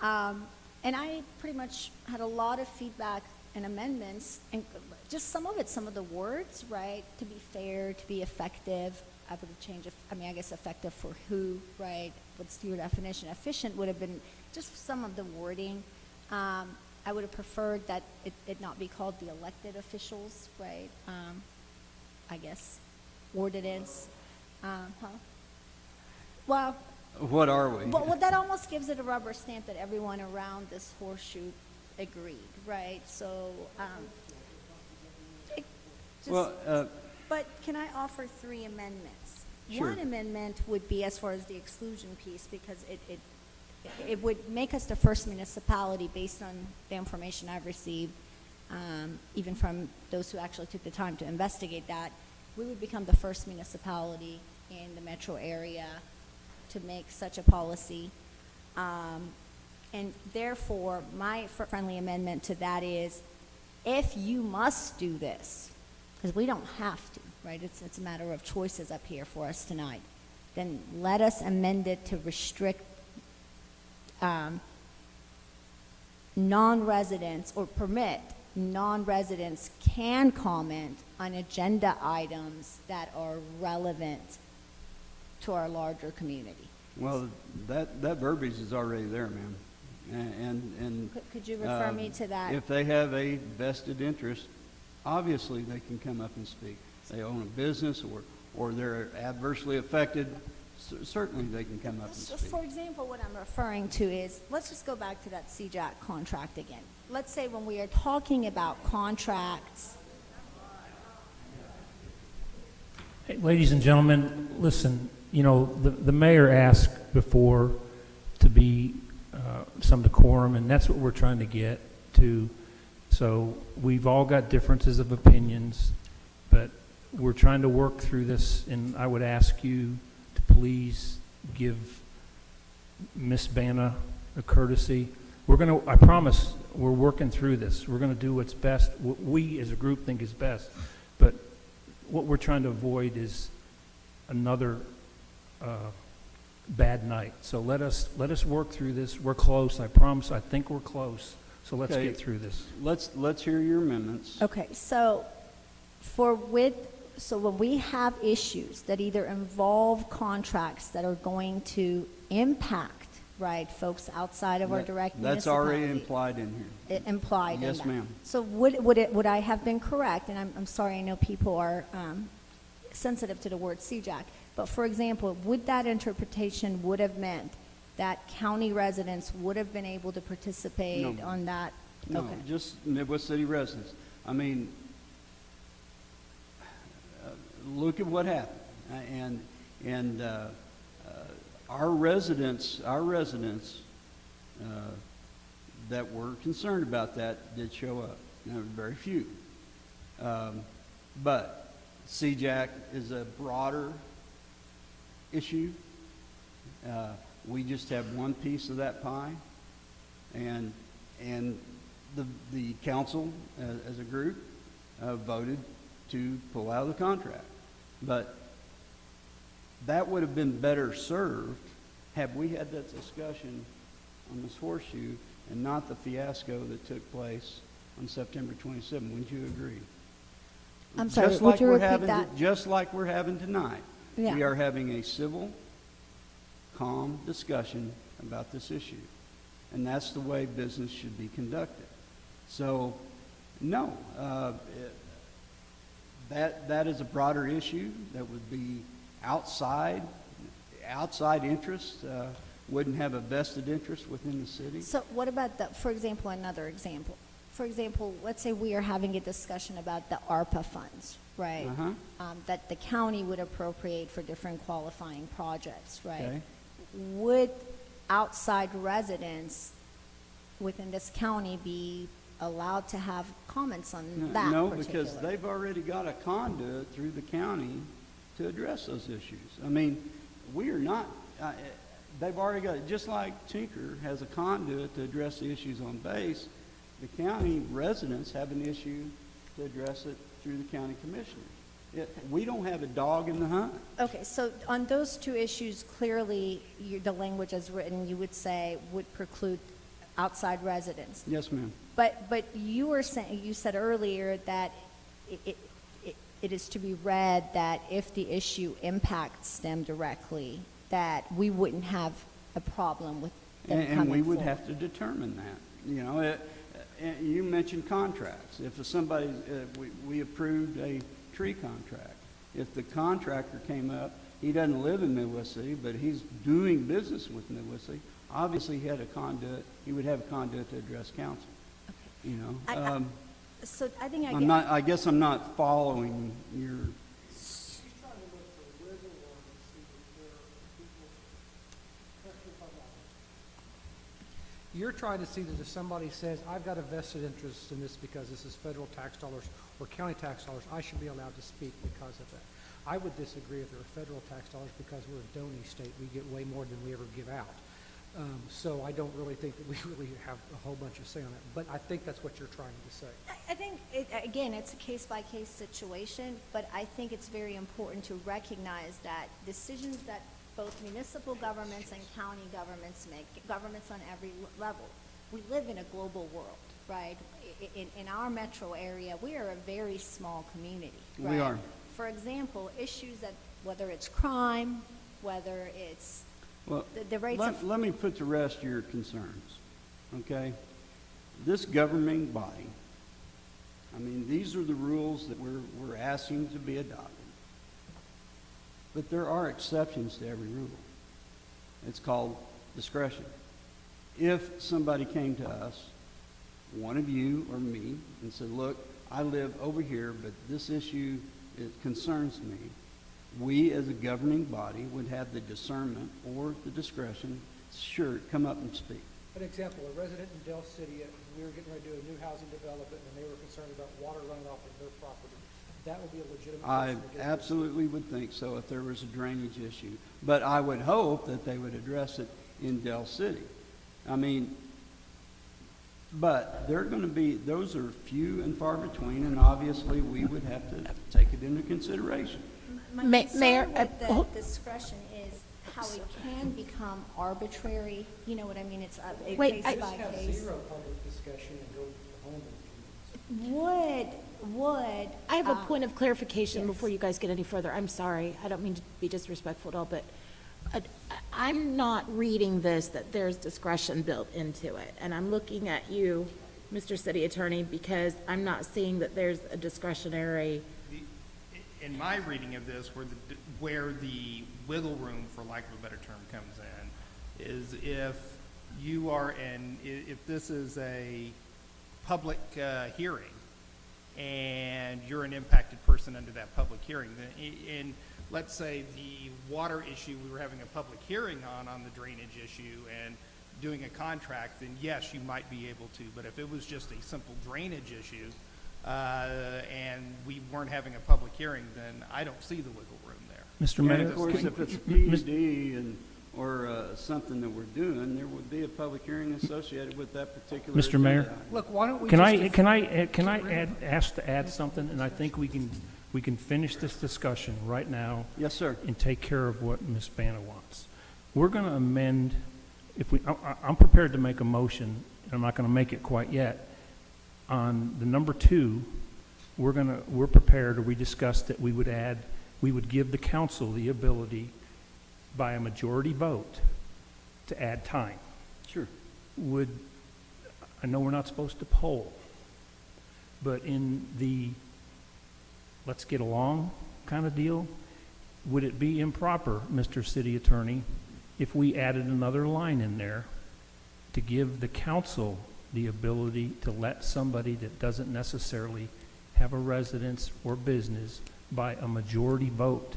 And I pretty much had a lot of feedback and amendments, and just some of the words, right, to be fair, to be effective. I would have changed, I guess effective for who, right? What's your definition? Efficient would have been just some of the wording. I would have preferred that it not be called the elected officials, right? I guess, ordinance, Well, What are we? well, that almost gives it a rubber stamp that everyone around this horseshoe agreed, right? So, it just, Well, but can I offer 3 amendments? Sure. One amendment would be as far as the exclusion piece, because it would make us the first municipality, based on the information I've received, even from those who actually took the time to investigate that. We would become the first municipality in the metro area to make such a policy. And therefore, my friendly amendment to that is, if you must do this, because we don't have to, right? It's a matter of choices up here for us tonight. Then let us amend it to restrict non-residents, or permit non-residents can comment on agenda items that are relevant to our larger community. well, that verbiage is already there, ma'am. And Could you refer me to that? If they have a vested interest, obviously they can come up and speak. They own a business, or they're adversely affected, certainly they can come up and So, speak. for example, what I'm referring to is, let's just go back to that CJAC contract again. Let's say when we are talking about contracts, Hey, ladies and gentlemen, listen, the mayor asked before to be some decorum, and that's what we're trying to get to. So we've all got differences of opinions, but we're trying to work through this, and I would ask you to please give Miss Banna a courtesy. I promise, we're working through this. We're going to do what's best, what we as a group think is best. But what we're trying to avoid is another bad night. So let us work through this. We're close, I promise. I think we're close. So let's Okay. get through this. Let's hear your amendments. okay, so when we have issues that either involve contracts that are going to impact, right, folks outside of our direct That's municipality. already implied in here. Implied in Yes, that. ma'am. So would I have been correct, and I'm sorry, I know people are sensitive to the word CJAC, but for example, would that interpretation would have meant that county residents would have been able to participate No. on that? No, Okay. just Midwest City residents. I mean, look at what happened, and our residents that were concerned about that did show up. Now, very few, but CJAC is a broader issue. We just have one piece of that pie, and the council, as a group, voted to pull out of the contract. But that would have been better served had we had that discussion on this horseshoe and not the fiasco that took place on September 27. Wouldn't you agree? I'm sorry, Just would like you we're repeat having, that? just like we're having tonight. Yeah. We are having a civil, calm discussion about this issue. And that's the way business should be conducted. So, no, that is a broader issue that would be outside interest, wouldn't have a vested interest within the city. So what about for example, another example? For example, let's say we are having a discussion about the ARPA funds, right? That the county would appropriate for different qualifying projects, right? Okay. Would outside residents within this county be allowed to have comments on that No, particular? because they've already got a conduit through the county to address those issues. I mean, we are not, they've already got, just like Tinker has a conduit to address the issues on base, the county residents have an issue to address it through the county commissioners. We don't have a dog in the hunt. Okay, so on those two issues, clearly, the language as written, you would say would preclude outside residents. Yes, ma'am. But you were saying, you said earlier that it is to be read that if the issue impacts them directly, that we wouldn't have a problem with them coming And we would forward. have to determine that. You know, you mentioned contracts. If somebody, we approved a tree contract. If the contractor came up, he doesn't live in Midwest-City, but he's doing business with Midwest-City, obviously he had a conduit, he would have a conduit to address council. You know, So I think I guess I'm not following your. You're trying to see that if somebody says, I've got a vested interest in this because this is federal tax dollars or county tax dollars, I should be allowed to speak because of that. I would disagree if there were federal tax dollars because we're a donor state. We get way more than we ever give out. So I don't really think that we really have a whole bunch of say on it. But I think that's what you're trying to say. I think, again, it's a case-by-case situation, but I think it's very important to recognize that decisions that both municipal governments and county governments make, governments on every level, we live in a global world, right? In our metro area, we are a very small community, right? We are. For example, issues that, whether it's crime, whether it's Well, the rates of... let me put to rest your concerns, okay? This governing body, I mean, these are the rules that we're asking to be adopted. But there are exceptions to every rule. It's called discretion. If somebody came to us, one of you or me, and said, look, I live over here, but this issue, it concerns me, we as a governing body would have the discernment or the discretion, sure, come up and speak. An example, a resident in Del City, we were getting ready to do a new housing development, and they were concerned about water running off of their property. That would be a legitimate I question to get absolutely would think so if there was a drainage issue. But I would hope that they would address it in Del City. I mean, but they're going to be, those are few and far between, and obviously we would have to take it into consideration. My concern with the discretion is how it can become arbitrary. You know what I mean? It's a Wait, case by case. zero public discussion and go home in a few minutes. Would I have a point of clarification yes. before you guys get any further. I'm sorry. I don't mean to be disrespectful at all, but I'm not reading this that there's discretion built into it. And I'm looking at you, Mr. City Attorney, because I'm not seeing that there's a discretionary. In my reading of this, where the wiggle room, for lack of a better term, comes in, is if you are if this is a public hearing, and you're an impacted person under that public hearing, then in, let's say, the water issue we were having a public hearing on the drainage issue, and doing a contract, then yes, you might be able to. But if it was just a simple drainage issue, and we weren't having a public hearing, then I don't see the wiggle room there. Mr. And Mayor? of course, can- if it's a Mis- PUD or something that we're doing, there would be a public hearing associated with that particular. Mr. Mayor? agenda item. Look, why don't we Can just... I ask to add something, and I think we can finish this discussion right now Yes, sir. and take care of what Ms. Banna wants. We're going to amend, I'm prepared to make a motion, and I'm not going to make it quite yet. On the number 2, we're prepared, or we discussed that we would give the council the ability by a majority vote to add time. Sure. I know we're not supposed to poll, but in the let's get along kind of deal, would it be improper, Mr. City Attorney, if we added another line in there to give the council the ability to let somebody that doesn't necessarily have a residence or business by a majority vote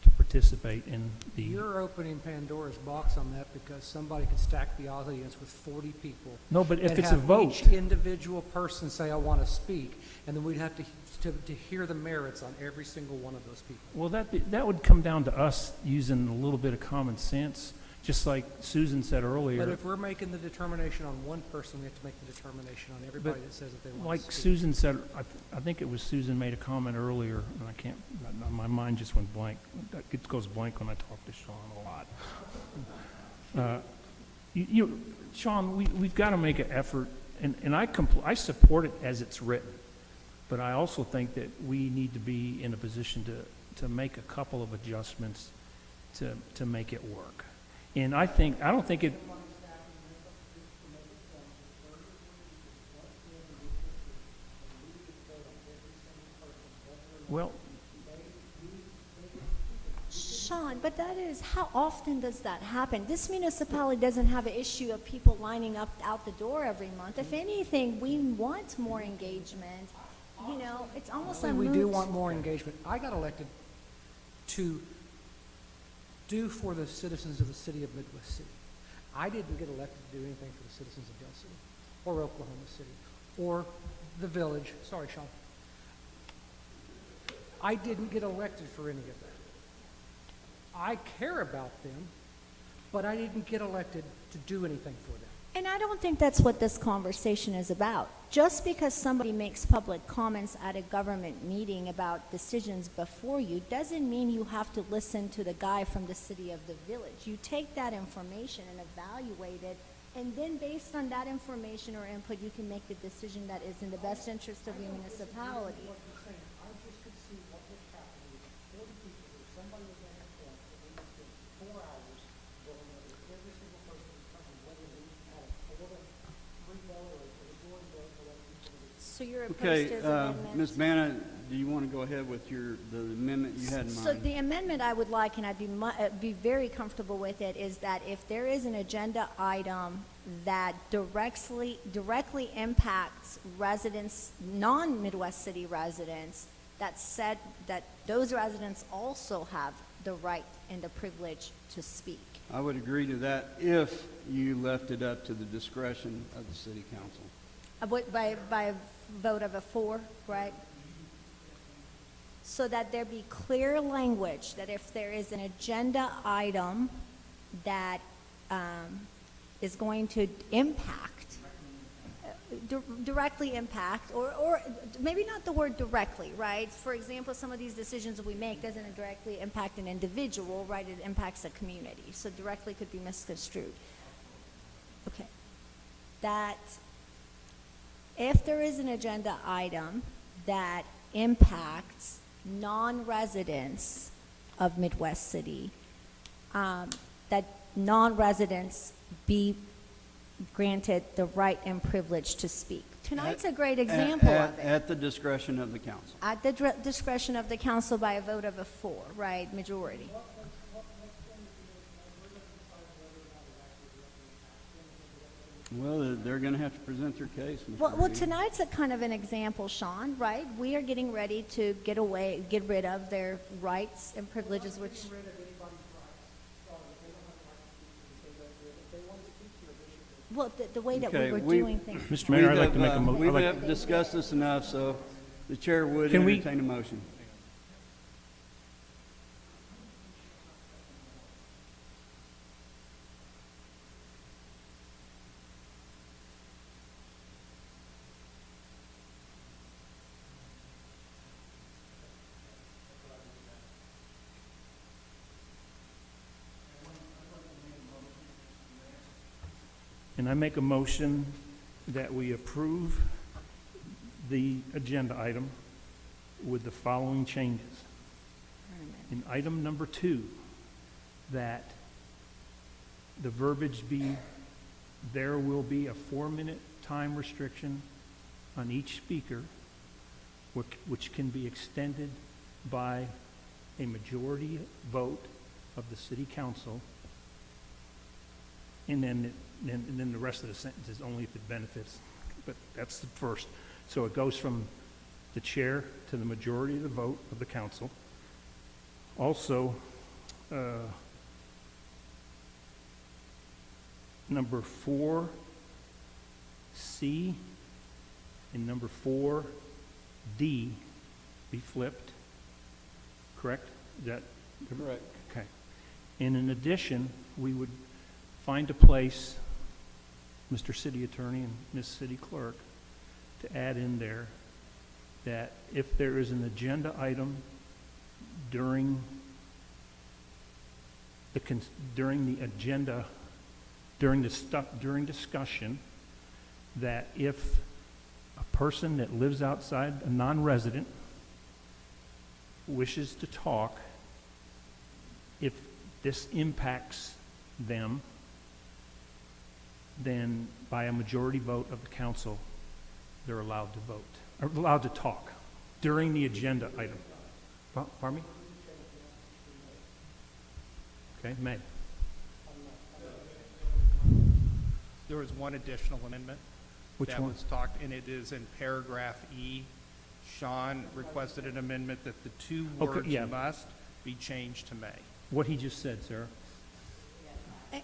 to participate in the... You're opening Pandora's box on that because somebody could stack the audience with 40 people. No, but if and it's a have vote... each individual person say, I want to speak, and then we'd have to hear the merits on every single one of those people. Well, that would come down to us using a little bit of common sense, just like Susan said earlier. But if we're making the determination on one person, we have to make the determination on everybody that says that they want Like to speak. Susan said, I think it was Susan made a comment earlier, and I can't, my mind just went blank. It goes blank when I talk to Sean a lot. Sean, we've got to make an effort, and I support it as it's written, but I also think that we need to be in a position to make a couple of adjustments to make it work. And I don't think it... Well, Sean, but how often does that happen? This municipality doesn't have an issue of people lining up out the door every month. If anything, we want more engagement. You know, it's almost a We moot. do want more engagement. I got elected to do for the citizens of the city of Midwest City. I didn't get elected to do anything for the citizens of Del City, or Oklahoma City, or the village. Sorry, Sean. I didn't get elected for any of that. I care about them, but I didn't get elected to do anything for them. And I don't think that's what this conversation is about. Just because somebody makes public comments at a government meeting about decisions before you doesn't mean you have to listen to the guy from the city of the village. You take that information and evaluate it, and then based on that information or input, you can make the decision that is in the best interest of your municipality. So you're opposed to Okay, his amendment? Ms. Banna, do you want to go ahead with the amendment you had in So mind? the amendment I would like, and I'd be very comfortable with it, is that if there is an agenda item that directly impacts residents, non-Midwest City residents, that said that those residents also have the right and the privilege to speak. I would agree to that if you left it up to the discretion of the city council. By a vote of a 4, right? So that there be clear language that if there is an agenda item that is going to impact, directly impact, or maybe not the word directly, right? For example, some of these decisions that we make doesn't directly impact an individual, right? It impacts a community. So directly could be misconstrued. Okay. That if there is an agenda item that impacts non-residents of Midwest City, that non-residents be granted the right and privilege to speak. Tonight's a great example of it. At the discretion of the council. At the discretion of the council by a vote of a 4, right, majority. Well, they're going to have to present their case, Mr. Well, Reed. tonight's a kind of an example, Sean, right? We are getting ready to get rid of their rights and privileges, which... Well, the way that we Okay, were we- doing things. Mr. Mayor, I'd like to make a We motion. have discussed this enough, so the chair would Can we- entertain a motion. And I make a motion that we approve the agenda item with the following changes. In item number 2, that the verbiage be, there will be a 4-minute time restriction on each speaker, which can be extended by a majority vote of the city council. And then the rest of the sentence is only if it benefits, but that's the first. So it goes from the chair to the majority of the vote of the council. Also, number 4C and number 4D be flipped, correct? Is that Correct. okay? And in addition, we would find a place, Mr. City Attorney and Ms. City Clerk, to add in there that if there is an agenda item during discussion, that if a person that lives outside, a non-resident, wishes to talk, if this impacts them, then by a majority vote of the council, they're allowed to vote, or allowed to talk during the agenda item. Pardon me? Okay, May. There was one additional amendment. Which that one? was talked, and it is in paragraph E. Sean requested an amendment that the two Okay, words yeah. must be changed to may. What he just said, Sarah.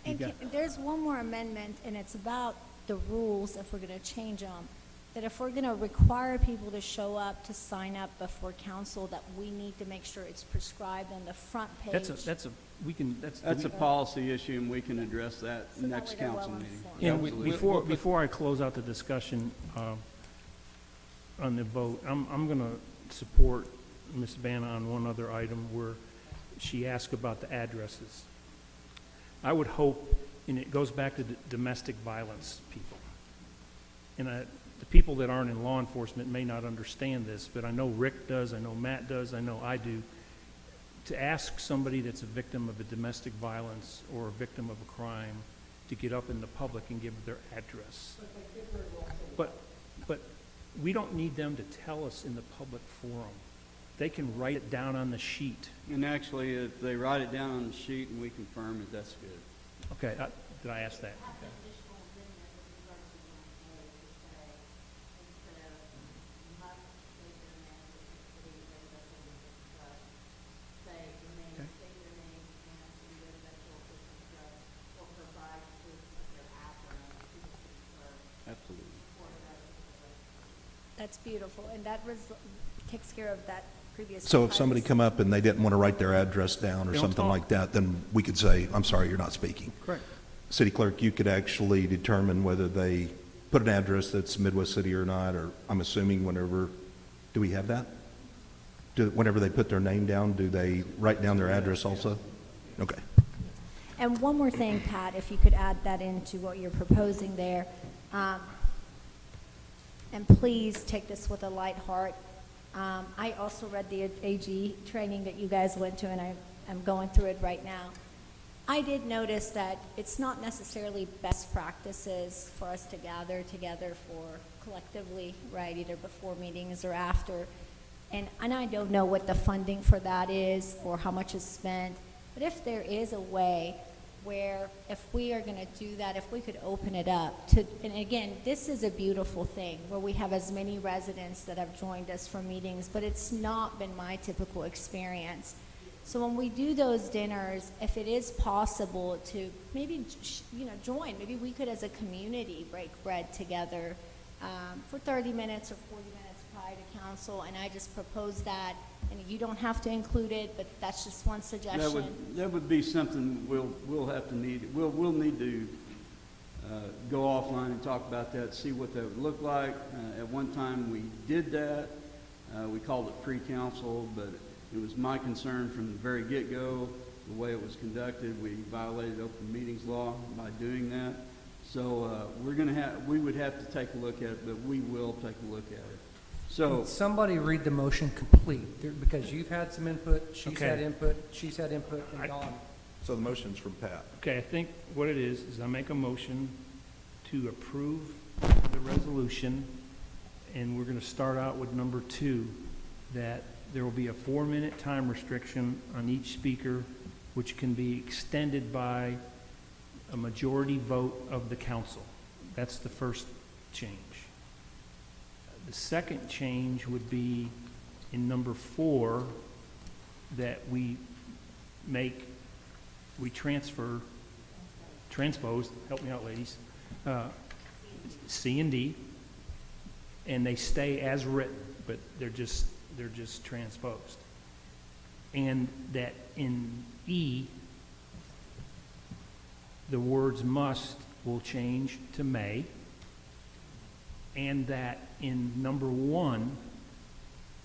And You got- there's one more amendment, and it's about the rules, if we're going to change them, that if we're going to require people to show up to sign up before council, that we need to make sure it's prescribed on the front page. That's a policy issue, and we can address that So that next way they're council well meeting. informed. And Absolutely. before I close out the discussion on the vote, I'm going to support Ms. Vanna on one other item where she asked about the addresses. I would hope, and it goes back to the domestic violence people, and the people that aren't in law enforcement may not understand this, but I know Rick does, I know Matt does, I know I do. To ask somebody that's a victim of a domestic violence or a victim of a crime to get up in the public and give their address. But we don't need them to tell us in the public forum. They can write it down on the sheet. And actually, if they write it down on the sheet and we confirm it, that's good. Okay, did I ask that? Absolutely. That's beautiful, and that takes care of that previous. So if somebody privacy. come up and they didn't want to write their address down or They don't something talk. like that, then we could say, I'm sorry, you're not speaking. Correct. City clerk, you could actually determine whether they put an address that's Midwest City or not, or I'm assuming whenever, do we have that? Whenever they put their name down, do they write down their address also? Okay. And one more thing, Pat, if you could add that into what you're proposing there. And please take this with a light heart. I also read the AG training that you guys went to, and I'm going through it right now. I did notice that it's not necessarily best practices for us to gather together for collectively, right, either before meetings or after. And I don't know what the funding for that is or how much is spent, but if there is a way where if we are going to do that, if we could open it up to, and again, this is a beautiful thing where we have as many residents that have joined us for meetings, but it's not been my typical experience. So when we do those dinners, if it is possible to maybe, join, maybe we could as a community break bread together for 30 minutes or 40 minutes prior to council, and I just propose that, and you don't have to include it, but that's just one suggestion. That would be something we'll have to we'll need to go offline and talk about that, see what that would look like. At one time, we did that. We called it pre-council, but it was my concern from the very get-go, the way it was conducted. We violated open meetings law by doing that. So we would have to take a look at it, but we will take a look at it. So Can somebody read the motion complete? Because you've had some input, she's had Okay. input, and Don. So the motion's from Pat. Okay, I think what it is I make a motion to approve the resolution, and we're going to start out with number 2, that there will be a 4-minute time restriction on each speaker, which can be extended by a majority vote of the council. That's the first change. The second change would be in number 4, that we transpose, help me out, ladies, C and D, and they stay as written, but they're just transposed. And that in E, the words must will change to may, and that in number 1,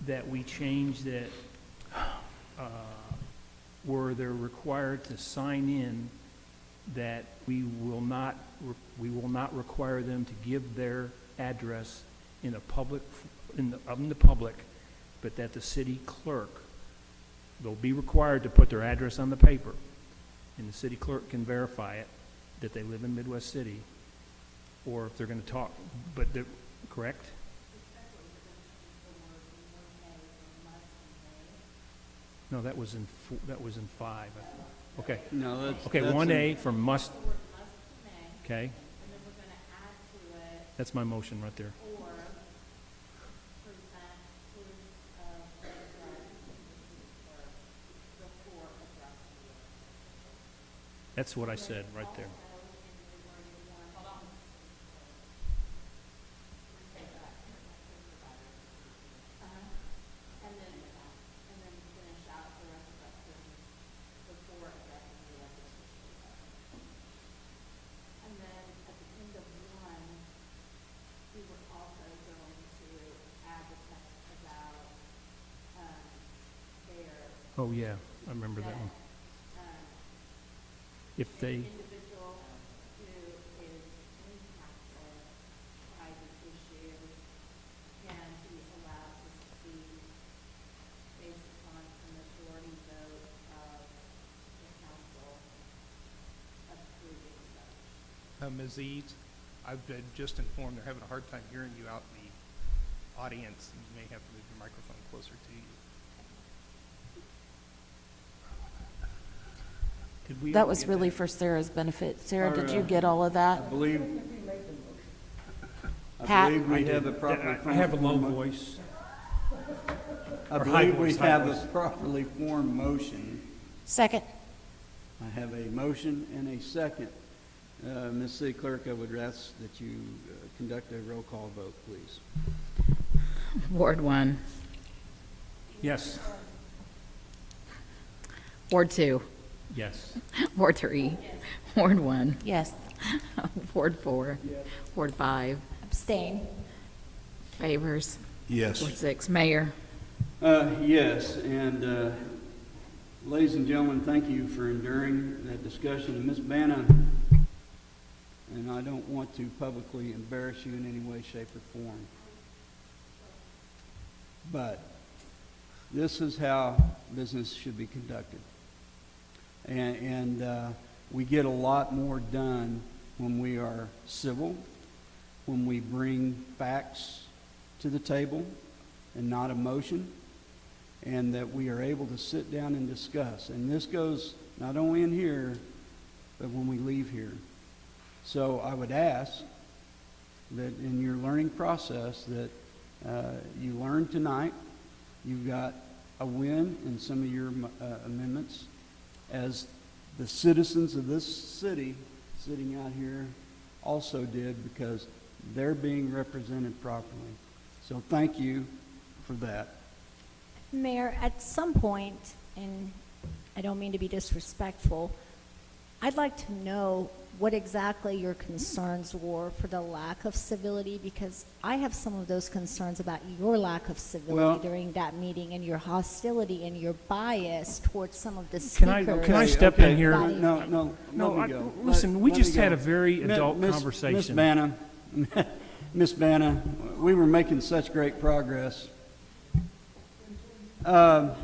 that we change that where they're required to sign in, that we will not require them to give their address in the public, but that the city clerk, they'll be required to put their address on the paper, and the city clerk can verify it, that they live in Midwest City, or if they're going to talk, but they're correct? No, that was in 5. Okay. no, that's Okay, that's 1A for must. Okay. That's my motion right there. That's what I said right there. Oh, yeah, I remember that one. If they, Ms. Eads, I've been just informed they're having a hard time hearing you out in the audience, and you may have to move your microphone closer to you. did we? That was really for Sarah's benefit. Sarah, did you get all of I that? believe Pat? we have a properly I have a low formed voice. I Or high believe we voice, high have voice. a properly formed motion. Second. I have a motion and a second. Ms. City Clerk, I would ask that you conduct a roll call vote, please. Ward 1, Yes. Ward 2, Yes. Ward 3, Ward 1, Yes. Ward 4, Ward 5, Abstain. Favors, Yes. Ward 6, Mayor. Yes, and ladies and gentlemen, thank you for enduring that discussion. And Ms. Banna, and I don't want to publicly embarrass you in any way, shape, or form, but this is how business should be conducted. And we get a lot more done when we are civil, when we bring facts to the table and not emotion, and that we are able to sit down and discuss. And this goes not only in here, but when we leave here. So I would ask that in your learning process that you learn tonight. You've got a win in some of your amendments, as the citizens of this city sitting out here also did, because they're being represented properly. So thank you for that. Mayor, at some point, and I don't mean to be disrespectful, I'd like to know what exactly your concerns were for the lack of civility, because I have some of those concerns about your lack of civility Well- during that meeting, and your hostility and your bias towards some of the Can I speakers. step in here? No, No, let me go. listen, we Let just me had go. a very adult Miss conversation. Banna, Miss Banna, we were making such great progress. Until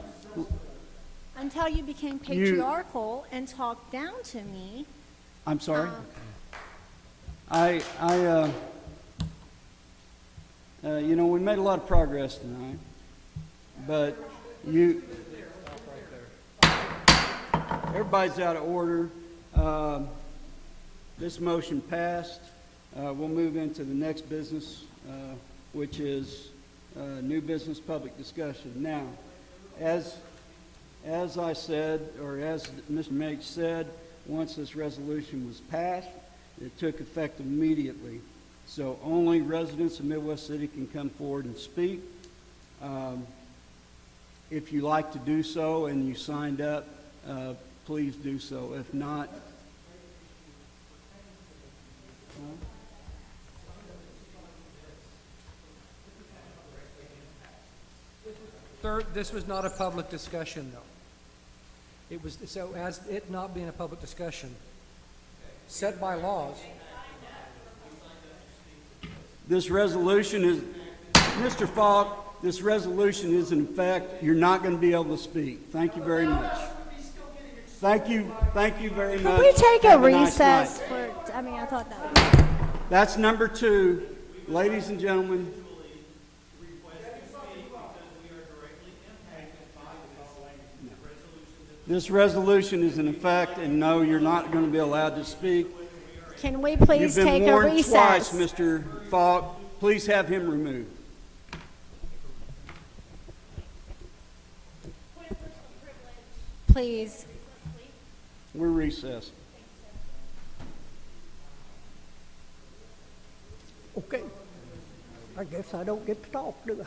you became patriarchal and talked down to me. I'm sorry? We made a lot of progress tonight, but everybody's out of order. This motion passed. We'll move into the next business, which is new business public discussion. Now, as I said, or as Mr. Mage said, once this resolution was passed, it took effect immediately. So only residents of Midwest City can come forward and speak. If you like to do so and you signed up, please do so. If not, Third, this was not a public discussion, though. It was, so as it not being a public discussion, set by laws, this resolution is, Mr. Falk, this resolution is in effect. You're not going to be able to speak. Thank you very much. Thank you very much. Can we take a Have nice recess night. I thought that was. That's number 2. Ladies and gentlemen, this resolution is in effect, and no, you're not going to be allowed to speak. Can we please You've take been a warned recess? twice, Mr. Falk. Please have him removed. Please. We're recessed. Okay. I guess I don't get to talk, do I?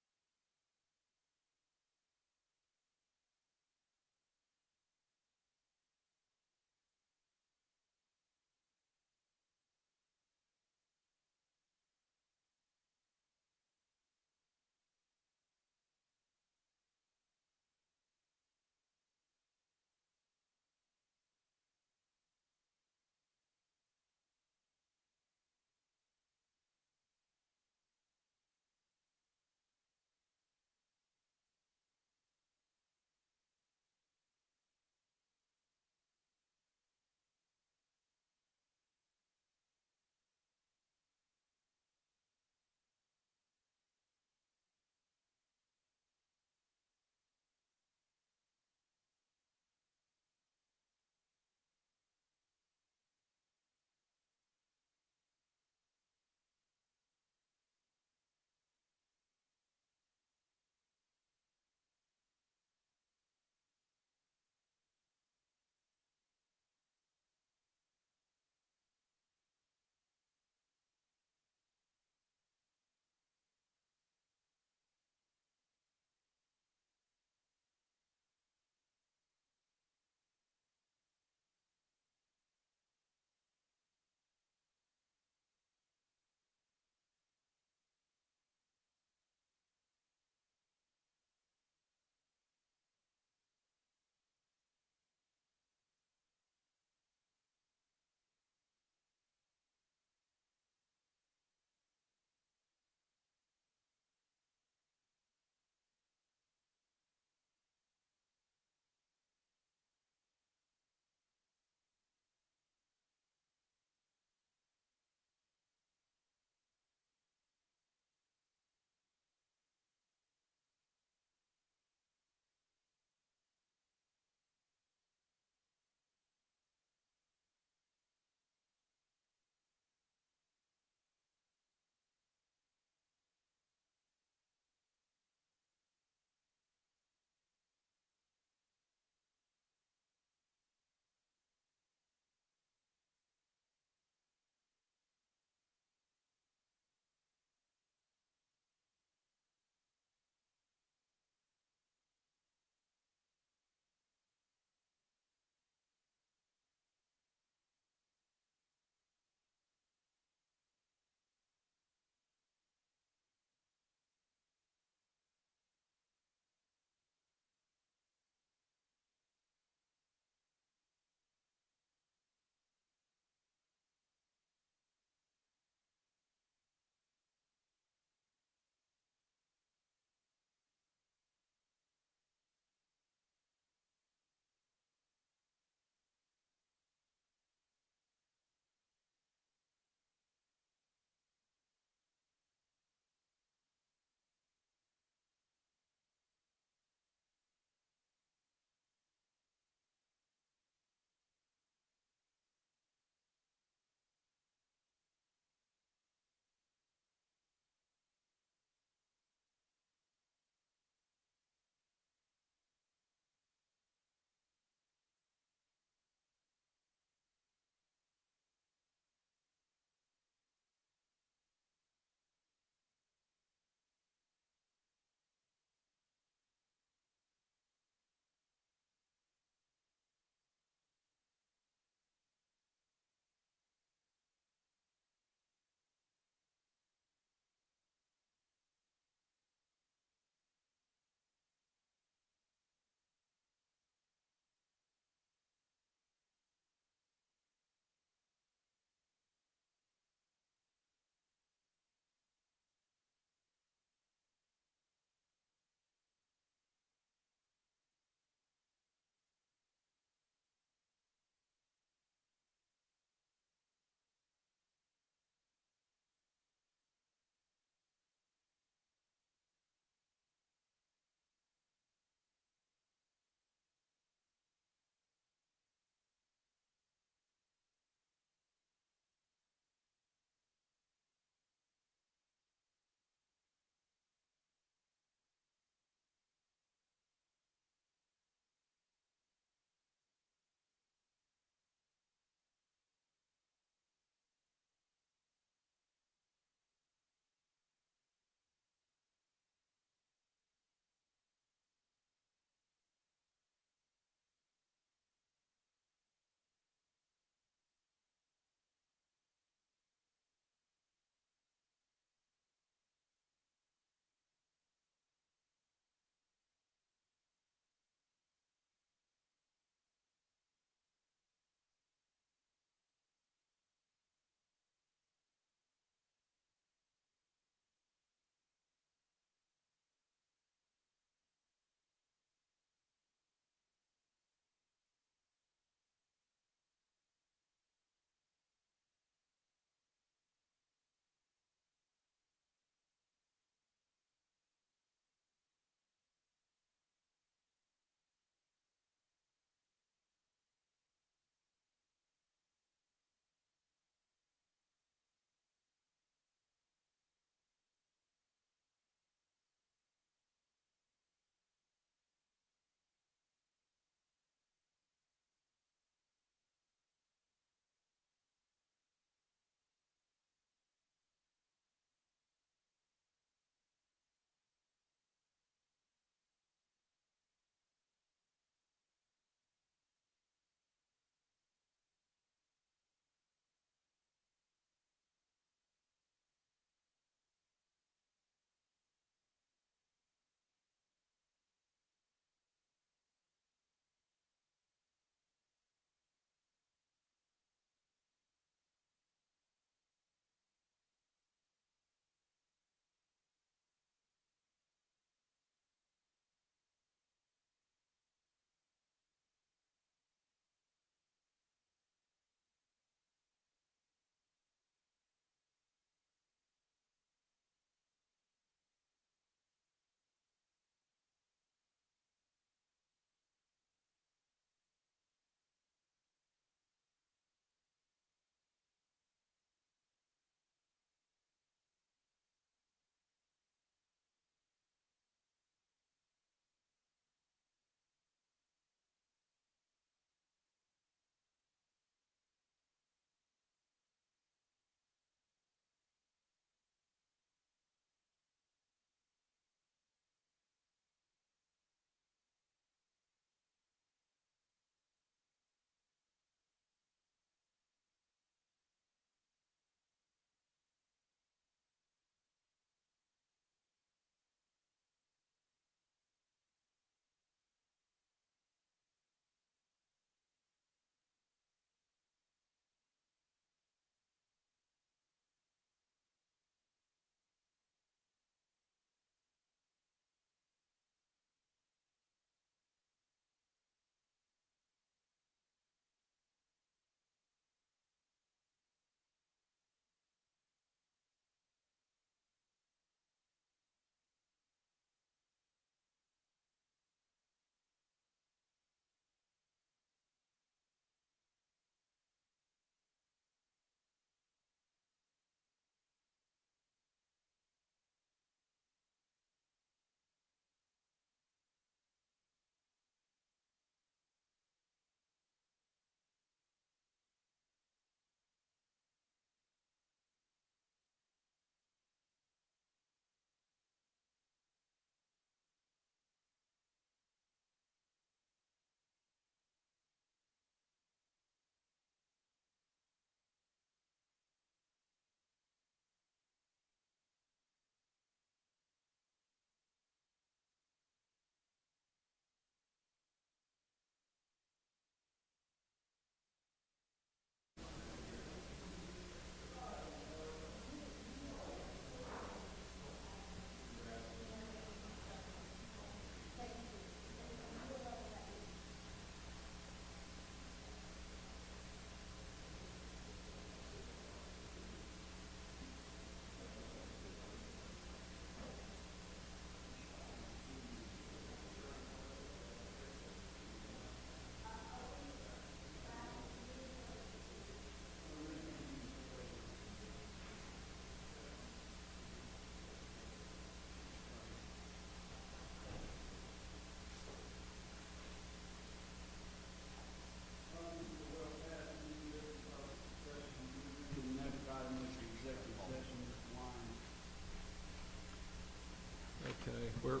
I'm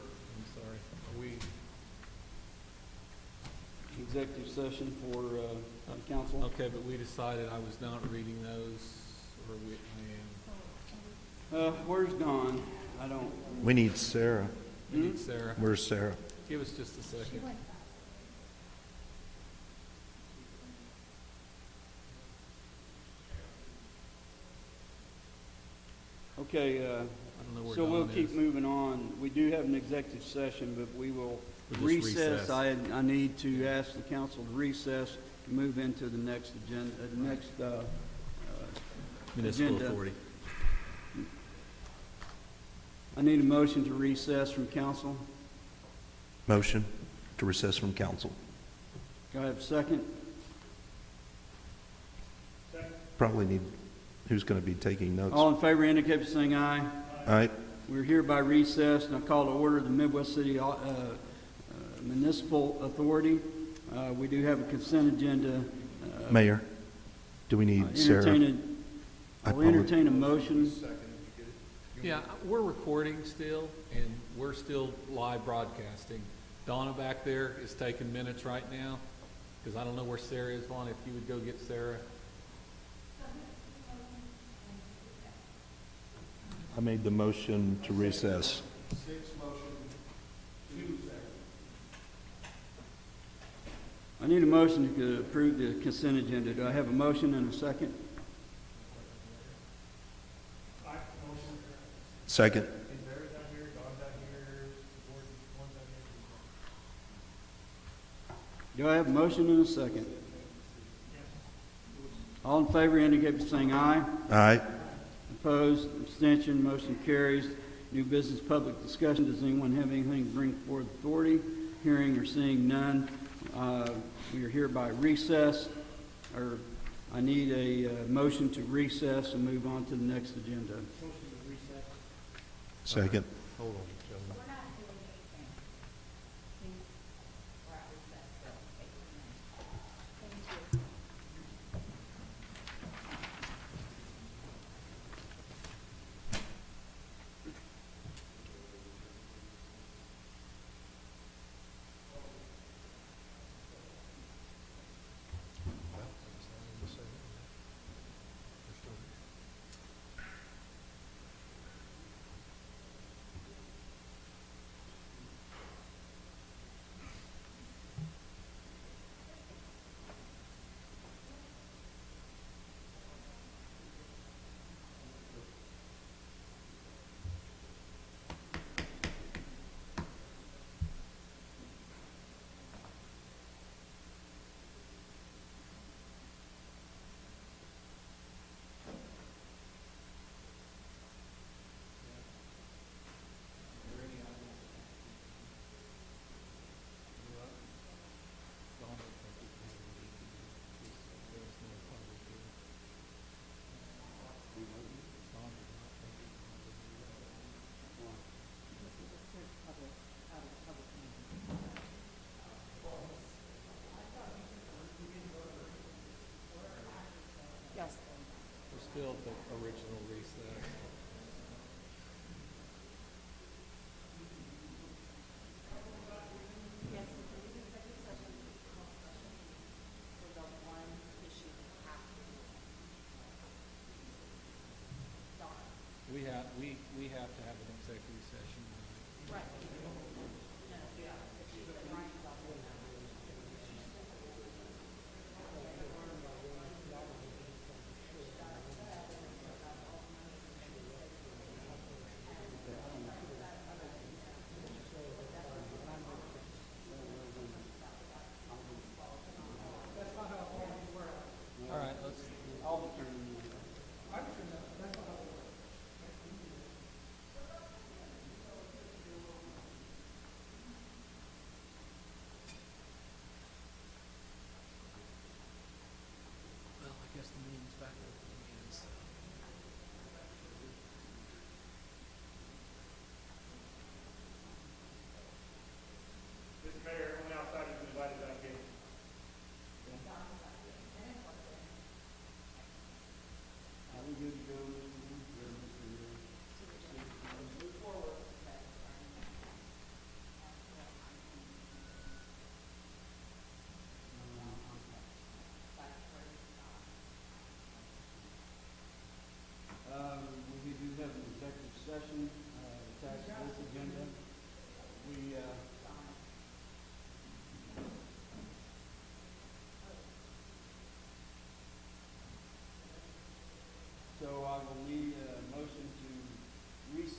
sorry, are we, Executive session for council. okay, but we decided I was not reading those, or I am. Where's Dawn? I don't. We need Sarah. We need Sarah. Where's Sarah? Give us just a second. Okay, I don't know where so we'll Dawn keep is. moving on. We do have an executive session, but we will We'll just recess. recess. I need to ask the council to recess to move into the next agenda, Municipal agenda. Authority. I need a motion to recess from council. Motion to recess from council. Do I have a second? Probably need, who's going to be taking notes? All in favor indicate by saying aye. All right, We're hereby recessed, and I call to order the Midwest City Municipal Authority. We do have a consent agenda. Mayor, do we need Sarah? I'll entertain a motion. Yeah, we're recording still, and we're still live broadcasting. Donna back there is taking minutes right now, because I don't know where Sarah is. Vaughn, if you would go get Sarah. I made the motion to recess. I need a motion to approve the consent agenda. Do I have a motion and a second? Second. Do I have a motion and a second? All in favor indicate by saying aye. Aye. Opposed, abstention, motion carries. New business public discussion. Does anyone have anything to bring before the authority? Hearing or seeing none, we are hereby recessed, or I need a motion to recess and move on to the next agenda. Second. Hold on, gentlemen. Yes. We're still at the original recess. We have to have an executive session. Right. All right, let's.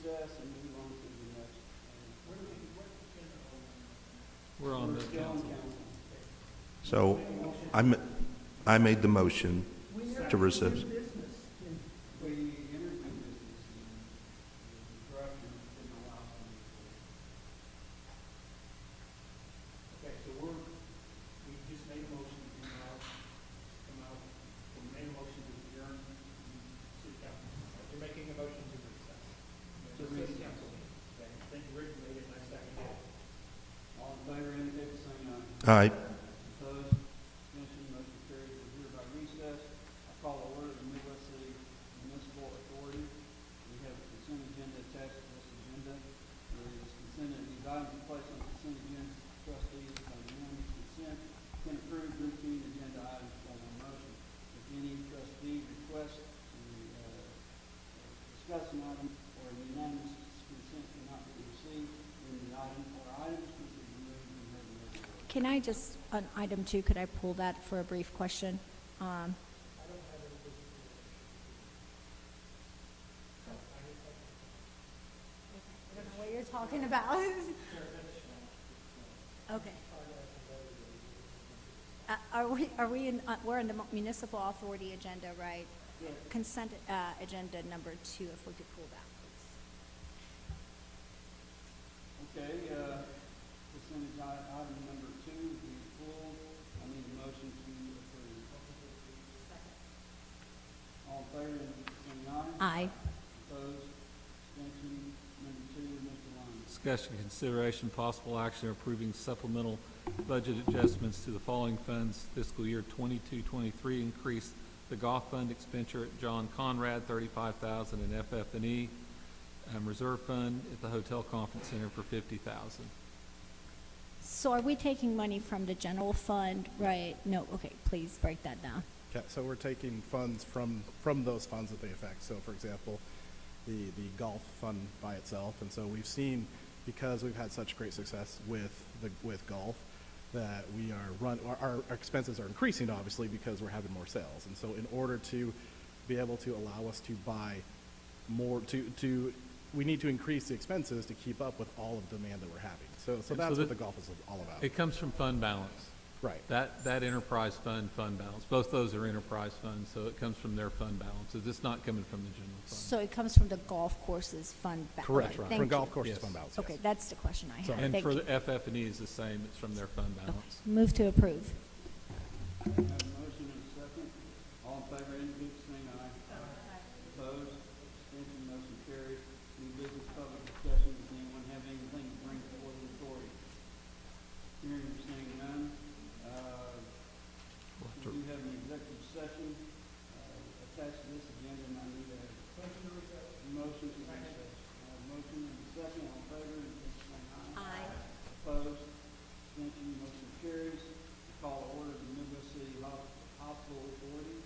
recess and move on to the next. We're on the Still on council. council. So I made the motion to recess. We entered new business and the director didn't allow us to move forward. Okay, so we just made a motion to come out, we made a motion to adjourn city council. You're making a motion to recess. To city council. Okay, I think Rick made it, and I seconded it. All in favor, indicate by saying aye. Aye. Opposed, abstention, motion carries. We're hereby recessed. I call to order the Midwest City Municipal Authority. We have a consent agenda attached to this agenda. There is consent, these items placed on the consent agenda, trustees by unanimous consent can approve routine agenda items by one motion. If any trustee requests to discuss an item or a unanimous consent cannot be received, then the item or items will be removed from the regular order. Can I just, on item 2, could I pull that for a brief question? I don't know what you're talking about. Okay. Are we in, we're in the municipal authority agenda, right? Consent, agenda number 2, if we could pull that, please. Okay, consent item number 2 be pulled. I need a motion to approve. All in favor, indicate by saying aye. Aye. Opposed, abstention, number 2, Mr. Lyons. Discussion, consideration, possible action approving supplemental budget adjustments to the following funds. Fiscal year 22-23 increase the golf fund expenditure at John Conrad, $35,000 in FF&E. Reserve fund at the Hotel Conference Center for $50,000. So are we taking money from the general fund, right? No, okay, please break that down. Okay, so we're taking funds from those funds that they affect. So for example, the golf fund by itself. And so we've seen, because we've had such great success with golf, that we are our expenses are increasing, obviously, because we're having more sales. And so in order to be able to allow us to buy more, we need to increase the expenses to keep up with all of the demand that we're having. So that's what the golf is all about. It comes from fund balance. Right. That enterprise fund balance. Both those are enterprise funds, so it comes from their fund balance. It's not coming from the general fund. So it comes from the golf courses fund balance? Correct, Right. from Thank golf you. courses Yes. fund balance. Okay, yes. that's the question I had. And Thank for you. the FF&E is the same. It's from their fund balance. Move to approve. I have a motion and a second. All in favor, indicate by saying aye. Opposed, abstention, motion carries. New business public discussion. Does anyone have anything to bring before the authority? Hearing or seeing none. We do have an executive session attached to this agenda, and I need a motion to recess. Motion and a second. All in favor, indicate by saying aye. Aye. Opposed, abstention, motion carries. Call to order the Midwest City Hospital Authority.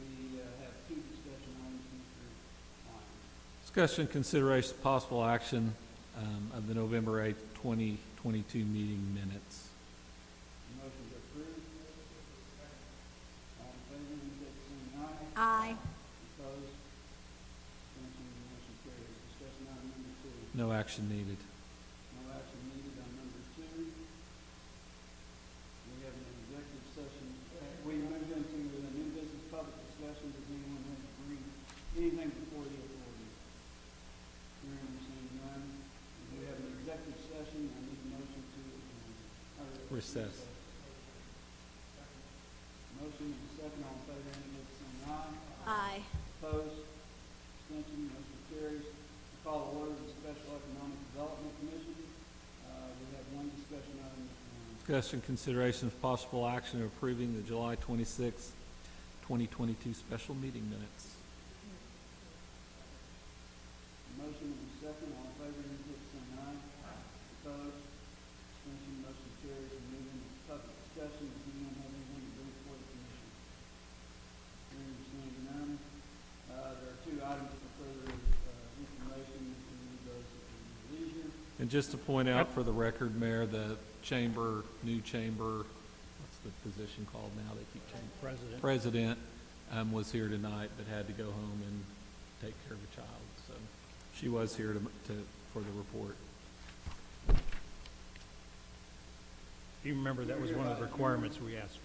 We have 2 discussion items, Mr. Lyons. Discussion, consideration, possible action of the November 8th, 2022 meeting minutes. Motion to approve. All in favor, indicate by saying aye. Aye. Opposed, abstention, motion carries. Discussion item number 2. No action needed. No action needed on number 2. We have an executive session. We move into the new business public discussion. Does anyone have to bring anything before the authority? Hearing or seeing none. We have an executive session. I need a motion to Recess. Motion and a second. All in favor, indicate by saying aye. Aye. Opposed, abstention, motion carries. Call to order the Special Economic Development Commission. We have 1 discussion item. Discussion, consideration of possible action of approving the July 26th, 2022 special meeting minutes. Motion and a second. All in favor, indicate by saying aye. Opposed, abstention, motion carries. We move into public discussion. Does anyone have anything to bring before the commission? Hearing or seeing none. There are 2 items for further information. You can read those at your leisure. And just to point out for the record, Mayor, the new chamber, what's the position called now? They keep changing. President was here tonight, but had to go home and take care of a child, so She was here for the report. You remember that was one of the requirements we asked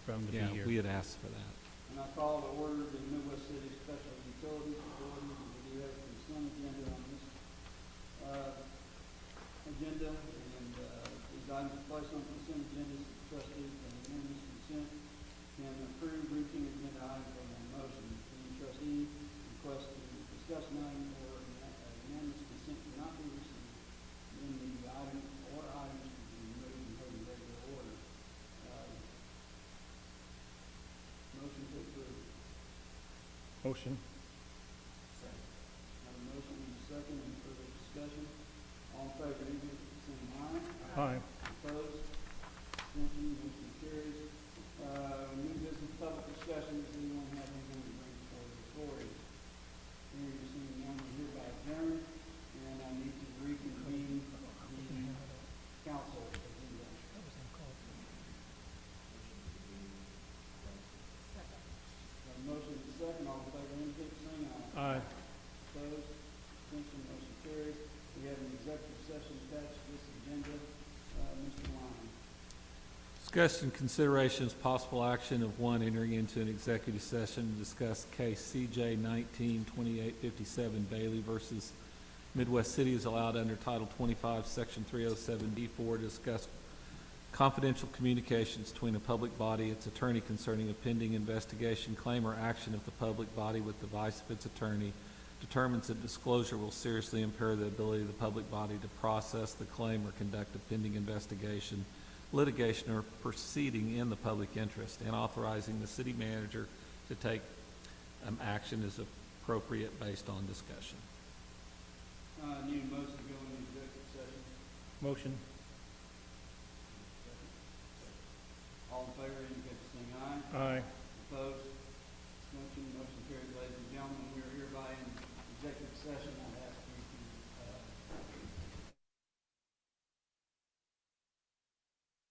from to be Yeah, here. we had asked for that. And I call to order the Midwest City Special Utilities Authority. We do have a consent agenda on this agenda, and these items placed on consent agenda, trustees and unanimous consent can approve routine agenda items by one motion. Any trustee request to discuss an item or unanimous consent cannot be received, then the item or items will be removed and held in regular order. Motion to approve. Motion. Have a motion and a second, any further discussion? All in favor, indicate by saying aye. Aye. Opposed? Abstention, motion carries. New business public discussion, does anyone have anything to bring before the authority? Hearing and seeing none, we hereby adjourn, and I need to reconvene the council agenda. Have a motion and a second, all in favor, indicate by saying aye. Aye. Opposed? Abstention, motion carries. We have an executive session attached to this agenda. Mr. Lyon. Discussion, considerations, possible action of one, entering into an executive session to discuss case CJ 19-2857 Bailey versus Midwest City is allowed under Title 25, Section 307D4 to discuss confidential communications between a public body, its attorney concerning a pending investigation, claim, or action of the public body with the advice of its attorney, determines that disclosure will seriously impair the ability of the public body to process the claim or conduct a pending investigation, litigation, or proceeding in the public interest, and authorizing the city manager to take action as appropriate based on discussion. Need a motion to go into executive session. Motion. All in favor, indicate by saying aye. Aye. Opposed? Abstention, motion